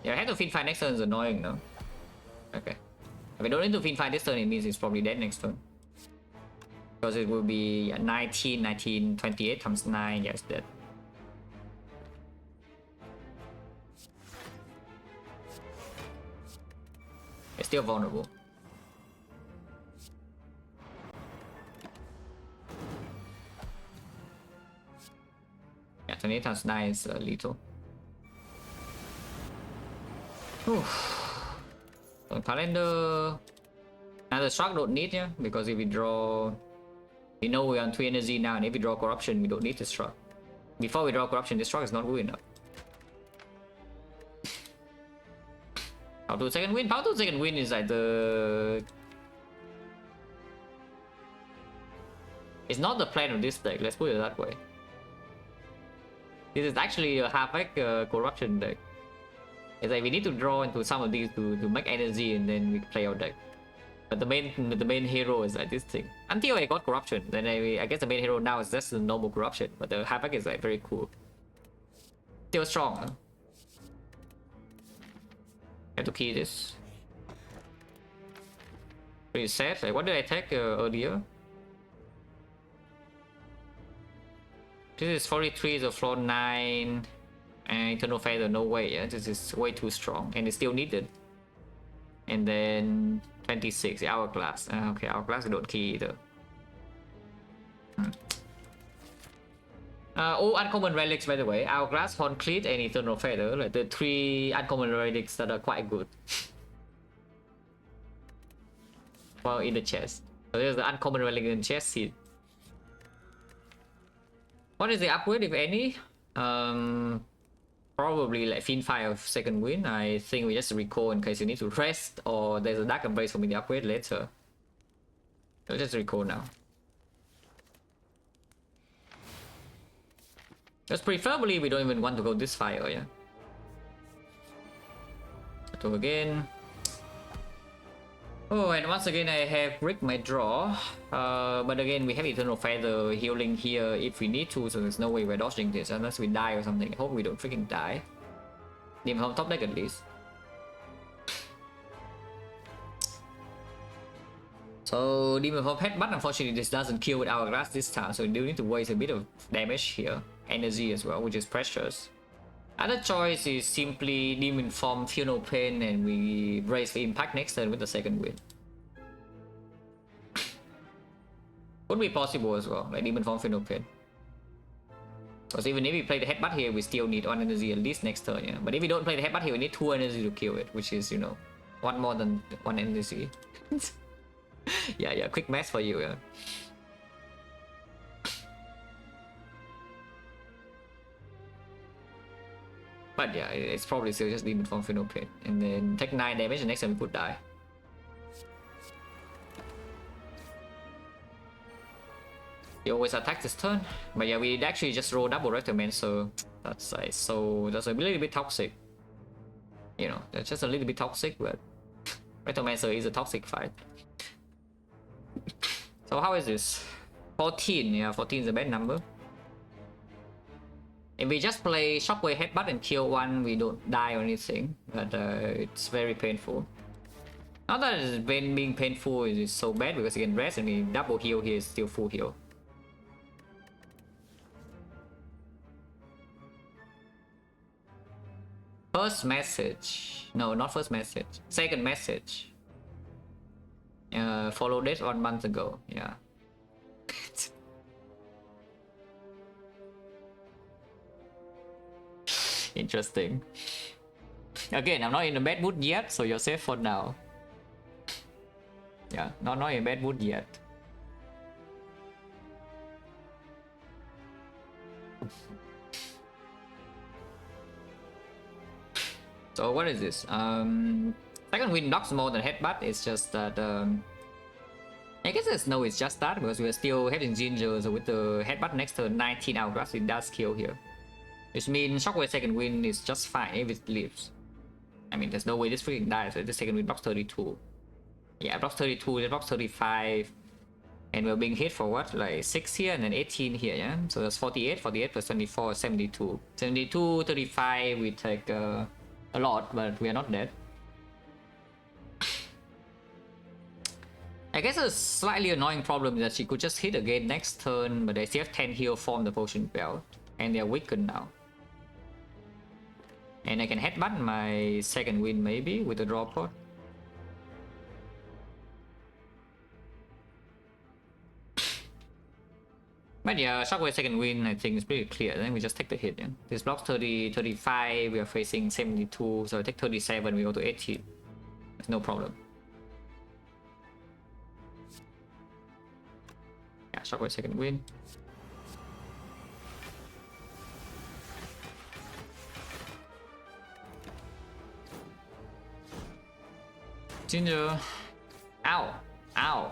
Yeah, I had to Fiend Fight next turn is annoying, no? Okay. If I don't need to Fiend Fight this turn, it means it's probably dead next turn. Because it will be 19, 19, 28 times 9, yeah, it's dead. It's still vulnerable. Yeah, 28 times 9 is lethal. On calendar, another shock don't need, yeah, because if we draw, we know we're on 3 energy now, and if we draw corruption, we don't need this shock. Before we draw corruption, this shock is not good enough. How to second win? How to second win is like the. It's not the plan of this deck. Let's put it that way. This is actually a half-back corruption deck. It's like we need to draw into some of these to make energy and then we play our deck. But the main hero is like this thing. Until I got corruption, then I guess the main hero now is just the normal corruption. But the havoc is like very cool. Still strong, huh? Have to key this. Pretty sad. Like what did I take earlier? This is 43, so floor 9. And Eternal Feather, no way, yeah, this is way too strong, and it's still needed. And then 26, the Hourglass. Okay, Hourglass don't key either. All uncommon relics, by the way, Hourglass, Horncleat, and Eternal Feather, like the 3 uncommon relics that are quite good. Well, in the chest. So there's the uncommon relic in the chest here. What is the upgrade, if any? Probably like Fiend Fire of second win. I think we just recall in case you need to rest, or there's a Dark Embrace for me to upgrade later. I'll just recall now. Because preferably we don't even want to go this fire, yeah. So again. Oh, and once again I have rigged my draw. But again we have Eternal Feather healing here if we need to, so there's no way we're dodging this unless we die or something. I hope we don't freaking die. Demon Form top deck at least. So Demon Form headbutt, unfortunately this doesn't kill with Hourglass this time, so we do need to waste a bit of damage here. Energy as well, which is precious. Other choice is simply Demon Form, Fear No Pain, and we raise the impact next turn with the second win. Would be possible as well, like Demon Form, Fear No Pain. Because even if we play the headbutt here, we still need 1 energy at least next turn, yeah. But if we don't play the headbutt here, we need 2 energy to kill it, which is, you know, 1 more than 1 energy. yeah, quick math for you, yeah. But yeah, it's probably still just Demon Form, Fear No Pain. And then take 9 damage, and next time we could die. He always attacks this turn. But yeah, we actually just roll double Recommend, so that's that's a little bit toxic. You know, that's just a little bit toxic, but Recommender is a toxic fight. So how is this? 14, yeah, 14 is a bad number. If we just play Shockwave Headbutt and kill one, we don't die or anything, but it's very painful. Not that it's being painful is so bad because you can rest and we double heal here is still full heal. First message. No, not first message. Second message. Followed this 1 month ago. Yeah. Interesting. Again, I'm not in a bad mood yet, so you're safe for now. Yeah, not in a bad mood yet. So what is this? Second wind blocks more than headbutt. It's just that I guess there's no, it's just that because we're still having Ginger, so with the headbutt next turn 19 hourglass, it does kill here. Which means Shockwave second wind is just fine if it lives. I mean, there's no way this freaking dies. So the second wind blocks 32. Yeah, it blocks 32, it blocks 35. And we're being hit for what? Like 6 here and then 18 here, yeah? So that's 48, 48 plus 24, 72. 72, 35, we take a lot, but we are not dead. I guess a slightly annoying problem is that she could just hit again next turn, but they still have 10 heal from the potion belt, and they're weakened now. And I can headbutt my second win maybe with the draw pod. But yeah, Shockwave second win I think is pretty clear. Then we just take the hit. Yeah? This blocks 30, 35, we are facing 72, so I take 37, we go to 18. There's no problem. Yeah, Shockwave second win. Ginger. Ow. Ow.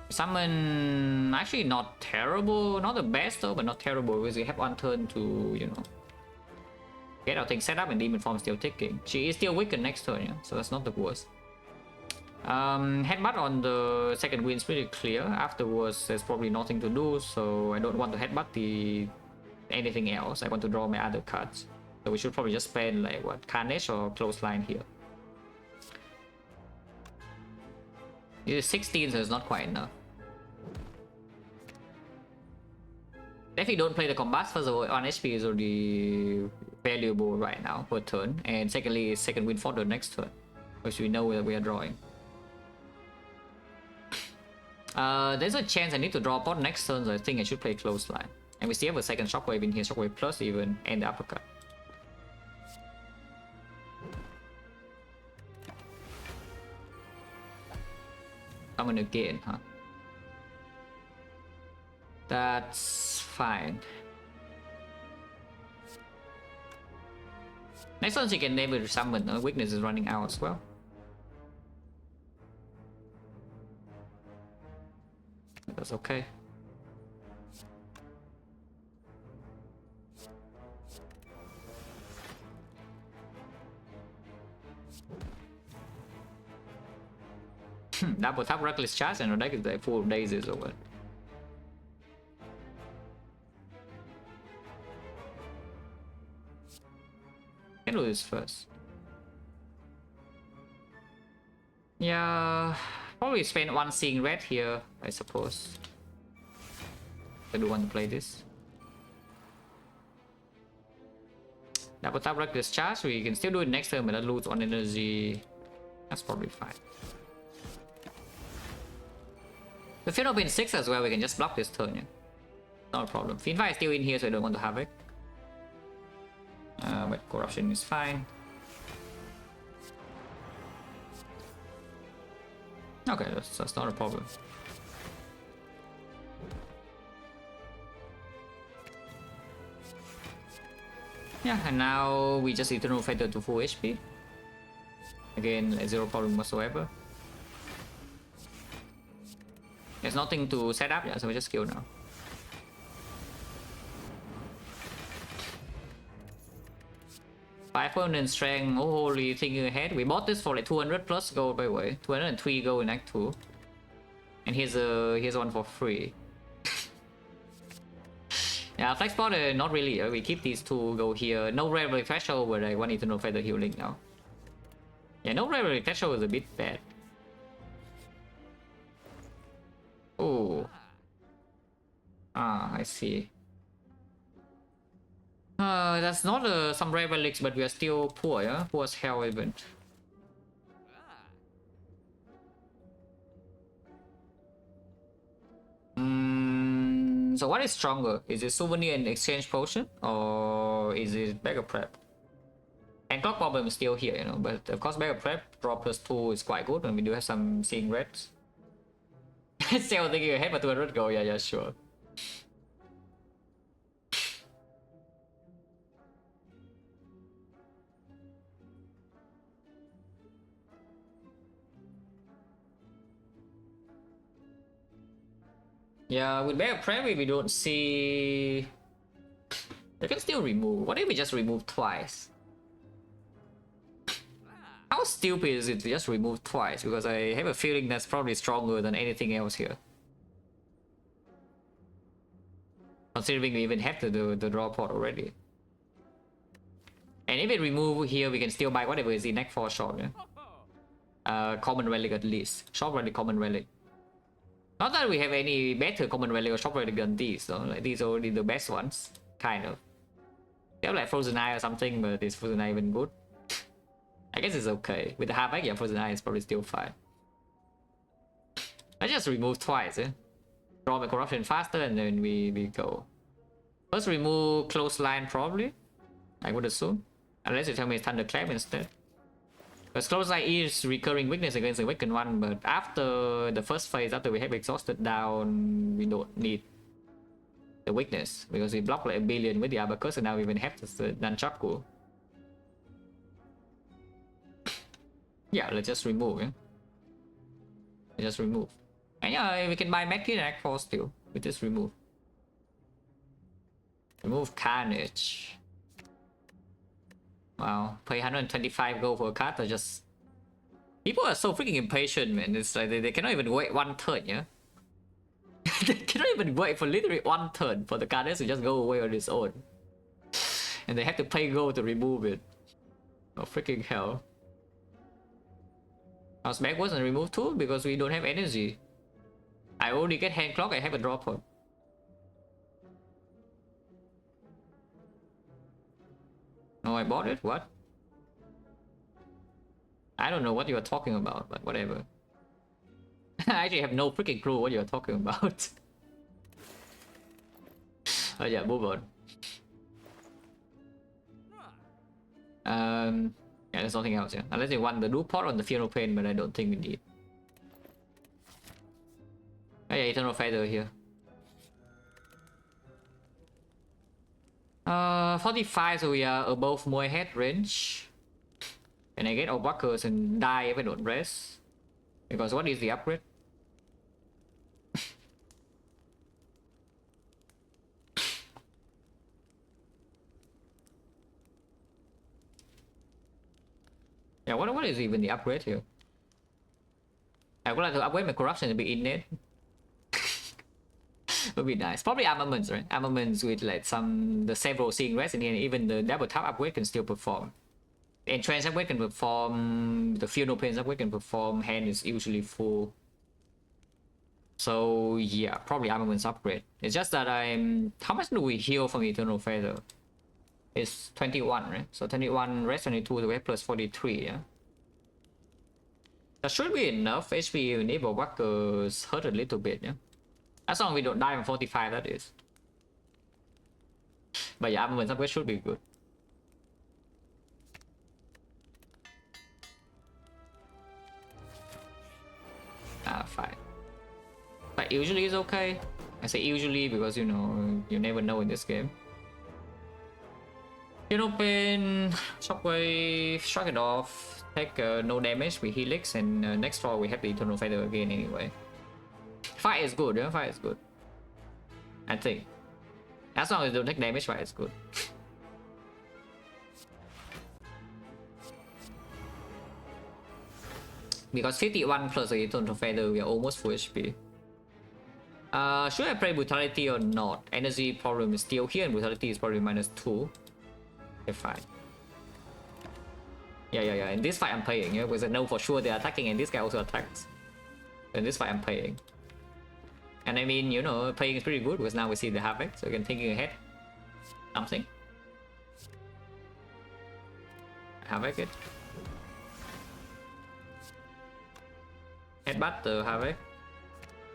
Summon actually not terrible, not the best though, but not terrible because we have one turn to, you know, get our thing set up and demon form still ticking. She is still weakened next turn, yeah, so that's not the worst. Headbutt on the second win is pretty clear. Afterwards, there's probably nothing to do, so I don't want to headbutt the anything else. I want to draw my other cards, so we should probably just spend like what, Carnage or Clothesline here. It is 16, so it's not quite enough. If you don't play the combat, first of all, 1 HP is already valuable right now per turn, and secondly, second win for the next turn, which we know that we are drawing. There's a chance I need to draw pot next turn, so I think I should play Clothesline. And we still have a second Shockwave in here, Shockwave plus even, and the uppercut. Summon again, huh? That's fine. Next one she can never summon, her weakness is running out as well. That's okay. Double tap reckless charge and our deck is like full of daisies over. Can do this first. Yeah, probably spend one seeing red here, I suppose. I do want to play this. Double tap reckless charge, we can still do it next turn, but I lose on energy. That's probably fine. The Fiend of Pain 6 as well, we can just block this turn, yeah. Not a problem. Fiend Fire is still in here, so I don't want to have it. But Corruption is fine. Okay, that's not a problem. Yeah, and now we just Eternal Fighter to full HP. Again, zero problem whatsoever. There's nothing to set up yet, so we just kill now. Opponent strength, holy, thinking ahead. We bought this for like 200 plus gold, by the way. 203 gold in Act 2. And here's one for free. Yeah, flex spot, not really. We keep these two, go here. No rarely threshold, but I want eternal feather healing now. Yeah, no rarely threshold is a bit bad. Oh. Ah, I see. That's not some rare relics, but we are still poor, yeah? Poor as hell even. So what is stronger? Is it souvenir and exchange potion? Or is it beggar prep? And clock problem is still here, you know, but of course beggar prep, draw +2 is quite good, and we do have some seeing reds. Still thinking ahead for 200 gold, yeah, sure. Yeah, with Bear Prairie we don't see... They can still remove. What if we just remove twice? How stupid is it to just remove twice? Because I have a feeling that's probably stronger than anything else here. Considering we even have the draw pot already. And if we remove here, we can still buy whatever is in neck for short, yeah? Common relic at least. Short relic, common relic. Not that we have any better common relic or short relic than these, though. Like, these are already the best ones. Kind of. They have like Frozen Eye or something, but is Frozen Eye even good? I guess it's okay. With the half egg, yeah, Frozen Eye is probably still fine. I just remove twice, eh? Draw my corruption faster and then we go. First remove close line probably. I would assume. Unless you tell me it's Thunderclap instead. Because close line is recurring weakness against the awakened one, but after the first phase, after we have exhausted down, we don't need the weakness. Because we block like a billion with the Abacus and now we even have the Nunchaku. Yeah, let's just remove, yeah? Let's just remove. And yeah, we can buy Mech in Act 4 still. We just remove. Remove Carnage. Wow, pay 125 gold for a card or just... People are so freaking impatient, man. It's like they cannot even wait one turn, yeah? They cannot even wait for literally one turn for the card to just go away on its own. And they have to pay gold to remove it. Oh, freaking hell. House back wasn't removed too because we don't have energy. I only get hand clock, I have a drop pod. No, I bought it? What? I don't know what you are talking about, but whatever. I actually have no freaking clue what you are talking about. Oh yeah, move on. Yeah, there's nothing else, yeah. Unless you want the blue pot on the Funeral Pain, but I don't think we need. Oh yeah, Eternal Feather here. 45, so we are above more head range. Can I get all buckers and die if I don't rest? Because what is the upgrade? Yeah, what is even the upgrade here? I would like to upgrade my corruption to be innate. Would be nice. Probably armaments, right? Armaments with like the several seeing rest in here, and even the double tap upgrade can still perform. The entrance upgrade can perform, the funeral pains upgrade can perform, hand is usually full. So yeah, probably armaments upgrade. It's just that how much do we heal from Eternal Feather? It's 21, right? So 21 rest 22 to plus 43, yeah? That should be enough HP even if our workers hurt a little bit, yeah? As long as we don't die on 45, that is. But yeah, armaments upgrade should be good. Ah, fine. But usually is okay. I say usually because, you know, you never know in this game. Pain, Shockwave, shrug it off, take no damage, we helix, and next draw we have the Eternal Feather again anyway. Fight is good, yeah, fight is good. I think. As long as you don't take damage, fight is good. Because 51 plus a ton of feather, we are almost full HP. Should I play brutality or not? Energy problem is still here, and brutality is probably -2. Okay, fine. Yeah. In this fight, I'm playing, yeah, because I know for sure they're attacking, and this guy also attacks. In this fight, I'm playing. And I mean, you know, playing is pretty good because now we see the Havoc, so we can thinking ahead. Something. Havoc it. Headbutt the Havoc.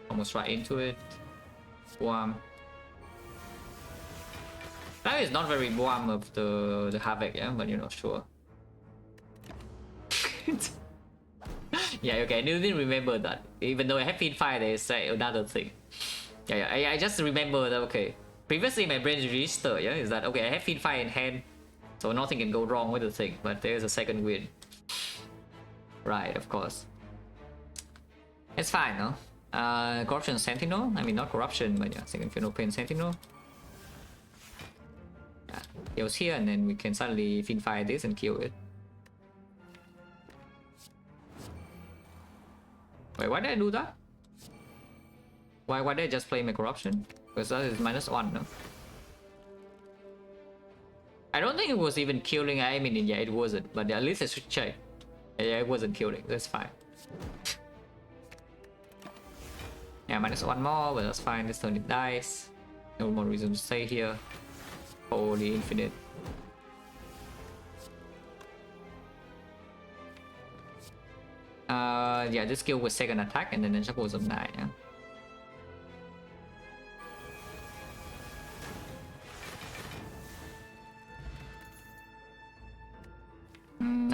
Almost right into it. Boom. That is not very warm of the Havoc, yeah, but you know, sure. Yeah, okay, I didn't remember that. Even though I have been fire, they say another thing. Yeah, I just remember that, okay. Previously, my brain registered, yeah, is that, okay, I have feed fire in hand, so nothing can go wrong with the thing, but there's a second wind. Right, of course. It's fine, no? Corruption Sentinel? I mean, not corruption, but yeah, second Final Pain Sentinel. Yeah, it was here, and then we can suddenly feed fire this and kill it. Wait, why did I do that? Why did I just play my corruption? Because that is -1, no? I don't think it was even killing. I mean, yeah, it wasn't, but at least I should check. Yeah, it wasn't killing. That's fine. Yeah, -1 more, but that's fine. This turn it dies. No more reason to stay here. Holy infinite. Yeah, this skill was second attack, and then the was on 9. Yeah.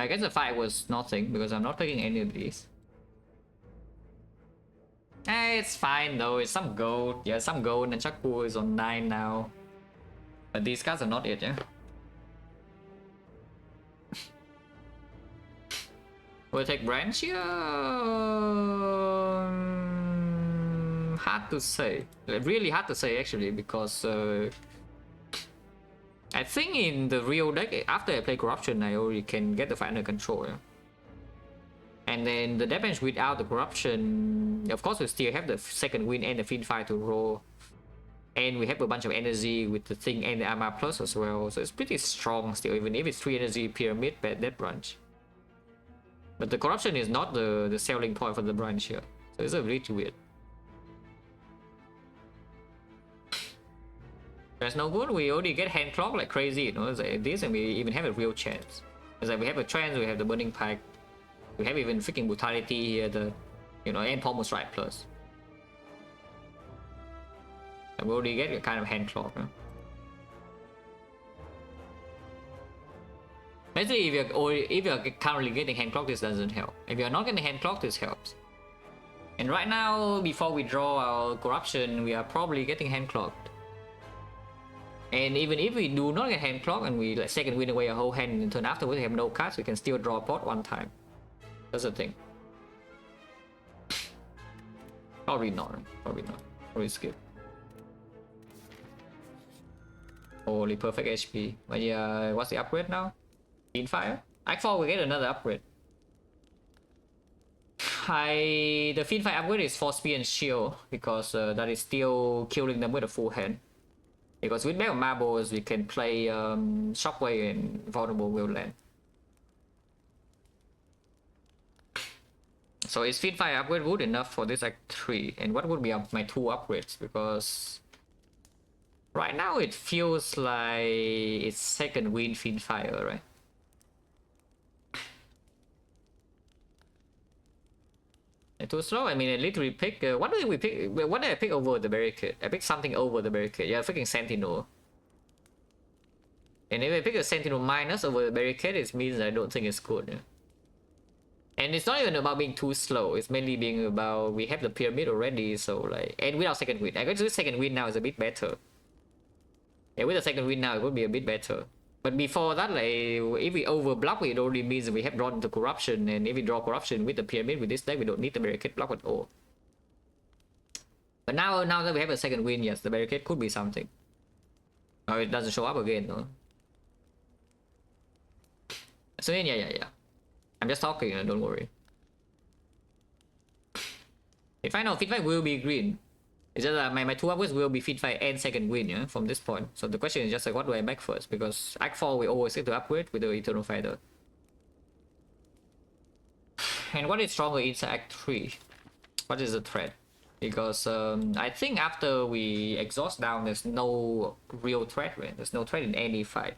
I guess the fight was nothing because I'm not taking any of these. It's fine though. It's some gold. Yeah, some gold, and Chaku is on 9 now. But these guys are not it, yeah. We'll take branch here. Hard to say. Really hard to say actually, because I think in the real deck, after I play corruption, I already can get the fight under control. Yeah? And then the damage without the corruption, of course, we still have the second win and the feed fight to roll. And we have a bunch of energy with the thing and the armor plus as well. So it's pretty strong still, even if it's 3 energy pyramid bad that branch. But the corruption is not the selling point for the branch here. So it's a bit weird. That's no good. We already get hand clock like crazy, you know, like this, and we even have a real chance. It's like we have a trance, we have the burning pack, we have even freaking brutality here, the, you know, and pommel strike plus. And we already get a kind of hand clock. Huh? Let's say if you're currently getting hand clock, this doesn't help. If you're not getting hand clock, this helps. And right now, before we draw our corruption, we are probably getting hand clocked. And even if we do not get hand clock and we like second win away a whole hand and turn after we have no cards, we can still draw a pot one time. That's the thing. Probably not. Probably skip. Holy perfect HP. But yeah, what's the upgrade now? Fiendfire? I thought we get another upgrade. The Fiendfire upgrade is Force Spear and Shield because that is still killing them with a full hand. Because with Metal Marbles we can play Shockwave and Vulnerable Will Land. So is Fiendfire upgrade good enough for this Act 3? And what would be my 2 upgrades? Because right now it feels like it's second win Fiendfire, right? Too slow. I mean, I literally pick. What did we pick? What did I pick over the barricade? I picked something over the barricade. Yeah, freaking Sentinel. And if I pick a Sentinel minus over the barricade, it means I don't think it's good. Yeah? And it's not even about being too slow. It's mainly being about we have the pyramid already. So like, and without second win, I guess this second win now is a bit better. Yeah, with the second win now, it would be a bit better. But before that, like, if we overblock, it already means we have drawn into corruption, and if we draw corruption with the pyramid with this deck, we don't need the barricade block at all. But now that we have a second win, yes, the barricade could be something. Oh, it doesn't show up again though. So yeah. I'm just talking, don't worry. If I know Fit5 will be green. It's just that my two upgrades will be Fit5 and second win, yeah, from this point. So the question is just like, what do I back first? Because Act 4 we always get to upgrade with the Eternal Fighter. And what is stronger inside Act 3? What is the threat? Because I think after we exhaust down, there's no real threat, right? There's no threat in any fight.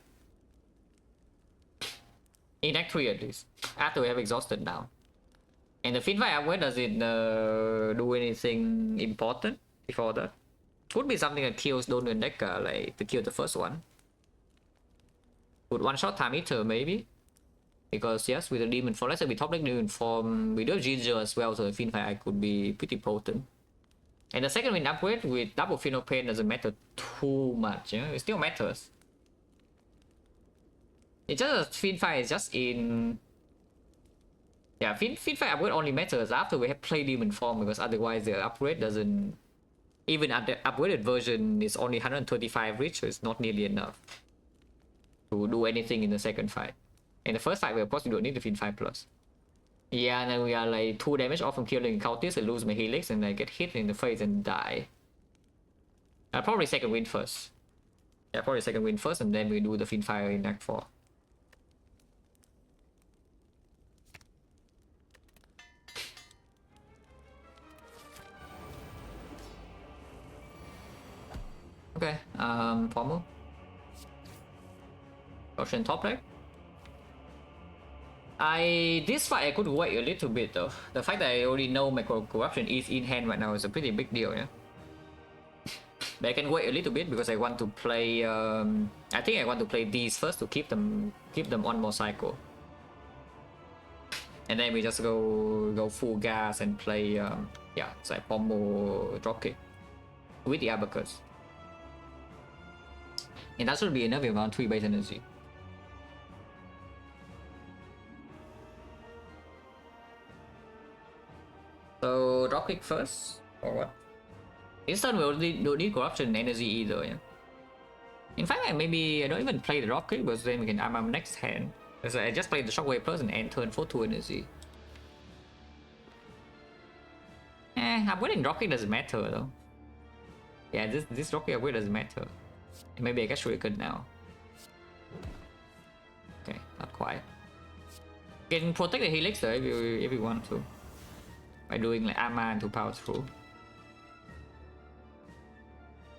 In Act 3 at least. After we have exhausted down. And the Fit5 upgrade, does it do anything important before that? Could be something that kills Donut and Deca, like to kill the first one. Would one shot time eater maybe? Because yes, with the demon form, let's say we top deck demon form, we do have Ginger as well, so the Fin5 could be pretty potent. And the second win upgrade with double Final Pain doesn't matter too much, yeah? It still matters. It's just Fin5 is just in... Yeah, Fin5 upgrade only matters after we have played demon form, because otherwise the upgrade doesn't... Even at the upgraded version, it's only 135 reach, so it's not nearly enough to do anything in the second fight. In the first fight, we of course don't need the Fin5 plus. Yeah, and then we are like 2 damage off from killing Cultists and lose my Helix, and I get hit in the face and die. Probably second win first. Yeah, probably second win first, and then we do the Fin5 in Act 4. Okay, Pommel. Ocean top deck. This fight I could wait a little bit though. The fact that I already know my corruption is in hand right now is a pretty big deal, yeah. But I can wait a little bit because I want to play. I think I want to play these first to keep them on more cycle, and then we just go full gas and play. Yeah, so I Pommel dropkick with the Abacus, and that should be enough with around 3 base energy. So dropkick first, or what? This turn we already don't need corruption energy either, yeah. In fact, maybe I don't even play the dropkick, because then we can arm next hand. Because I just played the shockwave plus and end turn for 2 energy. Upgrading dropkick doesn't matter though. Yeah, this dropkick upgrade doesn't matter. Maybe I get shuriken now. Okay, not quite. You can protect the Helix though if you want to. By doing like Aman to power through.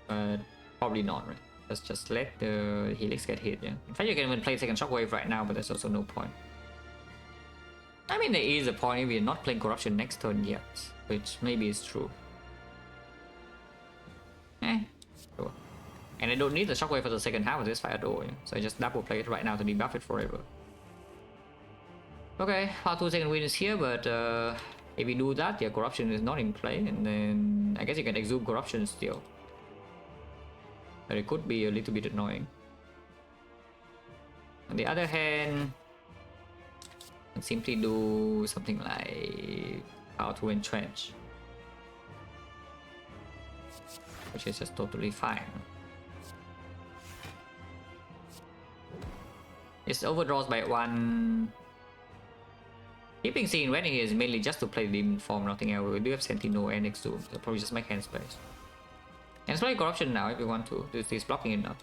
But probably not, right? Let's just let the Helix get hit, yeah. In fact, you can even play second shockwave right now, but there's also no point. I mean, there is a point if we're not playing corruption next turn yet, which maybe is true. Sure. And I don't need the shockwave for the second half of this fight at all, yeah? So I just double play it right now to debuff it forever. Okay, power 2 second win is here, but if we do that, yeah, corruption is not in play, and then I guess you can exhume corruption still. But it could be a little bit annoying. On the other hand, I can simply do something like power 2 entrench, which is just totally fine. It overdraws by 1. Keeping C in red here is mainly just to play demon form, nothing else. We do have Sentinel and Exhume, so probably just make hand space. And play corruption now if you want to. This is blocking enough.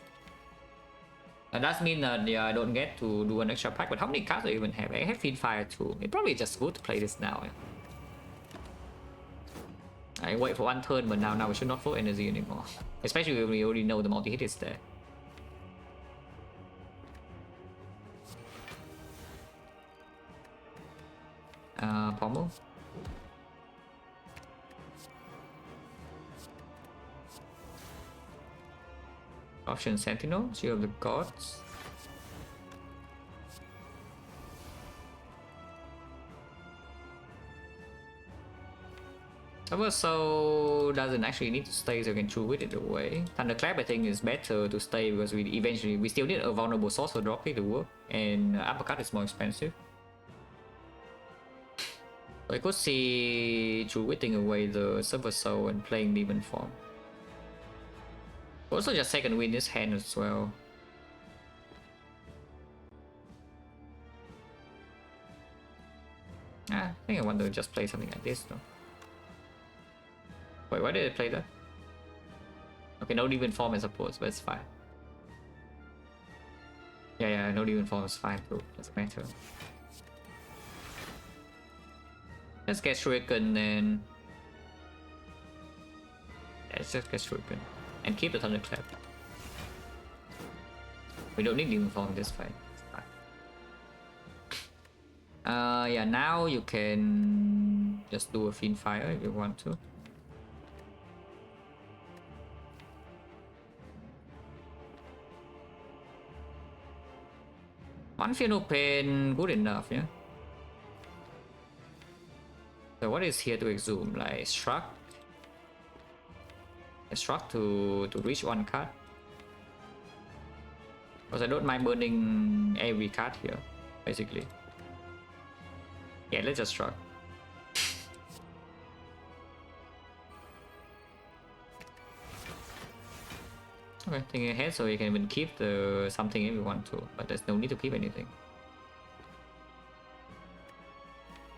That does mean that yeah, I don't get to do an extra pack, but how many cards do I even have? I have Feedfire too. It probably just good to play this now. Yeah. I wait for 1 turn, but now we should not vote energy anymore. Especially when we already know the multi-hit is there. Pommel. Option Sentinel, Shield of the Gods. So doesn't actually need to stay, so you can choose with it away. Thunderclap I think is better to stay because we still need a vulnerable source for dropkick to work, and Uppercut is more expensive. So I could see druiding away the Silver Soul and playing Demon form. Also just second win this hand as well. I think I want to just play something like this though. Wait, why did I play that? Okay, no demon form I suppose, but it's fine. Yeah, no demon form is fine too. Doesn't matter. Let's get Shuriken and... Yeah, let's just get Shuriken. And keep the Thunderclap. We don't need demon form in this fight. Yeah, now you can just do a Fiend Fire if you want to. One Fiend Open, good enough, yeah. So what is here to exhume? Like Struck? A Struck to reach one card. Because I don't mind burning every card here, basically. Yeah, let's just Struck. Okay, thinking ahead so you can even keep the something if you want to, but there's no need to keep anything.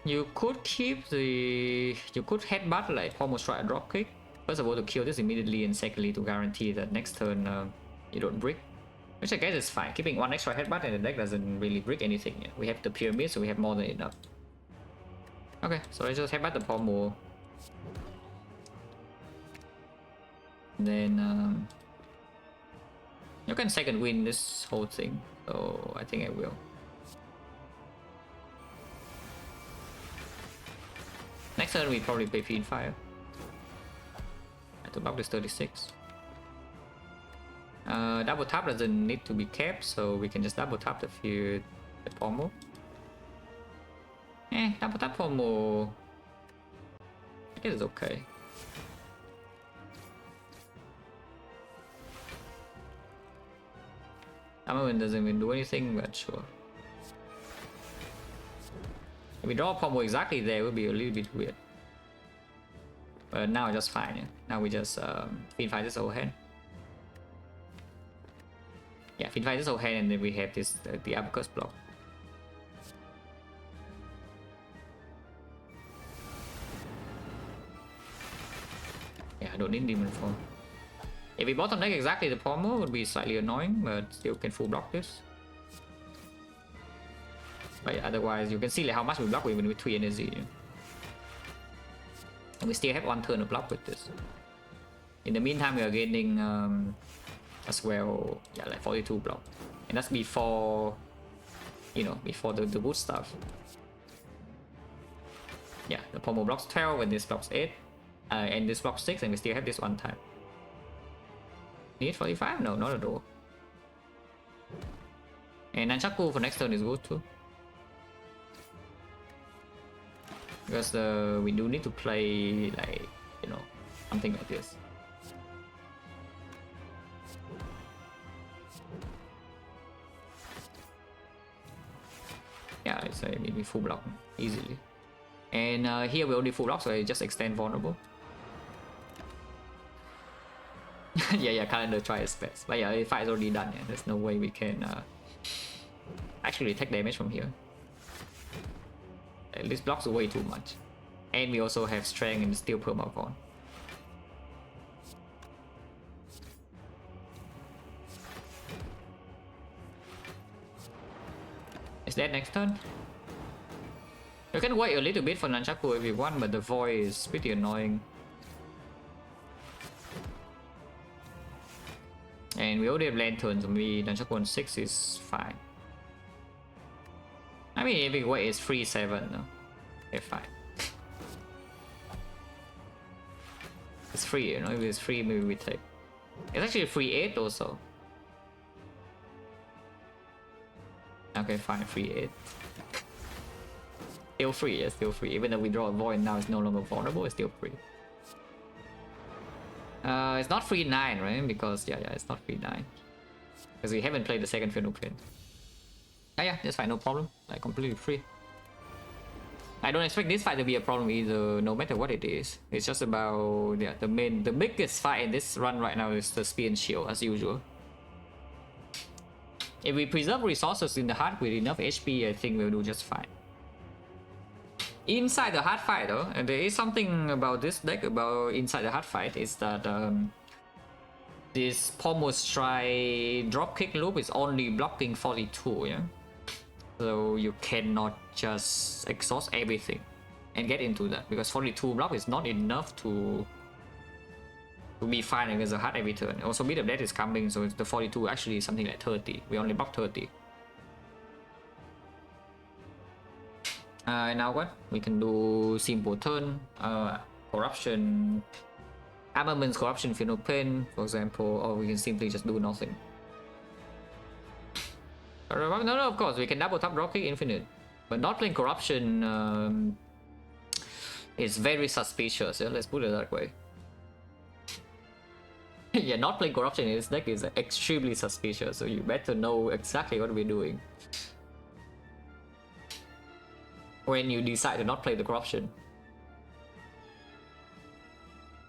You could keep the... You could headbutt like almost try a drop kick. First of all to kill this immediately, and secondly to guarantee that next turn you don't brick. Which I guess is fine. Keeping one extra headbutt in the deck doesn't really brick anything yet. We have the pyramid, so we have more than enough. Okay, so let's just headbutt the pommel. Then you can second win this whole thing, so I think I will. Next turn we probably play Fiend Fire. I have to block this 36. Double tap doesn't need to be kept, so we can just double tap the pommel. Double tap pommel. I guess it's okay. Armament doesn't even do anything, but sure. If we draw a pommel exactly there, it would be a little bit weird. But now just fine. Yeah? Now we just Fiend Fire this whole hand. Yeah, Fiend Fire this whole hand, and then we have this the uppercut block. Yeah, I don't need demon form. If we bottom deck exactly the pommel, it would be slightly annoying, but still can full block this. But yeah, otherwise you can see like how much we block even with 3 energy. Yeah? And we still have one turn to block with this. In the meantime, we are gaining as well, yeah, like 42 block. And that's before, you know, before the wood stuff. Yeah, the pommel blocks 12 and this blocks 8. And this blocks 6, and we still have this one time. Need 45? No, not at all. And Nunchaku for next turn is good too. Because we do need to play like, you know, something like this. Yeah, it's maybe full block easily. And here we only full block, so I just extend vulnerable. yeah, calendar try its best. But yeah, the fight is already done. Yeah, there's no way we can actually take damage from here. This blocks way too much. And we also have strength and steel permafon. Is that next turn? You can wait a little bit for Nunchaku if you want, but the void is pretty annoying. And we already have lanterns, so maybe Nunchaku on 6 is fine. I mean, if we wait, it's 3-7, no? Okay, fine. It's free, you know, if it's free, maybe we take. It's actually 3-8 also. Okay, fine, 3-8. Still free, yeah, still free. Even though we draw a void now, it's no longer vulnerable, it's still free. It's not 3-9, right? Because, yeah, it's not 3-9. Because we haven't played the second Fiend Open. Yeah, that's fine, no problem. Like, completely free. I don't expect this fight to be a problem either, no matter what it is. It's just about, yeah, the biggest fight in this run right now is the spear and shield, as usual. If we preserve resources in the heart with enough HP, I think we'll do just fine. Inside the hard fight though, and there is something about this deck about inside the hard fight, is that this Pommel Strike dropkick loop is only blocking 42, yeah? So you cannot just exhaust everything and get into that, because 42 block is not enough to be fine against the hard every turn. Also, Beat of Death is coming, so the 42 actually is something like 30. We only block 30. Now what? We can do simple turn, corruption, armaments, corruption, final pen, for example, or we can simply just do nothing. No, of course, we can double tap dropkick infinite, but not playing corruption is very suspicious. Yeah? Let's put it that way. Yeah, not playing corruption in this deck is extremely suspicious, so you better know exactly what we're doing when you decide to not play the corruption.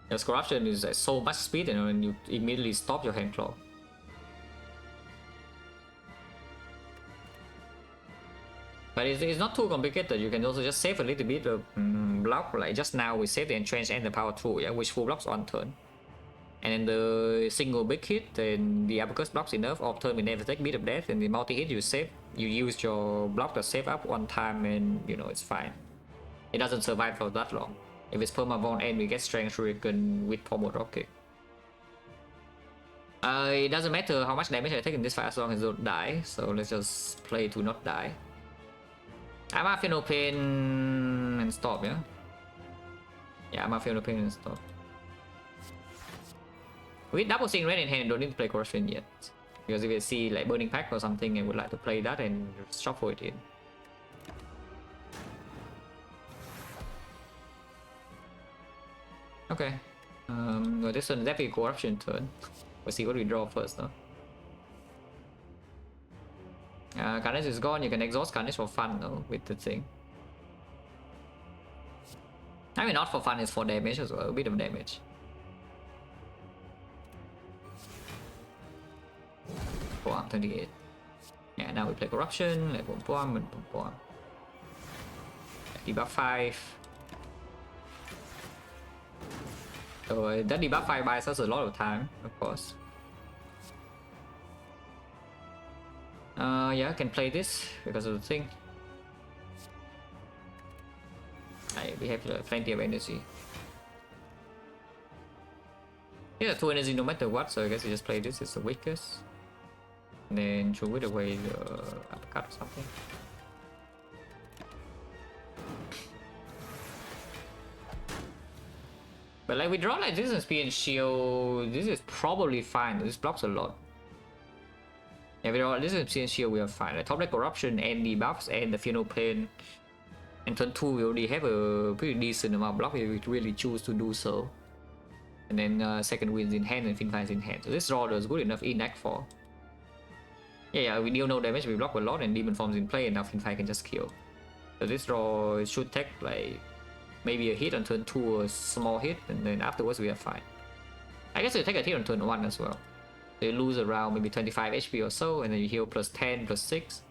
Because corruption is so much speed, and you immediately stop your hand claw. But it's not too complicated. You can also just save a little bit of block, like just now we save the entrench and the power through, yeah, which full blocks on turn. And then the single big hit, then the uppercut blocks enough. Off turn we never take Beat of Death, and the multi hit you save. You use your block to save up one time, and you know it's fine. It doesn't survive for that long. If it's permavon and we get strength shuriken with pommel dropkick. It doesn't matter how much damage I take in this fight as long as I don't die. So let's just play to not die. I'm a final pain and stop, yeah? Yeah, I'm a final pain and stop. With double sync red in hand, don't need to play corruption yet. Because if you see like burning pack or something, I would like to play that and shuffle it in. Okay. Well, this one is definitely corruption turn. We'll see what we draw first though. Carnage is gone. You can exhaust Carnage for fun though with the thing. I mean, not for fun, it's for damage as well, a bit of damage. Boom, 28. Yeah, now we play corruption, like boom, boom, and boom, boom. Debuff 5. So that debuff 5 buys us a lot of time, of course. Yeah, I can play this because of the thing. We have plenty of energy. Yeah, 2 energy no matter what, so I guess you just play this, it's the weakest. And then throw it away the uppercut or something. But like we draw like this and spear and shield, this is probably fine. This blocks a lot. Yeah, we draw this and spear and shield, we are fine. Like top deck corruption and debuffs and the final pain. And turn 2 we already have a pretty decent amount of block if we really choose to do so. And then second wins in hand and fin finds in hand. So this draw is good enough in act 4. Yeah, we deal no damage, we block a lot, and demon forms in play, and now Finfire can just kill. So this draw should take like maybe a hit on turn 2 or a small hit, and then afterwards we are fine. I guess you take a hit on turn 1 as well. So you lose around maybe 25 HP or so, and then you heal plus 10, plus 6.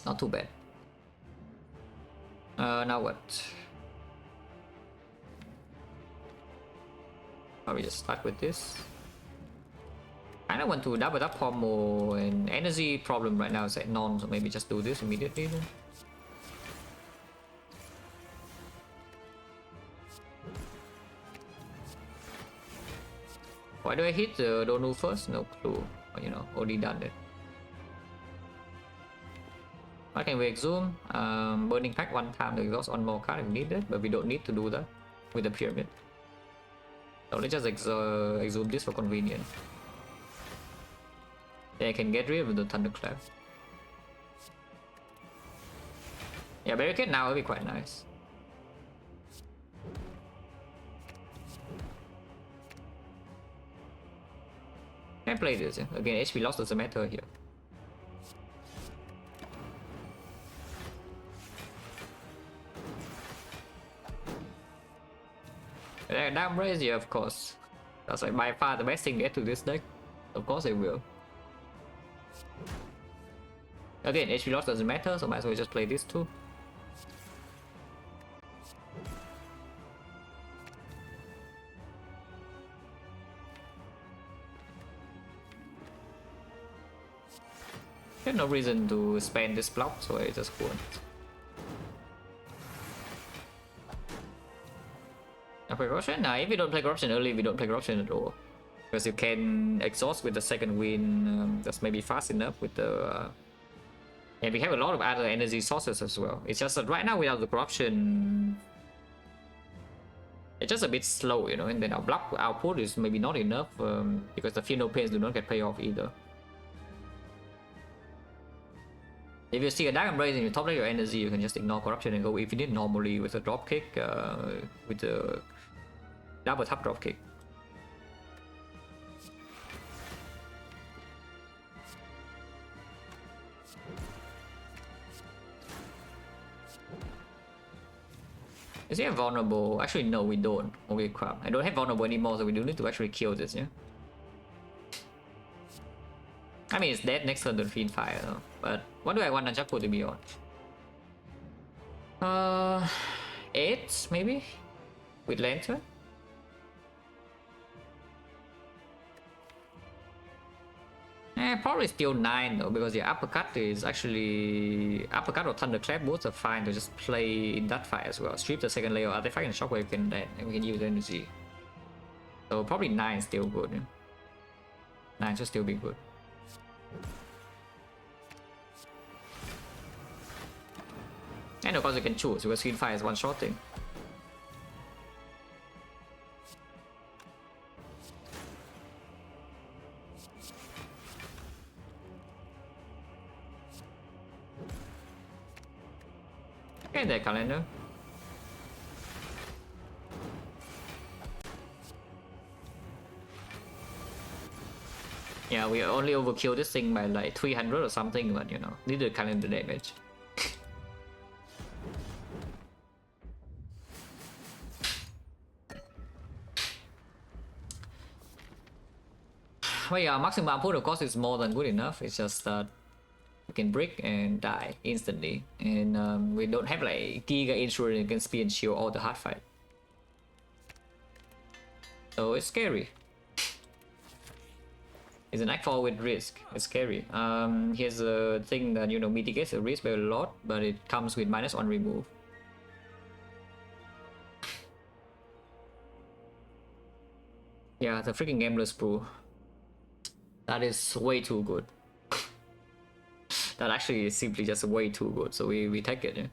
Not too bad. Now what? Probably just start with this. I don't want to double up pommel, and energy problem right now is at none, so maybe just do this immediately then. Why do I hit the Donu first? No clue. But, you know, already done it. What can we exhume? Burning pack one time to exhaust one more card if needed, but we don't need to do that with the pyramid. So let's just exhume this for convenience. Then I can get rid of the thunderclap. Yeah, barricade now will be quite nice. Can play this, yeah? Again, HP loss doesn't matter here. Damn Brazier, yeah, of course. That's like by far the best thing to get to this deck. Of course they will. Again, HP loss doesn't matter, so might as well just play this too. There's no reason to spend this block, so I just won't. Play corruption? Nah, if we don't play corruption early, we don't play corruption at all. Because you can exhaust with the second win, that's maybe fast enough with the... and we have a lot of other energy sources as well. It's just that right now without the corruption, it's just a bit slow, you know, and then our block output is maybe not enough because the Funeral Pains do not get payoff either. If you see a Dark Embrace and you top deck your energy, you can just ignore corruption and go infinite normally with a drop kick, with the double tap drop kick. Is he vulnerable? Actually, no, we don't. Okay, crap. I don't have vulnerable anymore, so we do need to actually kill this, yeah? I mean, it's dead next turn to Fiend Fire, though. But what do I want Nunchaku to be on? 8, maybe? With Lantern? Probably still 9 though, because the uppercut is actually... uppercut or thunderclap both are fine to just play in that fight as well. Strip the second layer artifact and shockwave can then, and we can use energy. So probably 9 is still good. Yeah? 9 should still be good. And of course you can choose, because Fiend Fire is one shot thing. Okay, their calendar. Yeah, we only overkill this thing by like 300 or something, but you know, need the calendar damage. Well, yeah, maximum output of course is more than good enough. It's just that we can brick and die instantly, and we don't have like Giga Insurance against Spear and Shield all the hard fight. So it's scary. It's an Nightfall with risk. It's scary. Here's a thing that, you know, mitigates the risk by a lot, but it comes with -1 remove. Yeah, the freaking Gambler's Brew. That is way too good. That actually is simply just way too good, so we take it. Yeah?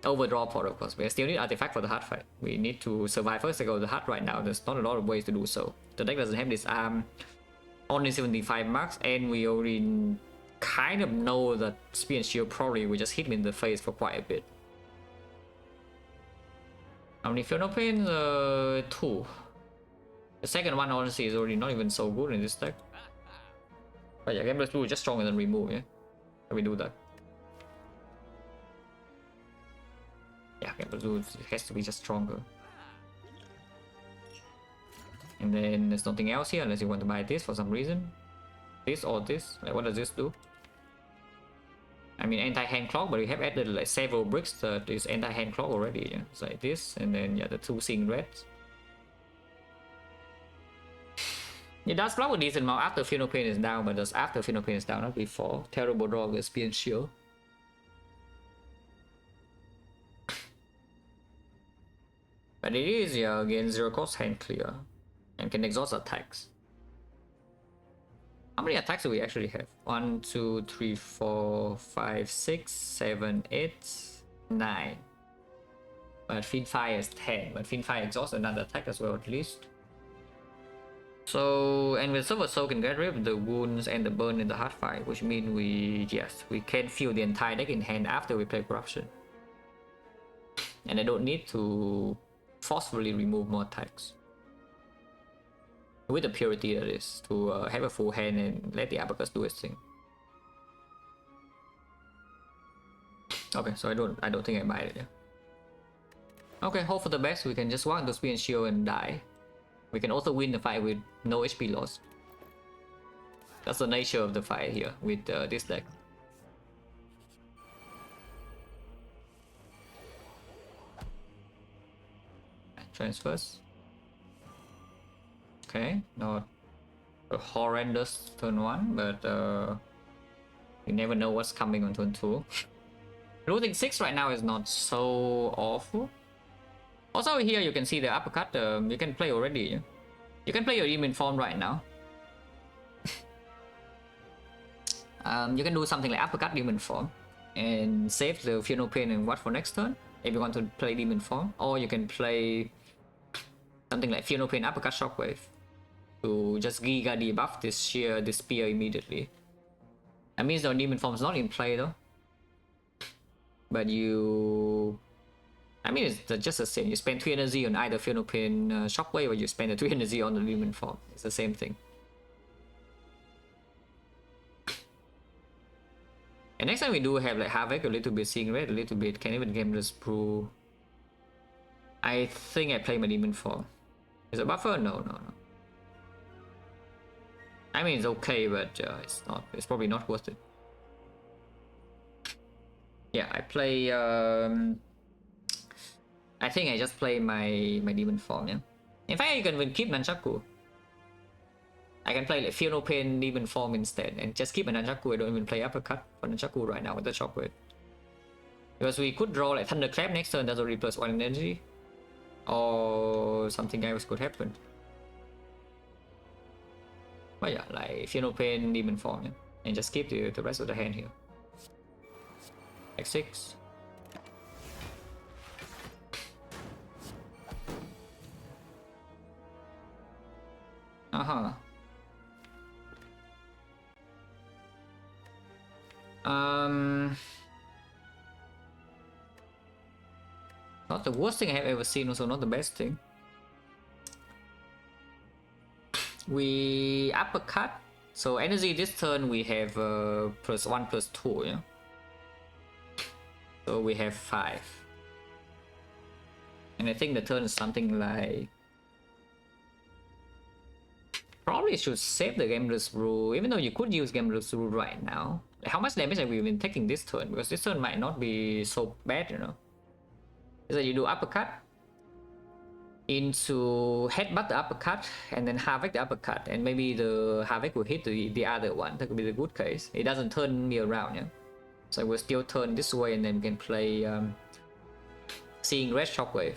Overdraw pot, of course. We still need artifact for the hard fight. We need to survive first to go to the hard right now. There's not a lot of ways to do so. The deck doesn't have this only 75 marks, and we already kind of know that Spear and Shield probably will just hit me in the face for quite a bit. How many Funeral Pains? 2. The second one honestly is already not even so good in this deck. But yeah, Gambler's Brew is just stronger than remove, yeah? Can we do that? Yeah, Gambler's Brew has to be just stronger. And then there's nothing else here unless you want to buy this for some reason. This or this. Like, what does this do? I mean, anti-hand clock, but we have added like several bricks that is anti-hand clock already. Yeah? It's like this, and then yeah, the 2 seeing reds. It does block a decent amount after Funeral Pain is down, but just after Funeral Pain is down, not before. Terrible draw with Spear and Shield. But it is, yeah, again, 0 cost hand clear. And can exhaust attacks. How many attacks do we actually have? 1, 2, 3, 4, 5, 6, 7, 8, 9. But Fiend Fire is 10. But Fiend Fire exhausts another attack as well, at least. So, and with Silver Soul can get rid of the wounds and the burn in the hard fight, which means we can feel the entire deck in hand after we play Corruption. And I don't need to forcefully remove more attacks. With the purity that is, to have a full hand and let the Abacus do its thing. Okay, so I don't think I buy it, yeah. Okay, hope for the best. We can just walk into speed and shield and die. We can also win the fight with no HP loss. That's the nature of the fight here with this deck. Transfers. Okay, not a horrendous turn 1, but you never know what's coming on turn 2. Losing 6 right now is not so awful. Also here you can see the uppercut, you can play already. You can play your demon form right now. You can do something like uppercut demon form and save the Funeral Pain and what for next turn if you want to play demon form, or you can play something like Funeral Pain uppercut shockwave to just giga debuff this spear immediately. That means the demon form is not in play though, but I mean it's just the same. You spend 3 energy on either Funeral Pain shockwave, or you spend the 3 energy on the demon form. It's the same thing. And next time we do have like Havoc, a little bit Seeing Red, a little bit, can even Gameless Brew. I think I play my demon form. Is it buffer? No. I mean it's okay, but it's probably not worth it. Yeah, I play I think I just play my demon form, yeah. In fact, you can even keep Nunchaku. I can play like Funeral Pain demon form instead and just keep a Nunchaku. I don't even play uppercut for Nunchaku right now with the shockwave. Because we could draw like Thunderclap next turn, that's already +1 energy. Or something else could happen. But yeah, like Funeral Pain demon form, yeah. And just keep the rest of the hand here. X6. Not the worst thing I have ever seen, also not the best thing. We uppercut, so energy this turn we have +1/+2, yeah. So we have 5. And I think the turn is something like... Probably should save the Gameless Brew, even though you could use Gameless Brew right now. Like, how much damage have we been taking this turn? Because this turn might not be so bad, you know. Is that you do uppercut into headbutt the uppercut and then havoc the uppercut, and maybe the havoc will hit the other one. That could be the good case. It doesn't turn me around, yeah. So we'll still turn this way, and then we can play Seeing Red Shockwave,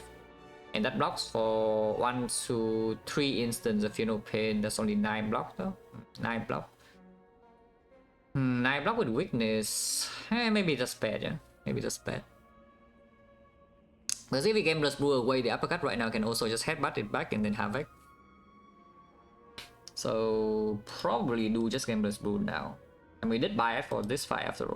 and that blocks for 1, 2, 3 instants of Funeral Pain. That's only 9 block though. 9 block. 9 block with weakness. Maybe that's bad, yeah. Maybe that's bad. Because if we Gameless Brew away the uppercut right now, can also just headbutt it back and then havoc. So probably do just Gameless Brew now. And we did buy it for this fight after all.